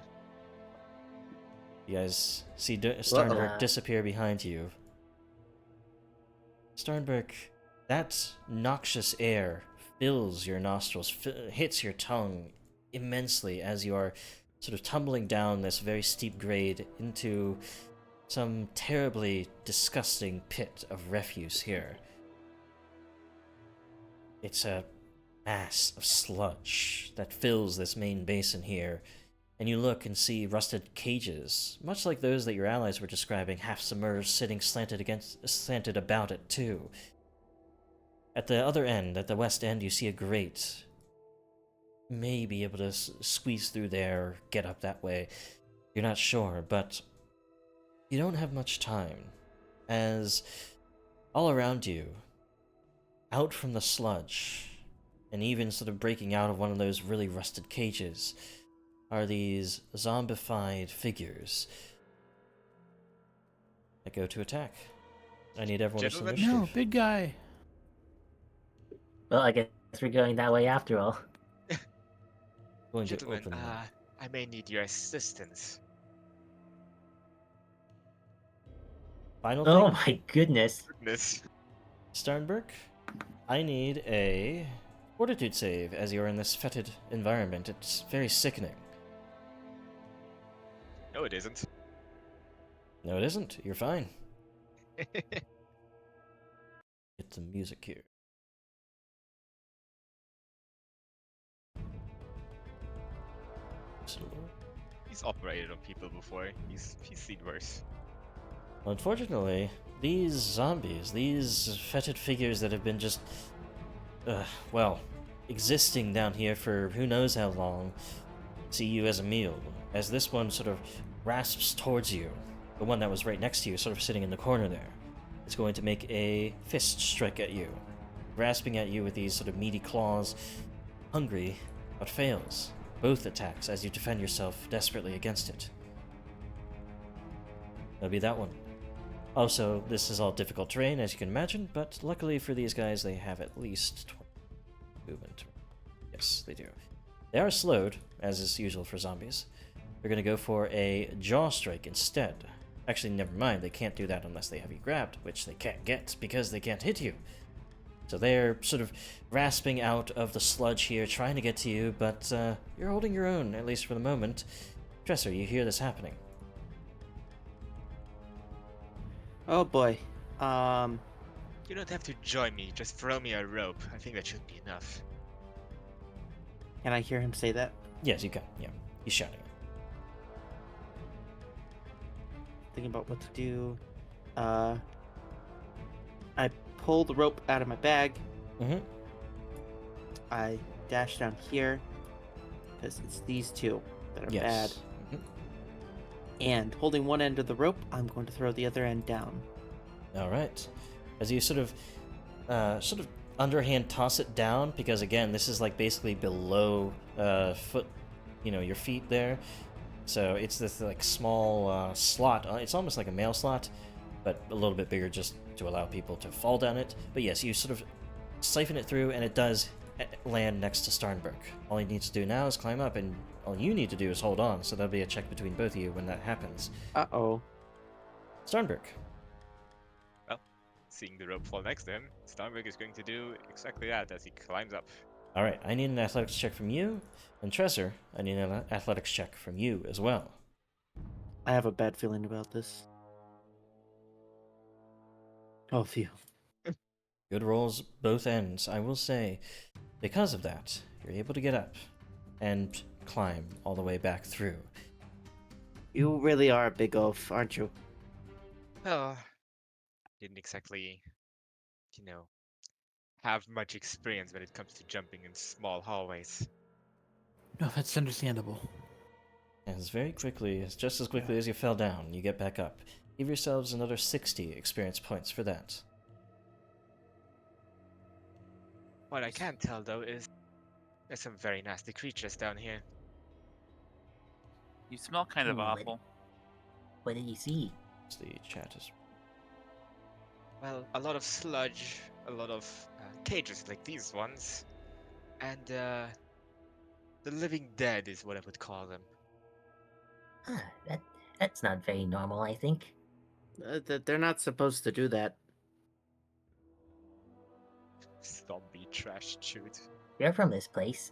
You guys see Starnberg Uh-oh. disappear behind you. Starnberg, that noxious air fills your nostrils, hits your tongue immensely as you are sort of tumbling down this very steep grade into some terribly disgusting pit of refuse here. It's a mass of sludge that fills this main basin here, and you look and see rusted cages, much like those that your allies were describing, half submerged, sitting slanted about it too. At the other end, at the west end, you see a grate. You may be able to squeeze through there, get up that way. You're not sure, but you don't have much time, as all around you, out from the sludge, and even sort of breaking out of one of those really rusted cages, are these zombified figures that go to attack. I need everyone's Gentlemen? initiative. No, big guy. Well, I guess we're going that way after all. Going to Gentlemen, open them. I may need your assistance. Final Oh thing, my goodness. Goodness. Starnberg, I need a fortitude save as you're in this fetid environment. It's very sickening. No, it isn't. No, it isn't. You're fine. Get some music here. He's operated on people before. He's seen worse. Unfortunately, these zombies, these fetid figures that have been just, well, existing down here for who knows how long, see you as a meal. As this one sort of rasps towards you, the one that was right next to you, sort of sitting in the corner there, is going to make a fist strike at you, grasping at you with these sort of meaty claws, hungry, but fails. Both attacks as you defend yourself desperately against it. That'll be that one. Also, this is all difficult terrain, as you can imagine, but luckily for these guys, they have at least 20 movement. Yes, they do. They are slowed, as is usual for zombies. They're going to go for a jaw strike instead. Actually, never mind, they can't do that unless they have you grabbed, which they can't get because they can't hit you. So they're sort of rasping out of the sludge here, trying to get to you, but you're holding your own, at least for the moment. Dresser, you hear this happening. Oh boy. You don't have to join me. Just throw me a rope. I think that should be enough. Can I hear him say that? Yes, you can. Yeah, he's shouting. Thinking about what to do. I pull the rope out of my bag. Mm-hmm. I dash down here because it's these two that are bad. Yes. Mhm. And holding one end of the rope, I'm going to throw the other end down. All right. As you sort of underhand toss it down, because again, this is like basically below foot your feet there. So it's this like small slot. It's almost like a mail slot, but a little bit bigger just to allow people to fall down it. But yes, you sort of siphon it through, and it does land next to Starnberg. All he needs to do now is climb up, and all you need to do is hold on. So that'll be a check between both of you when that happens. Uh-oh. Starnberg. Well, seeing the rope fall next to him, Starnberg is going to do exactly that as he climbs up. All right, I need an athletics check from you, and Tresor, I need an athletics check from you as well. I have a bad feeling about this. Oh, phew. Good rolls both ends, I will say. Because of that, you're able to get up and climb all the way back through. You really are a big oaf, aren't you? Well, didn't exactly, have much experience when it comes to jumping in small hallways. No, that's understandable. As very quickly, just as quickly as you fell down, you get back up. Give yourselves another 60 experience points for that. What I can tell though is there's some very nasty creatures down here. You smell kind of Ooh, awful. What did you see? The chat is... Well, a lot of sludge, a lot of cages like these ones, and the living dead is what I would call them. That's not very normal, I think. They're not supposed to do that. Zombie trash chute. You're from this place.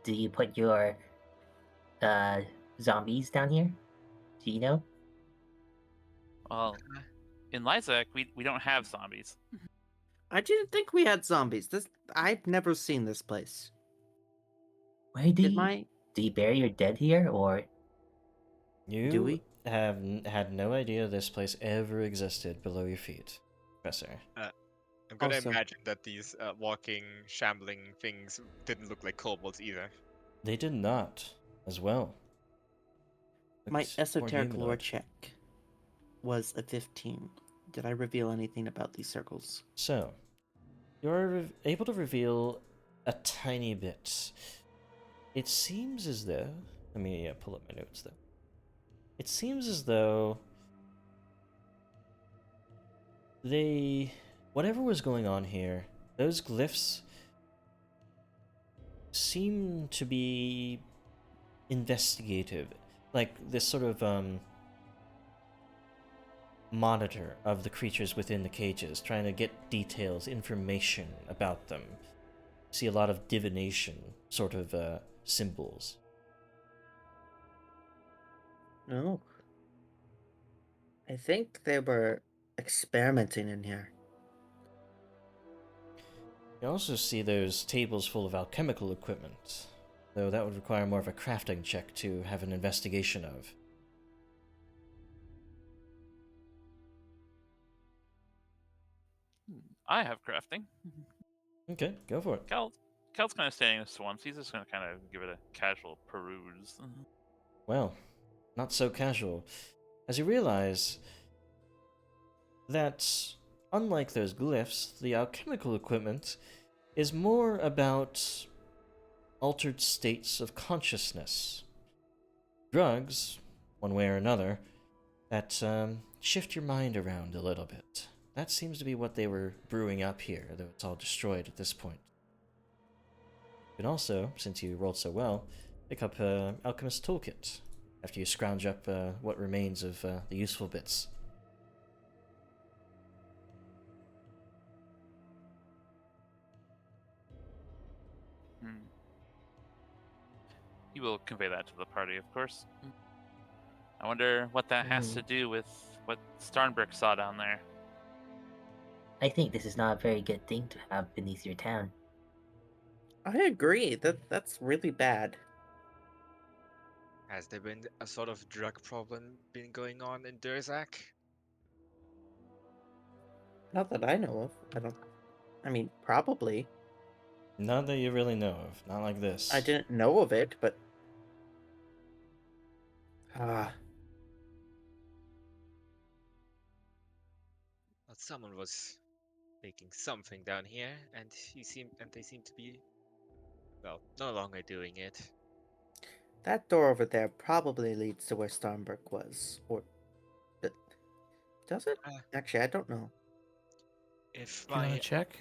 Do you put your zombies down here? Do you know? Well, in Liac, we don't have zombies. I didn't think we had zombies. I've never seen this place. Where do Did you my do you bury your dead here, or You Do we? have had no idea this place ever existed below your feet, Professor. I'm gonna Also- imagine that these walking, shambling things didn't look like kobolds either. They did not, as well. my Looks more esoteric lore humanoid. check was a 15. Did I reveal anything about these circles? So, you're able to reveal a tiny bit. It seems as though... Let me pull up my notes, though. It seems as though whatever was going on here, those glyphs seem to be investigative. Like this sort of monitor of the creatures within the cages, trying to get details, information about them. See a lot of divination sort of symbols. No. I think they were experimenting in here. You also see those tables full of alchemical equipment, though that would require more of a crafting check to have an investigation of. I have crafting. Okay, go for it. Cal's kind of standing next to one, so he's just going to kind of give it a casual peruse. Well, not so casual, as you realize that, unlike those glyphs, the alchemical equipment is more about altered states of consciousness. Drugs, one way or another, that shift your mind around a little bit. That seems to be what they were brewing up here, though it's all destroyed at this point. You can also, since you rolled so well, pick up Alchemist's Toolkit after you scrounge up what remains of the useful bits. He will convey that to the party, of course. I wonder what that has to do with what Starnberg saw down there. I think this is not a very good thing to have beneath your town. I agree. That's really bad. Has there been a sort of drug problem been going on in Durzak? Not that I know of. I mean, probably. Not that you really know of, not like this. I didn't know of it, but But someone was making something down here, and they seem to be, well, no longer doing it. That door over there probably leads to where Starnberg was. Or. Does it? Uh, Actually, I don't know. If Do you want my to check?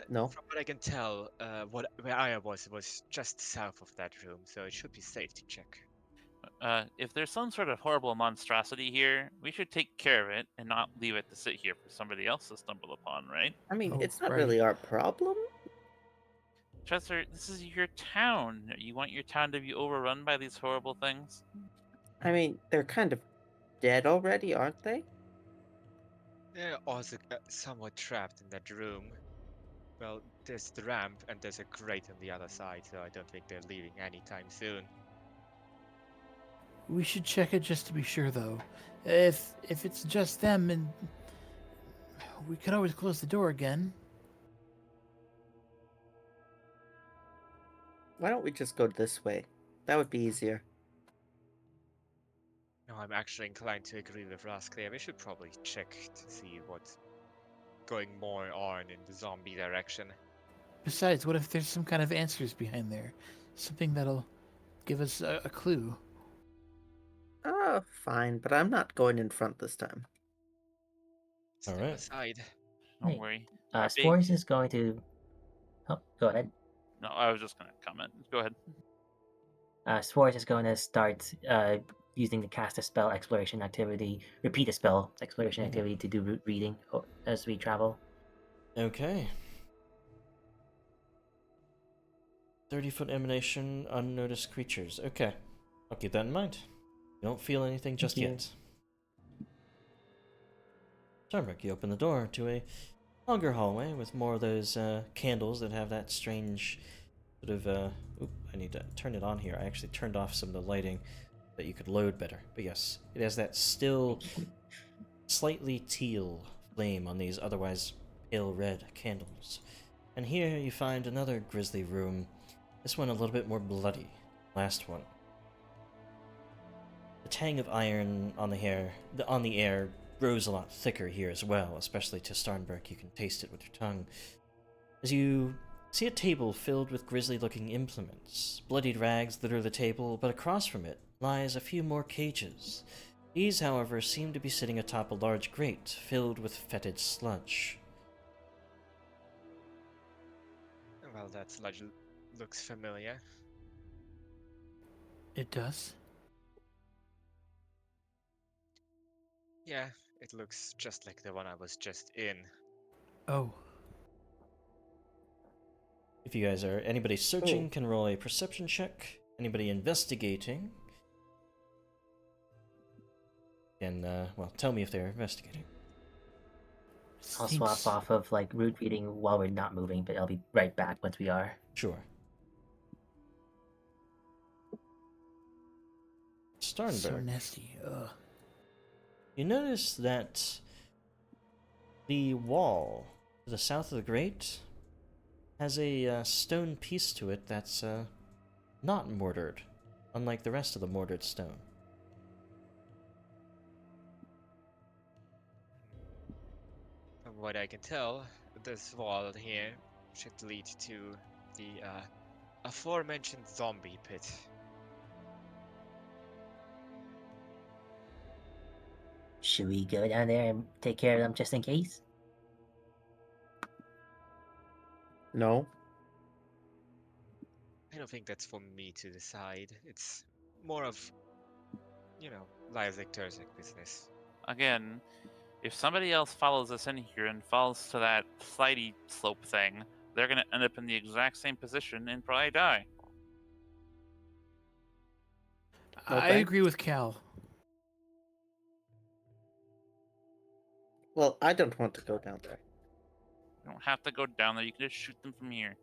No? From what I can tell, where I was just south of that room, so it should be safe to check. If there's some sort of horrible monstrosity here, we should take care of it and not leave it to sit here for somebody else to stumble upon, right? I mean, Oh, it's not right. really our problem. Chester, this is your town. You want your town to be overrun by these horrible things? I mean, they're kind of dead already, aren't they? They're also somewhat trapped in that room. Well, there's the ramp and there's a grate on the other side, so I don't think they're leaving anytime soon. We should check it just to be sure, though. If it's just them, and we could always close the door again. Why don't we just go this way? That would be easier. No, I'm actually inclined to agree with Rasclear. We should probably check to see what's going more on in the zombie direction. Besides, what if there's some kind of answers behind there? Something that'll give us a clue. Oh, fine, but I'm not going in front this time. All Step right. aside. Don't Hey, worry. Our big- Spores is going to. Oh, go ahead. No, I was just gonna comment. Go ahead. Spores is going to start using the cast a spell exploration activity, repeat a spell exploration Mhm. activity to do route reading as we travel. Okay. 30-foot emanation, unnoticed creatures. Okay. I'll keep that in mind. You don't feel anything just you. yet. Starbuck, you open the door to a longer hallway with more of those candles that have that strange sort of oop, I need to turn it on here. I actually turned off some of the lighting that you could load better. But yes, it has that still slightly teal flame on these otherwise pale red candles. And here you find another grisly room. This one a little bit more bloody. Last one. The tang of iron on the air grows a lot thicker here as well, especially to Starnberg. You can taste it with your tongue. As you see a table filled with grisly-looking implements. Bloodied rags litter the table, but across from it lies a few more cages. These, however, seem to be sitting atop a large grate filled with fetid sludge. Well, that sludge looks familiar. It does. Yeah, it looks just like the one I was just in. Oh, If you guys are anybody searching, can roll a perception check. Anybody investigating can well tell me if they're investigating. I'll seems- swap off of like route reading while we're not moving, but I'll be right back once we are. Sure. So Starnberg. nasty. Ugh. You notice that the wall to the south of the grate has a stone piece to it that's not mortared, unlike the rest of the mortared stone. From what I can tell, this wall here should lead to the aforementioned zombie pit. Should we go down there and take care of them just in case? No? I don't think that's for me to decide. It's more of, Liac Durzak business. Again, if somebody else follows us in here and falls to that slidey slope thing, they're gonna end up in the exact same position and probably die. I Okay. agree with Cal. Well, I don't want to go down there. You don't have to go down there. You can just shoot them from here.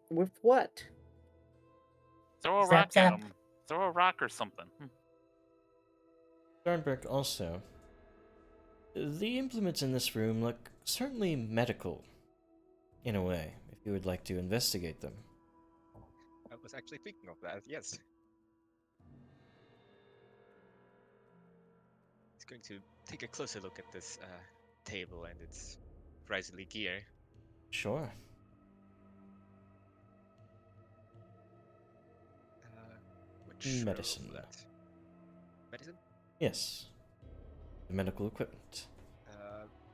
With what? Throw a Zap, rock at zap. them. Throw a rock or something. Starnberg also. The implements in this room look certainly medical, in a way, if you would like to investigate them. I was actually thinking of that, yes. It's going to take a closer look at this table and its grisly gear. Sure. not sure of Medicine. that. Medicine? Yes. The medical equipment.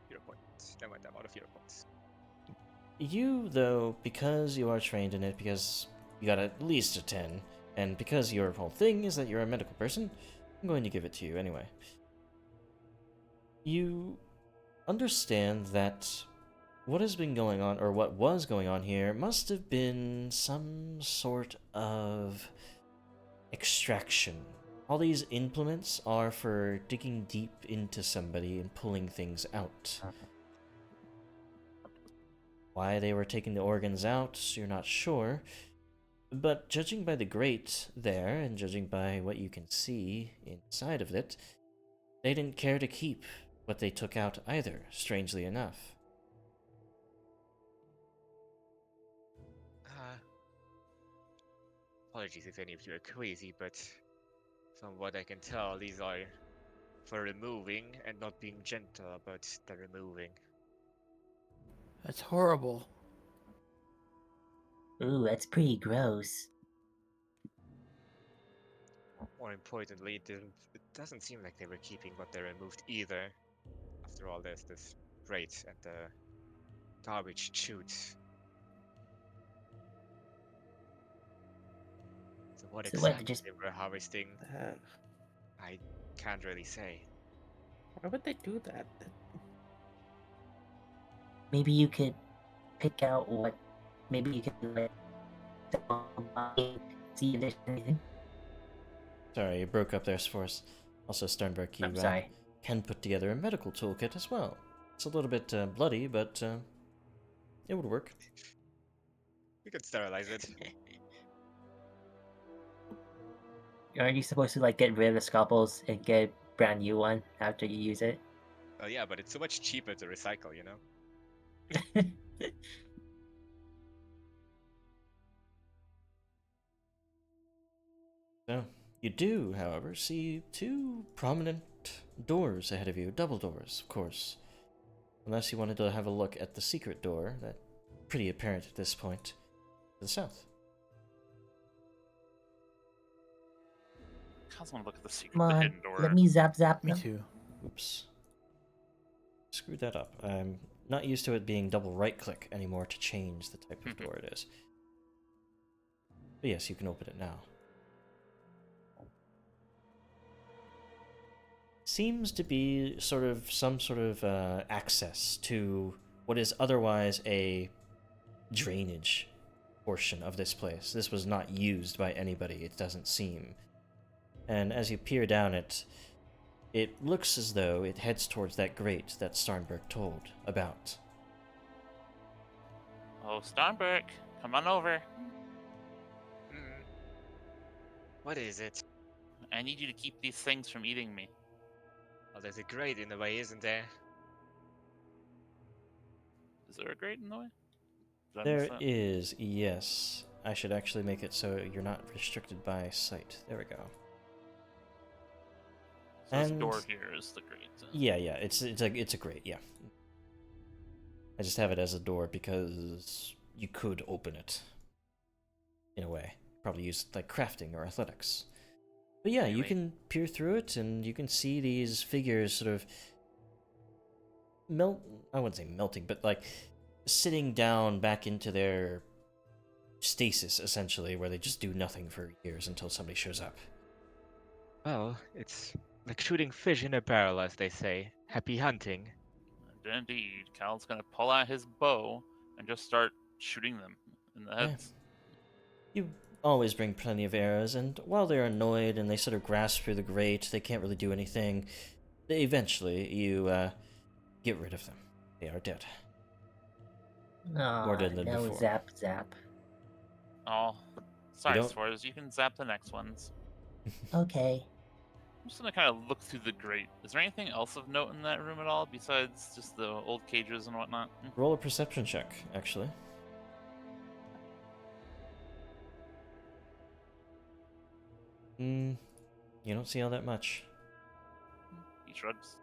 Hero point. Never mind, I'm out of hero points. You, though, because you are trained in it, because you got at least a 10, and because your whole thing is that you're a medical person, I'm going to give it to you anyway. You understand that what has been going on, or what was going on here, must have been some sort of extraction. All these implements are for digging deep into somebody and pulling things out. Why they were taking the organs out, you're not sure. But judging by the grate there, and judging by what you can see inside of it, they didn't care to keep what they took out either, strangely enough. Apologies if any of you are crazy, but from what I can tell, these are for removing and not being gentle about the removing. That's horrible. Ooh, that's pretty gross. More importantly, it doesn't seem like they were keeping what they removed either. After all, there's this grate and the garbage chute. So what So what, exactly just they were harvesting, Uh, I can't really say. why would they do that? maybe you could pick out what, maybe you could like see if there's anything. Sorry, you broke up there, Sforce. Also, Sternberg, you I'm sorry. can put together a medical toolkit as well. It's a little bit bloody, but it would work. We could sterilize it. Aren't you supposed to like get rid of the scalpels and get a brand new one after you use it? Oh yeah, but it's so much cheaper to recycle, you know? So, you do, however, see two prominent doors ahead of you. Double doors, of course. Unless you wanted to have a look at the secret door, that's pretty apparent at this point, to the south. I just want to look at the secret, Come the on, hidden door. let me zap Me them. too. Oops. Screwed that up. I'm not used to it being double right-click anymore to change the type of door it is. But yes, you can open it now. Seems to be some sort of access to what is otherwise a drainage portion of this place. This was not used by anybody, it doesn't seem. And as you peer down it, it looks as though it heads towards that grate that Starnberg told about. Oh, Starnberg, come on over. Mm. What is it? I need you to keep these things from eating me. Well, there's a grate in the way, isn't there? Is there a grate in the way? Did I miss There that? is, yes. I should actually make it so you're not restricted by sight. There we go. So this And- door here is the grate. Yeah, it's a grate, yeah. I just have it as a door because you could open it. In a way. Probably use like crafting or athletics. But yeah, you Really? can peer through it and you can see these figures sort of I wouldn't say melting, but like sitting down back into their stasis essentially, where they just do nothing for years until somebody shows up. Well, it's like shooting fish in a barrel, as they say. Happy hunting. And indeed, Cal's gonna pull out his bow and just start shooting them in the Yeah. heads. You always bring plenty of arrows, and while they're annoyed and they sort of grasp through the grate, they can't really do anything. Eventually, you get rid of them. They are dead. More Aw, dead than no before. zap. Oh, sorry, don't- Swords. You can zap the next ones. Okay. I'm just gonna kind of look through the grate. Is there anything else of note in that room at all besides just the old cages and whatnot? Roll a perception check, actually. You don't see all that much. He shrugs.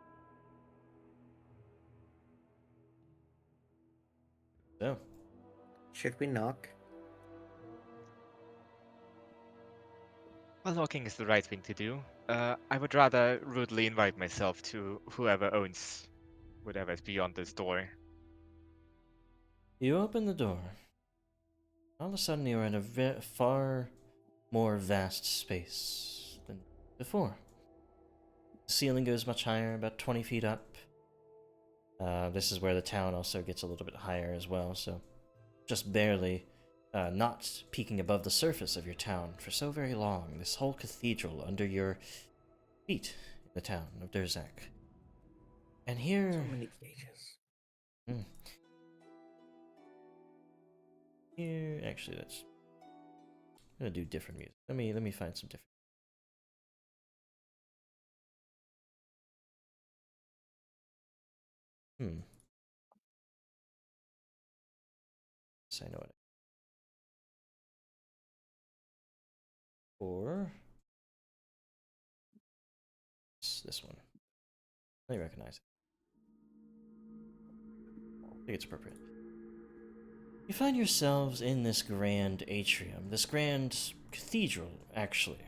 So, Should we knock? Well, walking is the right thing to do. I would rather rudely invite myself to whoever owns whatever is beyond this door. You open the door. All of a sudden, you're in a far more vast space than before. The ceiling goes much higher, about 20 feet up. This is where the town also gets a little bit higher as well, so just barely not peeking above the surface of your town for so very long. This whole cathedral under your feet in the town of Durzak. And here... So many cages. Hmm. Here... Actually, that's... I'm gonna do different music. Let me find some different... Yes, I know it. Or... It's this one. I recognize it. I think it's appropriate. You find yourselves in this grand atrium, this grand cathedral, actually.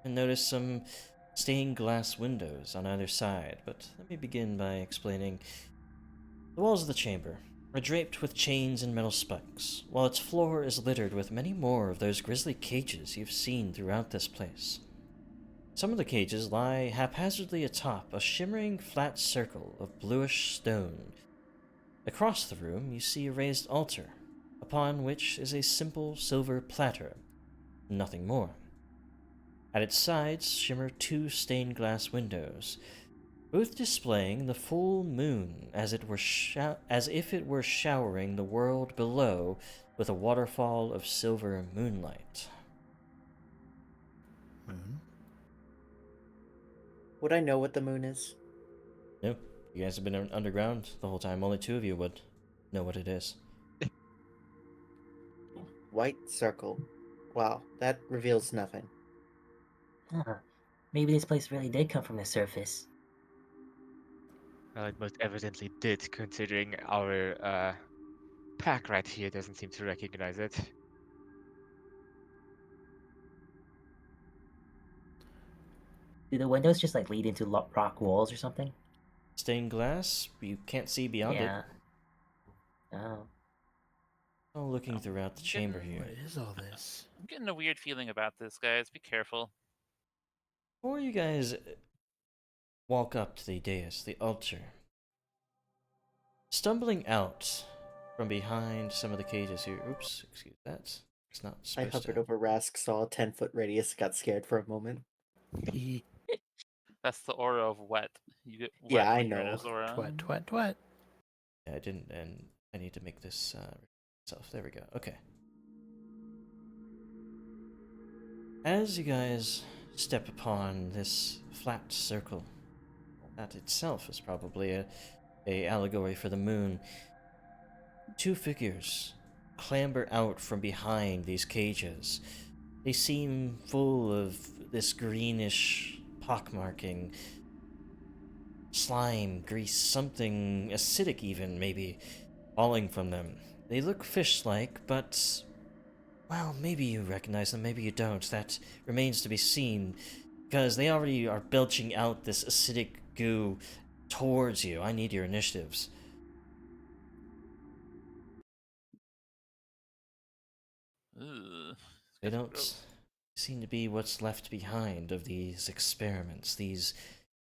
And notice some stained glass windows on either side, but let me begin by explaining. The walls of the chamber are draped with chains and metal spikes, while its floor is littered with many more of those grisly cages you've seen throughout this place. Some of the cages lie haphazardly atop a shimmering flat circle of bluish stone. Across the room, you see a raised altar, upon which is a simple silver platter, nothing more. At its sides shimmer two stained glass windows, both displaying the full moon as if it were showering the world below with a waterfall of silver moonlight. Moon? Would I know what the moon is? No, you guys have been underground the whole time. Only two of you would know what it is. White circle. Wow, that reveals nothing. Huh. Maybe this place really did come from the surface. Well, it most evidently did, considering our pack right here doesn't seem to recognize it. Do the windows just like lead into rock walls or something? Stained glass, you can't see beyond it. Yeah. Oh. Oh, looking Oh, throughout the I'm chamber getting- here. What is all this? I'm getting a weird feeling about this, guys. Be careful. Before you guys walk up to the dais, the altar, stumbling out from behind some of the cages here. Oops, excuse that. It's not I supposed hovered to. over Rask, saw a 10-foot radius, got scared for a moment. That's the aura of wet. You get wet Yeah, I when you're in know. his aura. Twat, twat, twat. Yeah, I didn't, and I need to make this self. There we go. Okay. As you guys step upon this flat circle, that itself is probably a allegory for the moon. Two figures clamber out from behind these cages. They seem full of this greenish pockmarking, slime, grease, something acidic even, maybe, falling from them. They look fish-like, but, well, maybe you recognize them, maybe you don't. That remains to be seen, because they already are belching out this acidic goo towards you. I need your initiatives. Ugh, They that's don't gross. seem to be what's left behind of these experiments, these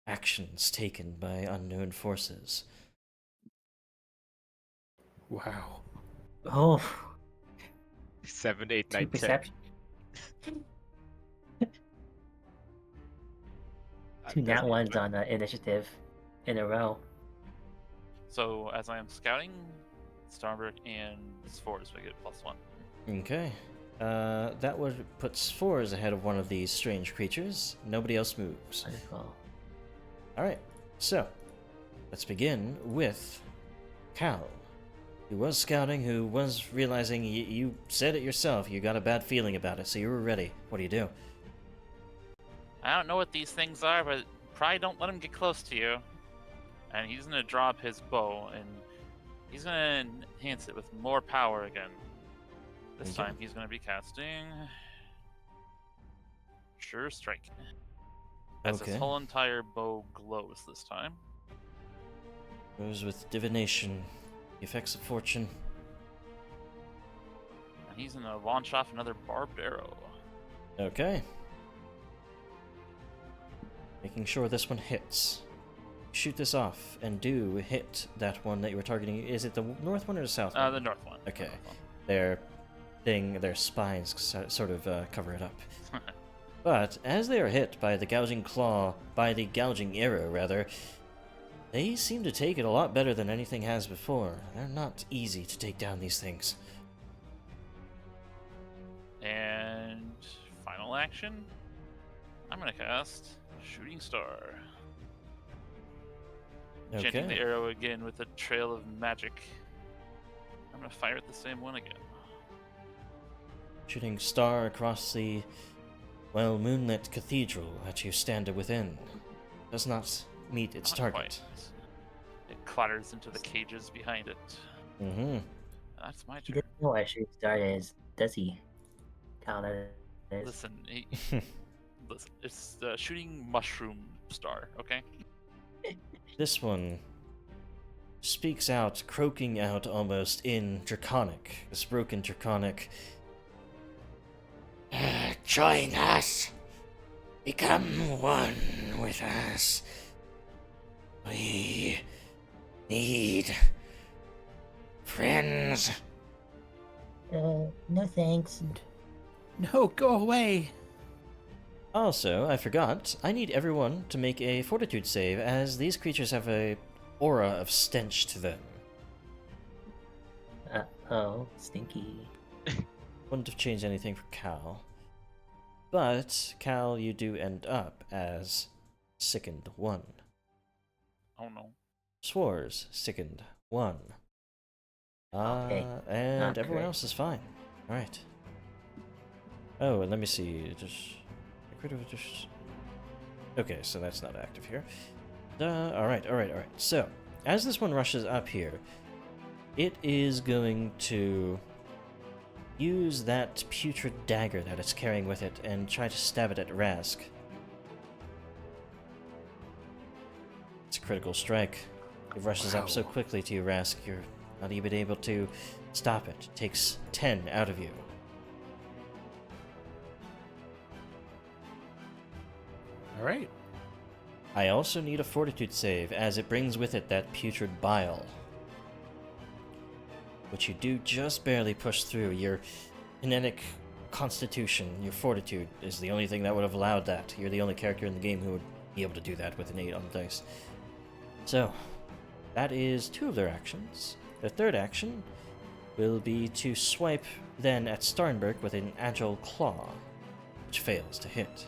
actions taken by unknown forces. Wow. Oh. 7, 8, Two 9, 10. perception. Two That's nat ones on initiative in a row. So, as I am scouting, Starberg and Spores will get +1. Okay. That would put Spores ahead of one of these strange creatures. Nobody else moves. Wonderful. Alright, so let's begin with Cal, who was scouting, who was realizing you said it yourself, you got a bad feeling about it, so you were ready. What do you do? I don't know what these things are, but probably don't let them get close to you. And he's gonna drop his bow, and he's gonna enhance it with more power again. This Okay. time he's gonna be casting Sure strike. As his Okay. whole entire bow glows this time. Goes with divination, the effects of fortune. And he's gonna launch off another barbed arrow. Okay. Making sure this one hits. Shoot this off and do hit that one that you were targeting. Is it the north one or the south one? The north one. Okay. The north Their spines sort of cover it up. one. But as they are hit by the gouging arrow rather, they seem to take it a lot better than anything has before. They're not easy to take down, these things. And final action. I'm gonna cast Shooting Star. Chanting the Okay. arrow again with a trail of magic. I'm gonna fire at the same one again. Shooting star across the, well, moonlit cathedral that you stand within. Does not meet its Not target. quite. It clatters into the cages behind it. Mm-hmm. That's my He turn. doesn't know what shooting star is, does he? Kyle, that is. Listen, listen. It's the shooting mushroom star. Okay. This one speaks out, croaking out almost in Draconic, this broken Draconic. Join us. Become one with us. We need friends. No thanks. No, go away. Also, I forgot, I need everyone to make a fortitude save, as these creatures have a aura of stench to them. Oh, stinky. Wouldn't have changed anything for Cal. But, Cal, you do end up as sickened 1. Oh no. Swars, sickened 1. Okay, And not everyone great. else is fine. Alright. Oh, and let me see, okay, so that's not active here. Alright. So, as this one rushes up here, it is going to use that putrid dagger that it's carrying with it and try to stab it at Rask. It's a critical strike. It rushes up so Wow. quickly to you, Rask, you're not even able to stop it. It takes 10 out of you. All right. I also need a fortitude save, as it brings with it that putrid bile. Which you do just barely push through. Your kinetic constitution, your fortitude, is the only thing that would have allowed that. You're the only character in the game who would be able to do that with an 8 on the dice. So, that is 2 of their actions. The third action will be to swipe then at Starnberg with an agile claw, which fails to hit.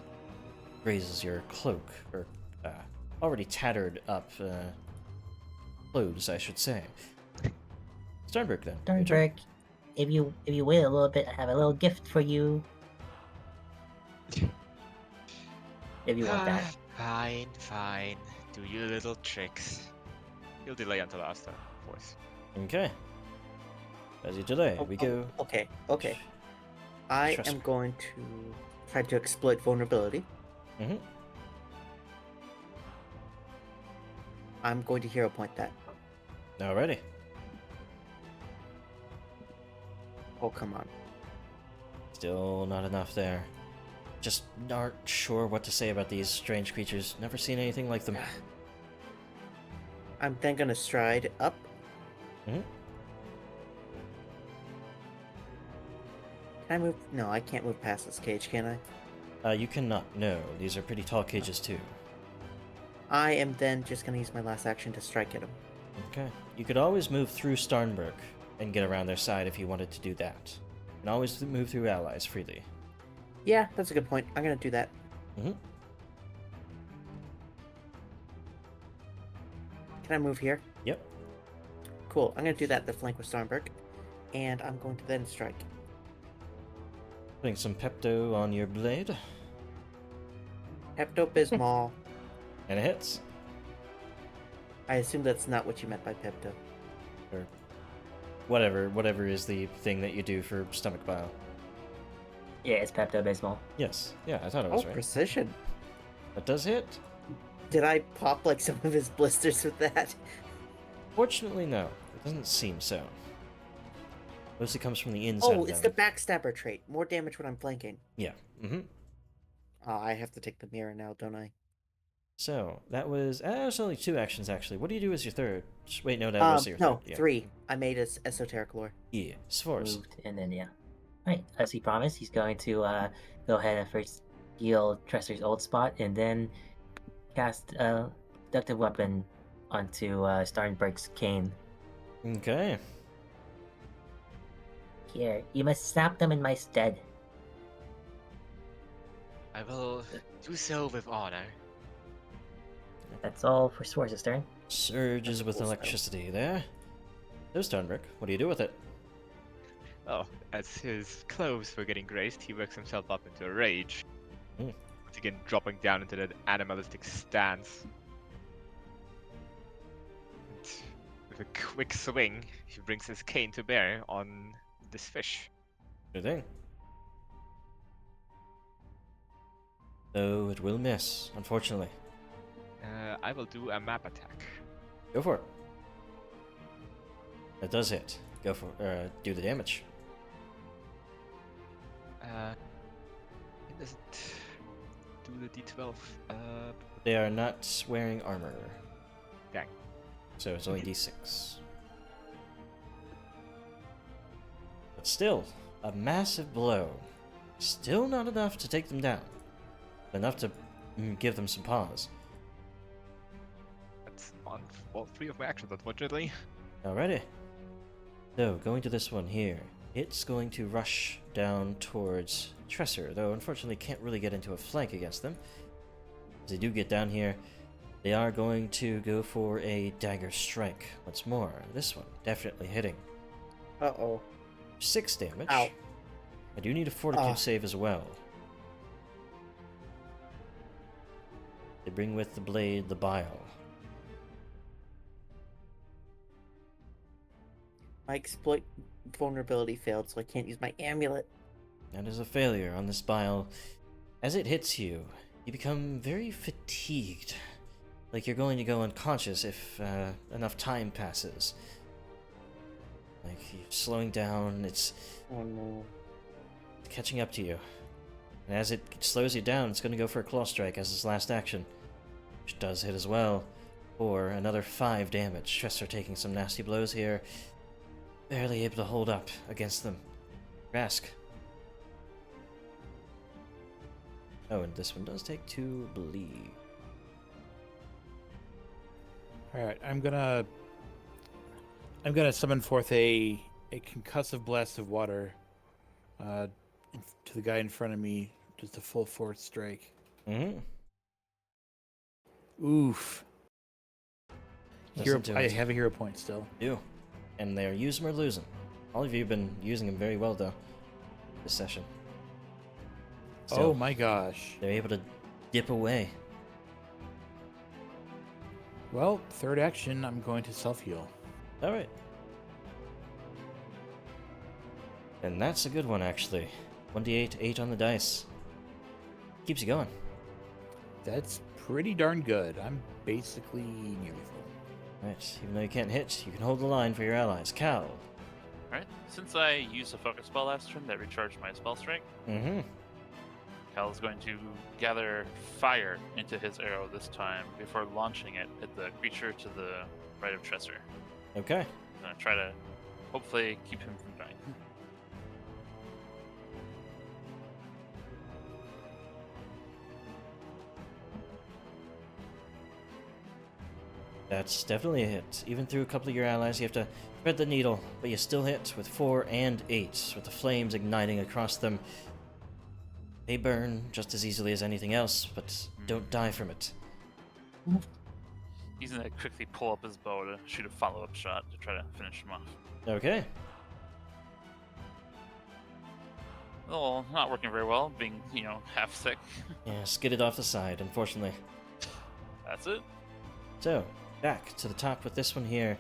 Grazes your cloak, or already tattered up clothes, I should say. Starnberg, then. your turn. Sternberg, if you wait a little bit, I have a little gift for you. If you want that. Fine. Do your little tricks. You'll delay until after, of course. Okay. As you delay, we go. Okay. I Trust am me. going to try to exploit vulnerability. Mm-hmm. I'm going to hero point that. Alrighty. Oh, come on. Still not enough there. Just aren't sure what to say about these strange creatures. Never seen anything like them. I'm then going to stride up. Mhm. Can I move? No, I can't move past this cage, can I? You cannot. No, these are pretty tall cages too. I am then just going to use my last action to strike at him. Okay. You could always move through Starnberg and get around their side if you wanted to do that. You can always move through allies freely. Yeah, that's a good point. I'm going to do that. Mm-hmm. Can I move here? Yep. Cool. I'm going to do that, the flank with Starnberg. And I'm going to then strike. Putting some Pepto on your blade. Pepto-Bismol. And it hits. I assume that's not what you meant by Pepto. Or whatever is the thing that you do for stomach bile. Yeah, it's Pepto Bismol. Yes. Yeah, I thought it Oh, was right. precision. That does hit. Did I pop like some of his blisters with that? Fortunately, no. It doesn't seem so. Mostly comes from the inside Oh, of it's them. the backstabber trait. More damage when I'm flanking. Yeah. Mm-hmm. Oh, I have to take the mirror now, don't I? So, that was... there's only 2 actions, actually. What do you do as your third? Wait, no, that was your No, third. Yeah. 3. I made a esoteric lore. Yeah. Sforce. Moved, and then, yeah. Alright, as he promised, he's going to go ahead and first heal Tresser's old spot, and then cast Deductive Weapon onto Starnberg's cane. Okay. Here, you must snap them in my stead. I will do so with honor. That's all for Swords' turn. Surges with cool spell. electricity there. So, Stonebrick, what do you do with it? Oh, as his clothes were getting grazed, he works himself up into a rage. Hmm. Once again, dropping down into that animalistic stance. And with a quick swing, he brings his cane to bear on this fish. Good thing. Though it will miss, unfortunately. I will do a map attack. Go for it. That does hit. Go for do the damage. It doesn't do the D12. They are not wearing armor. Dang. So it's only d6. But still, a massive blow. Still not enough to take them down. Enough to give them some pause. That's on all 3 of my actions, unfortunately. Alrighty. So, going to this one here. It's going to rush down towards Tresser, though unfortunately can't really get into a flank against them. As they do get down here, they are going to go for a dagger strike once more. This one definitely hitting. Uh-oh. 6 damage. Ow. I do need a fortitude Ah. save as well. They bring with the blade the bile. My exploit vulnerability failed, so I can't use my amulet. That is a failure on this bile. As it hits you, you become very fatigued. Like you're going to go unconscious if enough time passes. Like you're slowing down, it's Oh no. catching up to you. And as it slows you down, it's going to go for a claw strike as its last action. Which does hit as well. For another 5 damage. Tresser taking some nasty blows here. Barely able to hold up against them. Rask. Oh, and this one does take 2 bleed. Alright, I'm gonna summon forth a concussive blast of water to the guy in front of me, just a full force strike. Mm-hmm. Oof. Doesn't do I it. have a hero point still. Do. And they're use them or lose them. All of you have been using them very well, though, this session. Oh So, my gosh. they're able to dip away. Well, third action, I'm going to self-heal. Alright. And that's a good one, actually. 1d8, 8 on the dice. Keeps you going. That's pretty darn good. I'm basically nearly full. Right, even though you can't hit, you can hold the line for your allies. Cal. Alright, since I used a focus spell last turn that recharged my spell strike, Mm-hmm. Cal is going to gather fire into his arrow this time before launching it at the creature to the right of Tresser. Okay. I'm going to try to hopefully keep him from dying. That's definitely a hit. Even through a couple of your allies, you have to thread the needle, but you still hit with 4 and 8, with the flames igniting across them. They burn just as easily as anything else, but don't die from it. He's going to quickly pull up his bow to shoot a follow-up shot to try to finish him off. Okay. Well, not working very well, being, half sick. Yeah, skidded off the side, unfortunately. That's it. So, back to the top with this one here.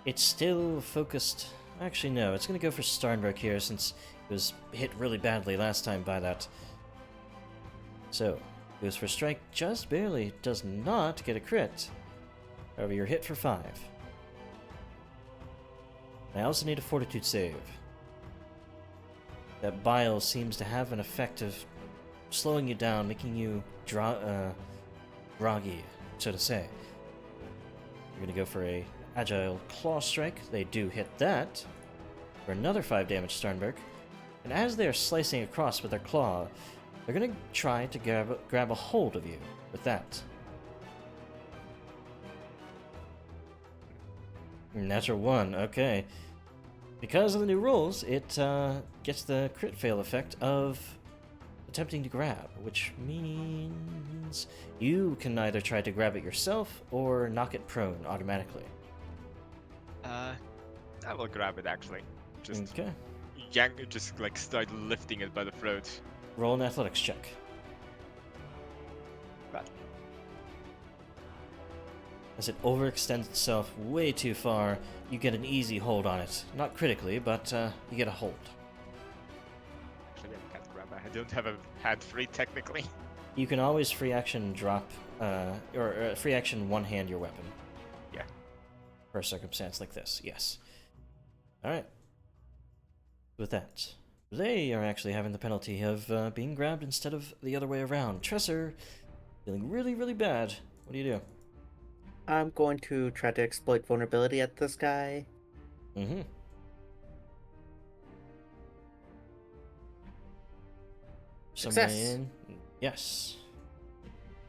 It's still focused Actually, no. It's going to go for Starnberg here since it was hit really badly last time by that. So, goes for strike just barely. Does not get a crit. However, you're hit for 5. I also need a fortitude save. That bile seems to have an effect of slowing you down, making you groggy, so to say. You're going to go for a agile claw strike. They do hit that for another 5 damage, Starnberg. And as they are slicing across with their claw, they're going to try to grab a hold of you with that. Natural 1, okay. Because of the new rules, it gets the crit fail effect of attempting to grab, which means you can either try to grab it yourself or knock it prone automatically. I will grab it actually. Just Okay. yank it, just like start lifting it by the throat. Roll an athletics check. But As it overextends itself way too far, you get an easy hold on it. Not critically, but you get a hold. actually, I can't grab it. I don't have a hand free technically. You can always free action drop, or free action one-hand your weapon. Yeah. For a circumstance like this, yes. Alright. With that, they are actually having the penalty of being grabbed instead of the other way around. Tresser, feeling really, really bad. What do you do? I'm going to try to exploit vulnerability at this guy. Mm-hmm. Success. Someone in? Yes.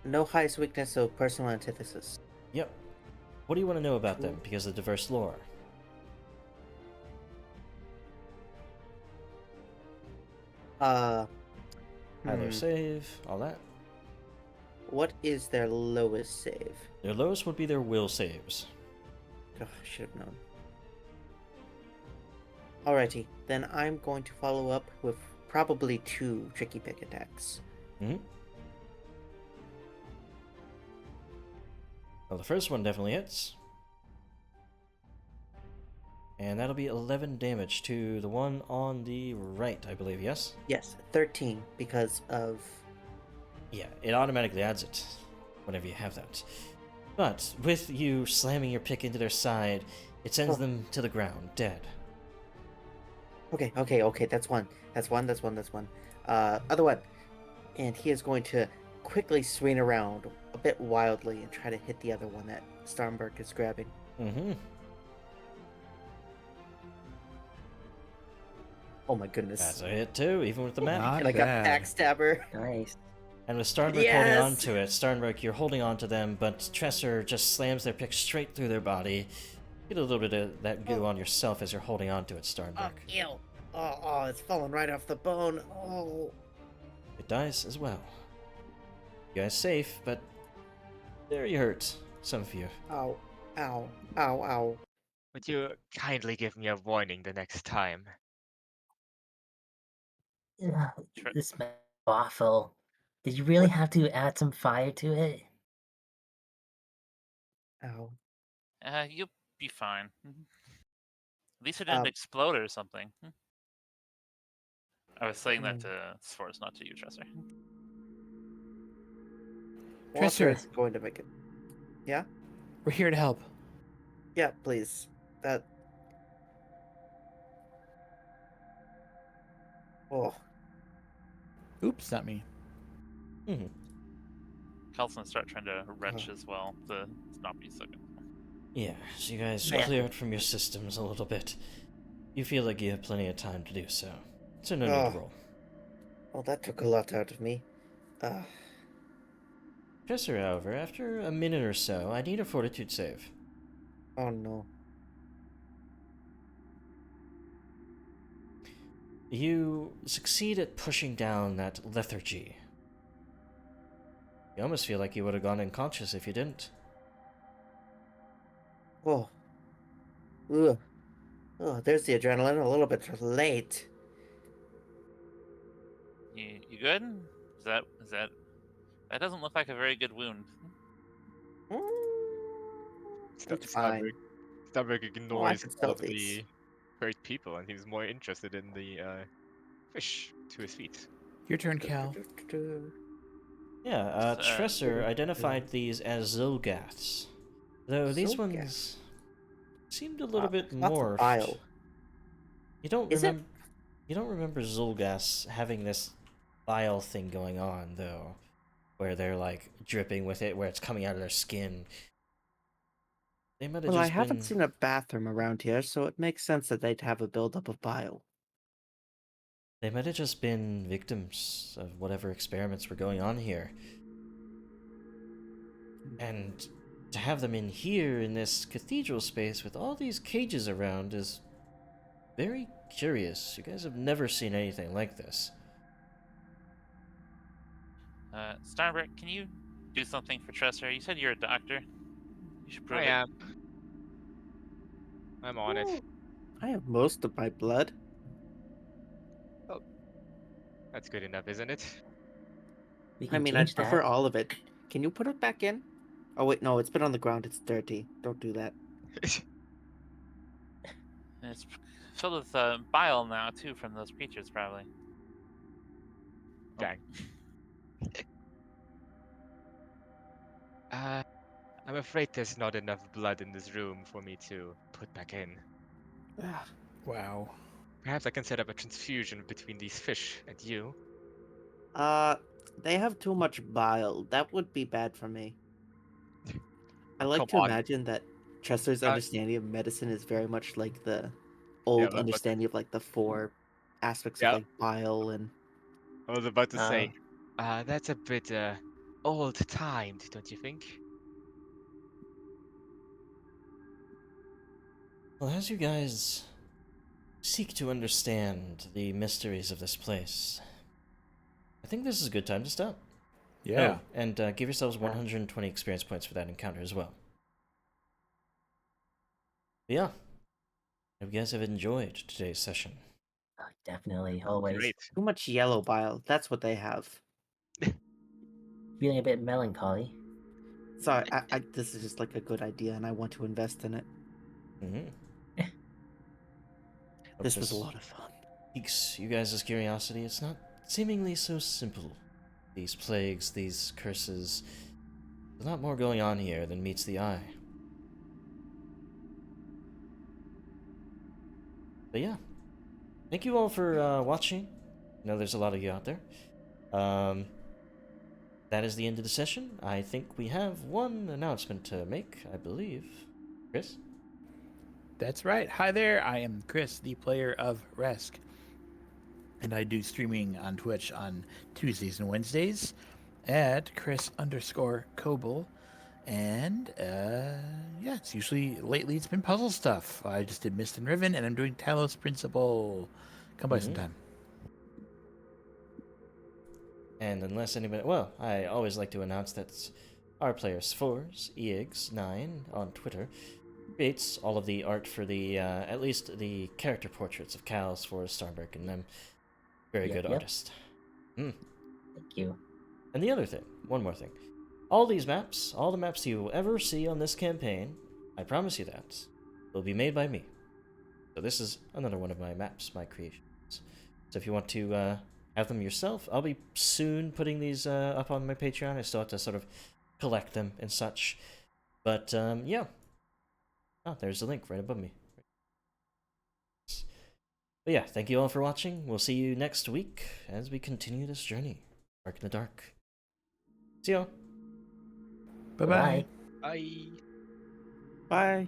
No highest weakness, so personal antithesis. Yep. What do you want to know about them Cool. because of diverse lore? Uh, High low hmm. save, all that. What is their lowest save? Their lowest would be their will saves. Oh, I should have known. Alrighty, then I'm going to follow up with probably 2 tricky pick attacks. Mm-hmm. Well, the first one definitely hits. And that'll be 11 damage to the one on the right, I believe, yes? Yes, 13 because of... Yeah, it automatically adds it whenever you have that. But with you slamming your pick into their side, it sends them to the ground, dead. Okay, that's one. That's one. Other one. And he is going to quickly swing around a bit wildly and try to hit the other one that Starnberg is grabbing. Mm-hmm. Oh my goodness. That's a hit too, even with the magic. Not And I got bad. backstabber. Nice. And with Starnberg holding on to it, Starnberg, you're holding on to them, but Tresser just slams their pick straight through their body. Get a little bit of that goo on yourself as you're holding on to it, Oh, Starnberg. ew. Oh, it's falling right off the bone. Oh. It dies as well. You guys safe, but there you hurt. Some of you. Ow. Ow. Ow. Ow. Would you kindly give me a warning the next time? Ugh, Sure. this smells awful. Did you really have to add some fire to it? Ow. You'll be fine. At least it didn't Um, explode or something. I was saying that Hmm. to Sforce, not to you, Tresser. Walter Tresser. is going to make it. Yeah? We're here to help. Yeah, please. That. Oh. Oops, not me. Mm-hmm. Kelson start trying to wrench as well to not be so good. Yeah, so you guys Yeah. clear it from your systems a little bit. You feel like you have plenty of time to do so. So no need Oh. to roll. Well, that took a lot out of me. Tresser, however, after a minute or so, I need a fortitude save. Oh no. You succeed at pushing down that lethargy. You almost feel like you would have gone unconscious if you didn't. Oh. Ugh. Oh, there's the adrenaline. A little bit late. You good? Is that that doesn't look like a very good wound. Mm, it's fine. Starbuck Oh, I ignores can all still of the hurt people, and he was more interested in the fish to his feet. Your turn, Cal. Yeah, Tresser identified these as Zolgaths. Though these Zolgath. ones seemed a little bit Lots of morphed. bile. You don't Is it? remember you don't remember Zolgaths having this bile thing going on though, where they're like dripping with it, where it's coming out of their skin. They might have Well, I just haven't been seen a bathroom around here, so it makes sense that they'd have a buildup of bile. they might have just been victims of whatever experiments were going on here. And to have them in here in this cathedral space with all these cages around is very curious. You guys have never seen anything like this. Starbrick, can you do something for Tresser? You said you're a doctor. You should prove I it. am. I'm on it. Ooh, I have most of my blood. That's good enough, isn't it? We I can mean, I'd change prefer that. all of it. Can you put it back in? Oh wait, no, it's been on the ground. It's dirty. Don't do that. And it's filled with bile now too from those creatures, probably. Dang. I'm afraid there's not enough blood in this room for me to put back in. Ugh. Wow. Perhaps I can set up a transfusion between these fish and you. They have too much bile. That would be bad for me. I Oh, like come to on. imagine that Chester's Uh, understanding of medicine is very much like the Yeah, old understanding of like the four aspects of yeah, like bile and I was about to say. Uh, That's a bit old-timed, don't you think? Well, as you guys seek to understand the mysteries of this place, I think this is a good time to stop. Yeah. Oh, and give yourselves 120 experience points for that encounter as well. But yeah, hope you guys have enjoyed today's session. definitely, always. Great. too much yellow bile. That's what they have. Feeling a bit melancholy. So this is just like a good idea, and I want to invest in it. Mm-hmm. This was a lot of fun. Piques you guys' curiosity. It's not seemingly so simple. These plagues, these curses. There's a lot more going on here than meets the eye. But yeah, thank you all for watching. I know there's a lot of you out there. That is the end of the session. I think we have one announcement to make, I believe. Chris? That's right. Hi there. I am Chris, the player of Resk. And I do streaming on Twitch on Tuesdays and Wednesdays at Chris_Kobold. And yeah, it's usually lately it's been puzzle stuff. I just did Mist and Riven, and I'm doing Talos Principle. Come by sometime. And unless anybody, well, I always like to announce that our player Sforz, EX9 on Twitter, creates all of the art for the, at least the character portraits of Cal, Sforz, Starberg, and them. Very good artist. Thank you. And the other thing, one more thing. All these maps, all the maps you will ever see on this campaign, I promise you that, will be made by me. So this is another one of my maps, my creations. So if you want to have them yourself, I'll be soon putting these up on my Patreon. I still have to sort of collect them and such. But yeah. Oh, there's the link right above me. But yeah, thank you all for watching. We'll see you next week as we continue this journey. Spark in the Dark. See y'all. Bye-bye. Bye. Bye. Bye.